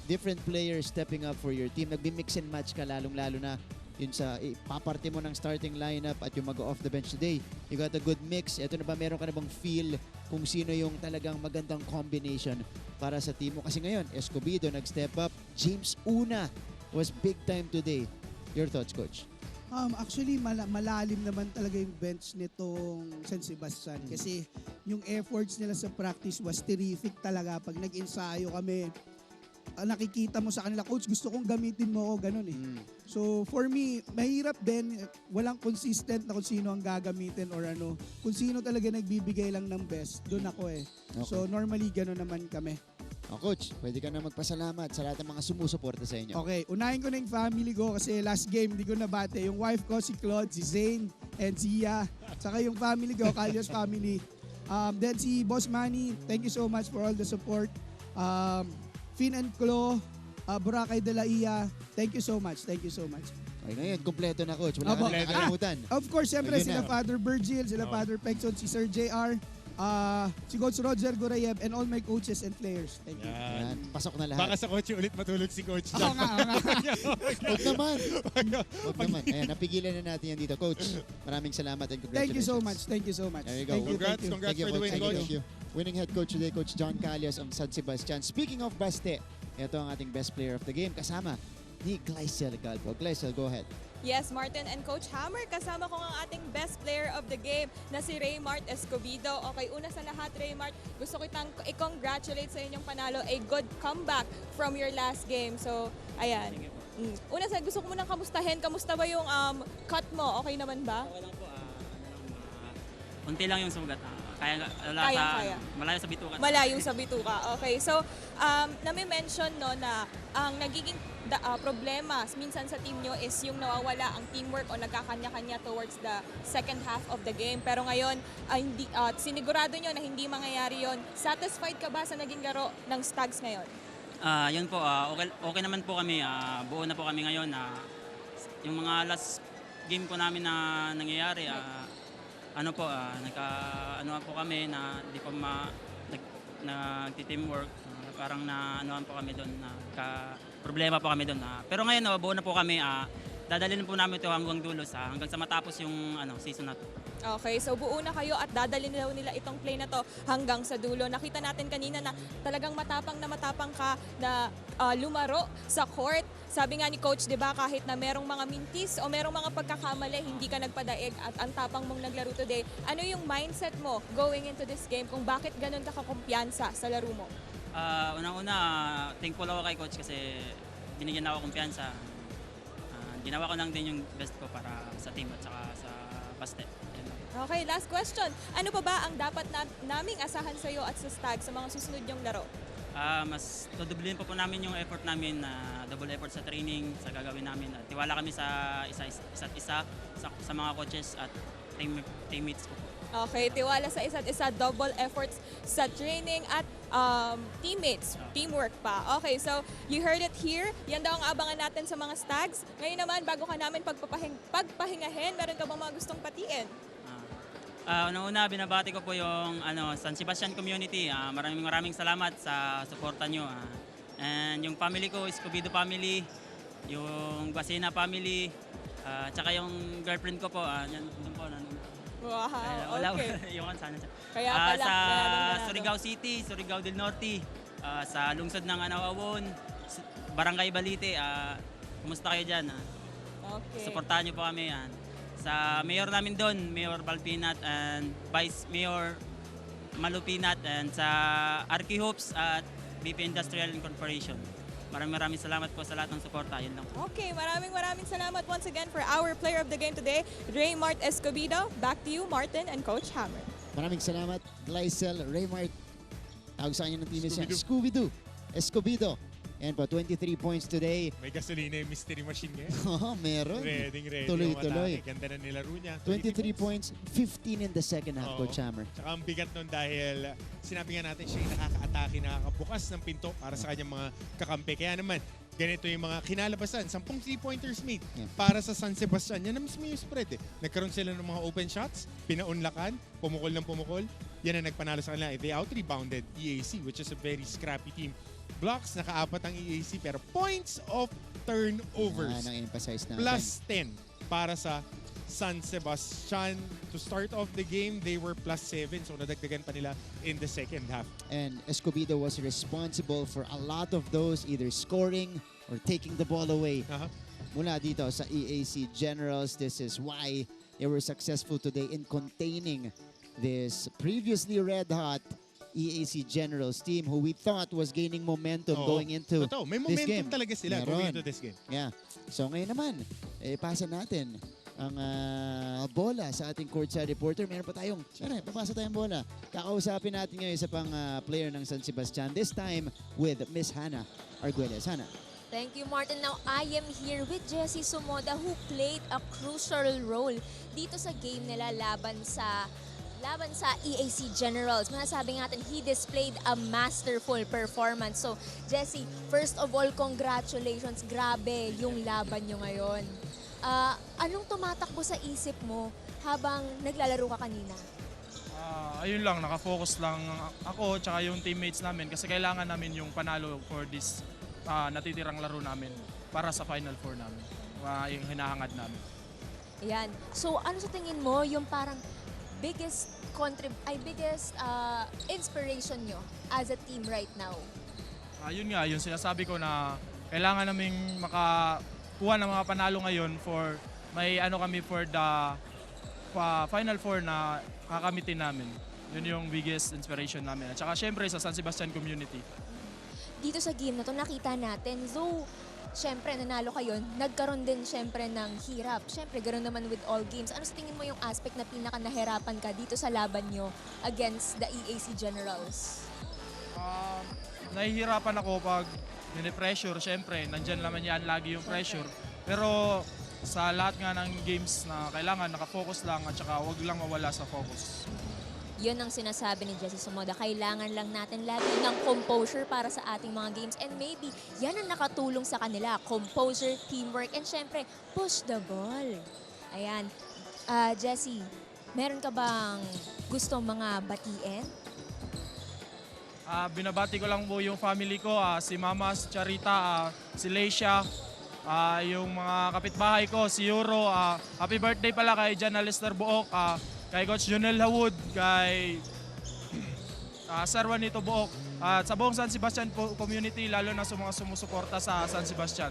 Speaker 1: Different players stepping up for your team. Nagbi-mix and match ka lalong-lalo na yun sa paparte mo ng starting lineup at yung mag-off the bench today. You got a good mix. Ito na ba, meron ka na bang feel kung sino yung talagang magandang combination para sa team mo? Kasi ngayon, Escobedo nag-step up. James Una was big time today. Your thoughts, Coach?
Speaker 7: Actually, malalim naman talaga yung bench nitong San Sebastian. Kasi yung efforts nila sa practice was terrific talaga. Pag nag-ensayo kami, nakikita mo sa kanila, Coach, gusto kong gamitin mo ako, ganun eh. So for me, mahirap din, walang consistent na kung sino ang gagamitin or ano. Kung sino talaga nagbibigay lang ng best, doon ako eh. Okay. So normally, ganun naman kami.
Speaker 1: Coach, pwede ka na magpasalamat sa lahat ng mga sumusuporta sa inyo.
Speaker 15: Okay, unahin ko na yung family ko kasi last game hindi ko nabate. Yung wife ko, si Claude, si Zane, and si Zia. Saka yung family ko, Calio's family. Then si Boss Manny, thank you so much for all the support. Fin and Clo, Boracay de la Ia, thank you so much. Thank you so much.
Speaker 1: Okay, ngayon, kumpleto na, Coach. Wala ka na nakalimutan.
Speaker 15: Of course, siyempre, sila Father Virgil, sila Father Pexon, si Sir JR, si Coach Roger Gorayev, and all my coaches and players. Thank you.
Speaker 1: Yan. Pasok na lahat.
Speaker 2: Baka sa coach ulit matulog si Coach.
Speaker 15: Oo nga.
Speaker 1: Huwag naman. Huwag naman. Ayan, napigilan na natin yan dito. Coach, maraming salamat and congratulations.
Speaker 15: Thank you so much. Thank you so much.
Speaker 1: There you go.
Speaker 2: Congrats for the win, Coach.
Speaker 1: Thank you. Winning head coach today, Coach John Calios of San Sebastian. Speaking of Baste, ito ang ating best player of the game. Kasama ni Glycel Galpo. Glycel, go ahead.
Speaker 4: Yes, Martin and Coach Hammer, kasama ko ang ating best player of the game na si Raymart Escobido. Okay, una sa lahat, Raymart, gusto ko i-congratulate sa inyong panalo. A good comeback from your last game. So, ayan. Una sa gusto ko munang kamustahin. Kamusta ba yung cut mo? Okay naman ba?
Speaker 16: Okay lang po. Unti lang yung sugat. Kaya. Malayo sa bituka.
Speaker 4: Malayo sa bituka. Okay. So, nami-mention no na ang nagiging problema minsan sa team nyo is yung nawawala ang teamwork o nagkakanya-kanya towards the second half of the game. Pero ngayon, sinigurado nyo na hindi mangyayari yon. Satisfied ka ba sa naging laro ng Stags ngayon?
Speaker 16: Yun po, okay naman po kami. Buo na po kami ngayon. Yung mga last game po namin na nangyayari, nagka-ano po kami na di po nagti-teamwork. Parang na-anuhan po kami doon, problema po kami doon. Pero ngayon, buo na po kami. Dadalhin po namin ito hanggang dulo, hanggang sa matapos yung season na to.
Speaker 4: Okay, so buo na kayo at dadalhin nila itong play na to hanggang sa dulo. Nakita natin kanina na talagang matapang ka na lumaro sa court. Sabi nga ni Coach, di ba, kahit na merong mga mintis o merong mga pagkakamali, hindi ka nagpadaig at ang tapang mong naglaro today. Ano yung mindset mo going into this game kung bakit ganun ka kakumpiyansa sa laro mo?
Speaker 16: Unang-una, thankful ako kay Coach kasi binigyan ako kumpiyansa. Ginawa ko lang din yung best ko para sa team at saka sa Baste.
Speaker 4: Okay, last question. Ano pa ba ang dapat naming asahan sa iyo at sa Stag sa mga susunod yung laro?
Speaker 16: Mas tudublin po namin yung effort namin, double effort sa training, sa gagawin namin. Tiwala kami sa isa't isa, sa mga coaches at teammates ko po.
Speaker 4: Okay, tiwala sa isa't isa, double efforts sa training at teammates, teamwork pa. Okay, so you heard it here. Yan daw ang abangan natin sa mga Stags. Ngayon naman, bago ka namin pagpahingahin, meron ka bang mga gustong patiin?
Speaker 16: Una-una, binabati ko po yung San Sebastian community. Maraming salamat sa suporta nyo. And yung family ko, Escobido family, yung Basina family, tsaka yung girlfriend ko po, doon po.
Speaker 4: Wow, okay.
Speaker 16: Yung sana siya.
Speaker 4: Kaya pala.
Speaker 16: Sa Surigao City, Surigao del Norte, sa lungsod ng Awon, Barangay Balite, kumusta kayo dyan?
Speaker 4: Okay.
Speaker 16: Suportahan nyo po kami. Sa mayor namin doon, Mayor Balpinat and Vice Mayor Malupinat, and sa Arky Hopes at BP Industrial Corporation. Maraming salamat po sa lahat ng suporta. Yun lang.
Speaker 4: Okay, maraming salamat once again for our player of the game today, Raymart Escobido. Back to you, Martin and Coach Hammer.
Speaker 1: Maraming salamat, Glycel, Raymart. Tawag sa kanya ng team niya, Scooby-Doo, Escobido. And po, 23 points today.
Speaker 2: May gasolina yung mystery machine ngayon.
Speaker 1: Oo, meron.
Speaker 2: Ready.
Speaker 1: Tuloy-tuloy.
Speaker 2: Ganda na nilaro niya.
Speaker 1: 23 points, 15 in the second half, Coach Hammer.
Speaker 2: Tsaka ang bigat nun dahil sinabi nga natin siya yung nakaka-atake, nakakabukas ng pinto para sa kanyang mga kakampi. Kaya naman, ganito yung mga kinalabasan. 10 3-pointers made para sa San Sebastian. Yan na mismo yung spread. Nagkaroon sila ng mga open shots, pinaunlakan, pumukol ng pumukol. Yan ang nagpanalo sa kanila. They out-rebounded EAC, which is a very scrappy team. Blocks, nakaapat ang EAC, pero points of turnovers.
Speaker 1: Emphasize natin.
Speaker 2: Plus 10 para sa San Sebastian. To start off the game, they were plus 7. So nadagdagan pa nila in the second half.
Speaker 1: And Escobido was responsible for a lot of those, either scoring or taking the ball away. Mula dito sa EAC Generals, this is why they were successful today in containing this previously red-hot EAC Generals team who we thought was gaining momentum going into
Speaker 2: May
Speaker 1: this game.
Speaker 2: momentum talaga sila going into this game.
Speaker 1: Yeah. So ngayon naman, pasa natin ang bola sa ating courtside reporter. Meron pa tayong, papasa tayong bola. Kakausapin natin ngayon isa pang player ng San Sebastian. This time with Miss Hannah Arguelles. Hannah.
Speaker 3: Thank you, Martin. Now, I am here with Jessie Sumoda who played a crucial role dito sa game nila laban sa EAC Generals. Masasabi natin, he displayed a masterful performance. So, Jessie, first of all, congratulations. Grabe yung laban nyo ngayon. Anong tumatakbo sa isip mo habang naglalaro ka kanina?
Speaker 17: Ayun lang, nakafocus lang ako tsaka yung teammates namin kasi kailangan namin yung panalo for this natitirang laro namin para sa Final Four namin. Yung hinahangad namin.
Speaker 3: Ayan. So, ano sa tingin mo yung parang biggest inspiration nyo as a team right now?
Speaker 17: Yun nga, yung sinasabi ko na kailangan naming makakuha ng mga panalo ngayon for may kami for the Final Four na kakamitin namin. Yun yung biggest inspiration namin. At saka syempre sa San Sebastian community.
Speaker 3: Dito sa game na to nakita natin, though syempre nanalo kayo, nagkaroon din syempre ng hirap. Syempre ganoon naman with all games. Ano sa tingin mo yung aspect na pinaka nahirapan ka dito sa laban nyo against the EAC Generals?
Speaker 17: Nahihirapan ako pag pressure, syempre nandyan naman yan lagi yung pressure. Pero sa lahat nga ng games na kailangan nakafocus lang at saka wag lang mawala sa focus.
Speaker 3: Yun ang sinasabi ni Jessie Sumoda. Kailangan lang natin lagi ng composure para sa ating mga games. And maybe, yan ang nakatulong sa kanila. Composure, teamwork, and syempre, push the ball. Ayan. Jessie, meron ka bang gusto mga batiin?
Speaker 17: Binabati ko lang po yung family ko, si Mama, si Charita, si Leisha, yung mga kapitbahay ko, si Euro. Happy birthday pala kay Jan Alistair Buok, kay Coach Jonel Hawud, kay Sir Juanito Buok, at sa buong San Sebastian community, lalo na sa mga sumusuporta sa San Sebastian.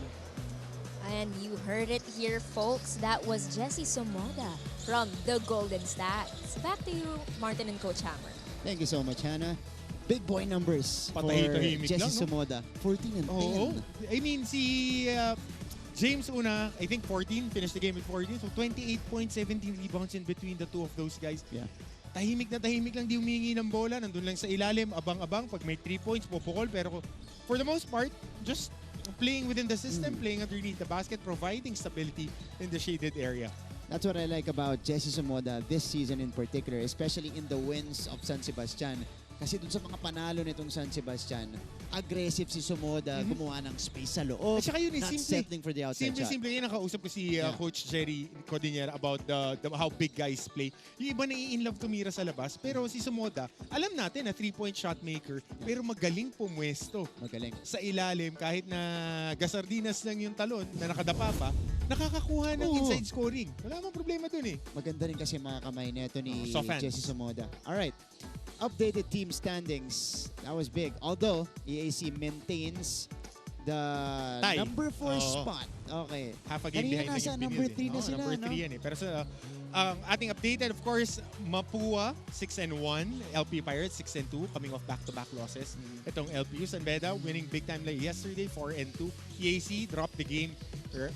Speaker 3: And you heard it here, folks. That was Jessie Sumoda from the Golden Stacks. Back to you, Martin and Coach Hammer.
Speaker 1: Thank you so much, Hannah. Big boy numbers for
Speaker 2: Patahimik
Speaker 1: Jessie
Speaker 2: lang, no?
Speaker 1: Sumoda. 14 and 10.
Speaker 2: Oo. I mean, si James una, I think 14, finished the game with 14. So 28 points, 17 rebounds in between the two of those guys.
Speaker 1: Yeah.
Speaker 2: Tahimik na tahimik lang, di humingi ng bola. Nandun lang sa ilalim, abang-abang. Pag may 3 points, pupukol. Pero for the most part, just playing within the system, playing underneath the basket, providing stability in the shaded area.
Speaker 1: That's what I like about Jessie Sumoda this season in particular, especially in the wins of San Sebastian. Kasi dun sa mga panalo nitong San Sebastian, aggressive si Sumoda, gumawa ng space sa loob,
Speaker 2: At saka yun,
Speaker 1: not settling for the outside shot.
Speaker 2: Simple yun. Nakausap ko si Coach Jerry Codinier about how big guys play. Yung iba na-in-love tumira sa labas, pero si Sumoda, alam natin na 3-point shot maker, pero magaling pumwesto.
Speaker 1: Magaling.
Speaker 2: Sa ilalim, kahit na gasardinas lang yung talon na nakadapa pa, nakakakuha ng inside scoring. Wala namang problema dun eh.
Speaker 1: Maganda rin kasi mga kamay neto ni
Speaker 2: soft hands.
Speaker 1: Jessie Sumoda. Alright, updated team standings. That was big. Although, EAC maintains the
Speaker 2: Tie.
Speaker 1: number 4 spot. Okay.
Speaker 2: Half a game
Speaker 1: Kanina
Speaker 2: behind
Speaker 1: nasa
Speaker 2: yung
Speaker 1: number
Speaker 2: Binil,
Speaker 1: 3 na sila,
Speaker 2: number 3 yan eh. Pero sa ating updated, of course, Mapua 6-1, LP Pirates 6-2, coming off back-to-back losses. Itong LPU San Beda winning big time like yesterday, 4-2. EAC dropped the game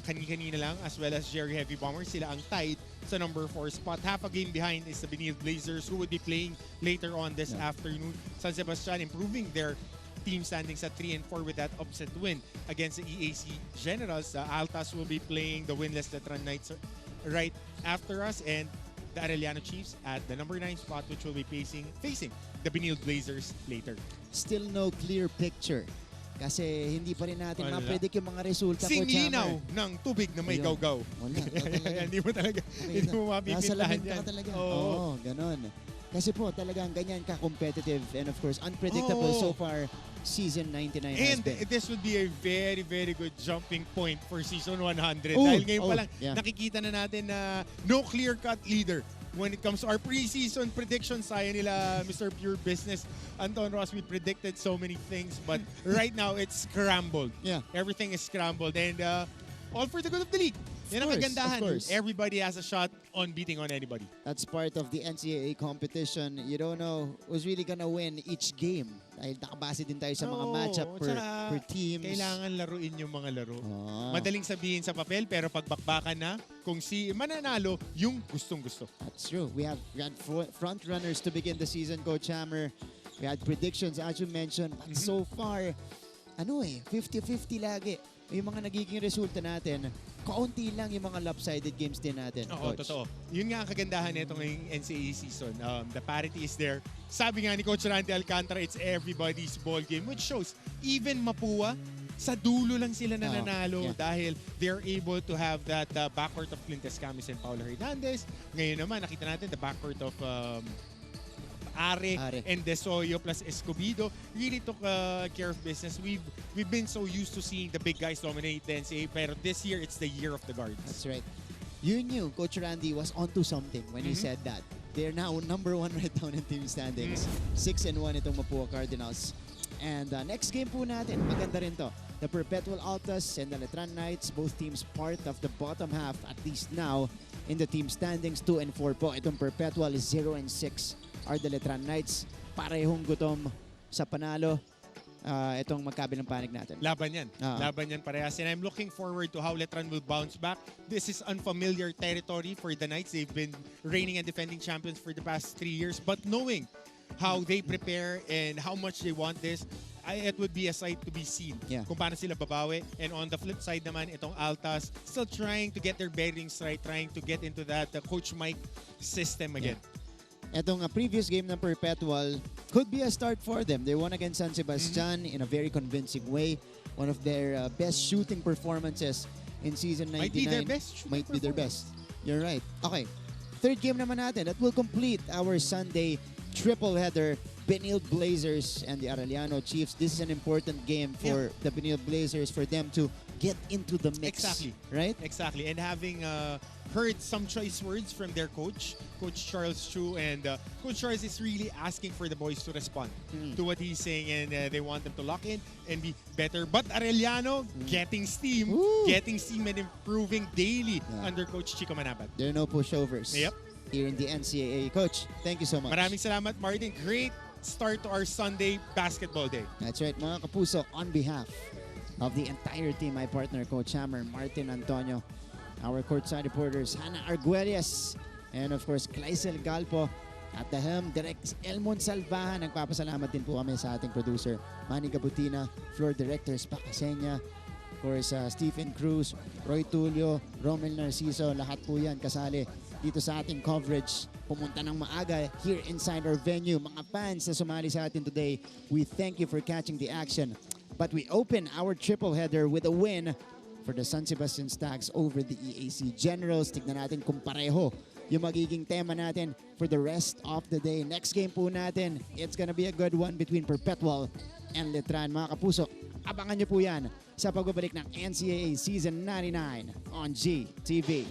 Speaker 2: kanina lang, as well as Jerry Heavy Bombers. Sila ang tied sa number 4 spot. Half a game behind is the Benil Blazers, who would be playing later on this afternoon. San Sebastian improving their team standings at 3-4 with that upset win against the EAC Generals. Altas will be playing the winless Letran Knights right after us, and the Arellano Chiefs at the number 9 spot, which will be facing the Benil Blazers later.
Speaker 1: Still no clear picture. Kasi hindi pa rin natin ma-predict yung mga resulta.
Speaker 2: Singlinaw ng tubig na may gawgaw.
Speaker 1: Wala.
Speaker 2: Hindi mo talaga, hindi mo mapipintahan yan.
Speaker 1: Nasa talaga. Oo, ganon. Kasi po talagang ganyan ka-competitive and of course unpredictable so far season 99 has been.
Speaker 2: And this would be a very, very good jumping point for season 100.
Speaker 1: Oh,
Speaker 2: Dahil ngayon pa lang,
Speaker 1: yeah.
Speaker 2: nakikita na natin na no clear-cut leader when it comes to our preseason predictions. Sayang nila, Mr. Pure Business, Anton Ross, we predicted so many things, but right now it's scrambled.
Speaker 1: Yeah.
Speaker 2: Everything is scrambled, and all for the good of the league. Yan ang
Speaker 1: course,
Speaker 2: kagandahan.
Speaker 1: of course.
Speaker 2: Everybody has a shot on beating on anybody.
Speaker 1: That's part of the NCAA competition. You don't know who's really gonna win each game. Dahil nakabase din tayo sa mga matchup per teams.
Speaker 2: Kailangan laruin yung mga laro. Madaling sabihin sa papel, pero pagbakbakan na, kung si mananalo, yung gustong-gusto.
Speaker 1: That's true. We had front runners to begin the season, Coach Hammer. We had predictions, as you mentioned. But so far, 50-50 lagi. Yung mga nagiging resulta natin, kaunti lang yung mga lopsided games din natin.
Speaker 2: Oo,
Speaker 1: Coach.
Speaker 2: totoo. Yun nga ang kagandahan nito ngayong NCAA season. The parity is there. Sabi nga ni Coach Randy Alcantara, it's everybody's ball game, which shows even Mapua, sa dulo lang sila nananalo dahil they're able to have that backcourt of Clint Escamis and Paulo Hernandez. Ngayon naman, nakita natin the backcourt of Are and Desoyo plus Escobedo really took care of business. We've been so used to seeing the big guys dominate the NCAA, pero this year it's the year of the guards.
Speaker 1: That's right. You knew Coach Randy was onto something when he said that. They're now number 1 right down in team standings. 6-1 itong Mapua Cardinals. And next game po natin, maganda rin to. The Perpetual Altas and the Letran Knights, both teams part of the bottom half, at least now, in the team standings, 2-4 po. Itong Perpetual is 0-6 are the Letran Knights. Parehong gutom sa panalo. Itong magkabilang panig natin.
Speaker 2: Laban yan. Laban yan parehas. And I'm looking forward to how Letran will bounce back. This is unfamiliar territory for the Knights. They've been reigning and defending champions for the past 3 years. But knowing how they prepare and how much they want this, it would be a sight to be seen kung paano sila babawi. And on the flip side naman, itong Altas still trying to get their bearings right, trying to get into that Coach Mike system again.
Speaker 1: Etong previous game ng Perpetual could be a start for them. They won against San Sebastian in a very convincing way. One of their best shooting performances in season 99.
Speaker 2: Might be their best.
Speaker 1: Might be their best. You're right. Okay. Third game naman natin. That will complete our Sunday triple header. Benilde Blazers and the Arellano Chiefs. This is an important game for the Benilde Blazers, for them to get into the mix.
Speaker 2: Exactly.
Speaker 1: Right?
Speaker 2: Exactly. And having heard some choice words from their coach, Coach Charles Chu, and Coach Charles is really asking for the boys to respond to what he's saying, and they want them to lock in and be better. But Arellano getting steam and improving daily under Coach Chico Manabat.
Speaker 1: There are no pushovers.
Speaker 2: Yep.
Speaker 1: Here in the NCAA. Coach, thank you so much.
Speaker 2: Maraming salamat, Martin. Great start to our Sunday basketball day.
Speaker 1: That's right, mga kapuso. On behalf of the entire team, my partner, Coach Hammer, Martin Antonio, our courtside reporters, Hannah Arguelles, and of course, Claisel Galpo, at the helm, Direct Elmon Salvahan. Nagpapasalamat din po kami sa ating producer, Manny Gabutina, floor directors, Pakasenya, of course, Stephen Cruz, Roy Tulio, Romel Narciso, lahat po yan kasali dito sa ating coverage. Pumunta ng maaga here inside our venue. Mga fans na sumali sa atin today, we thank you for catching the action. But we open our triple header with a win for the San Sebastian Stags over the EAC Generals. Tignan natin kung pareho yung magiging tema natin for the rest of the day. Next game po natin, it's gonna be a good one between Perpetual and Letran. Mga kapuso, abangan nyo po yan sa pagbabalik ng NCAA Season 99 on GTV.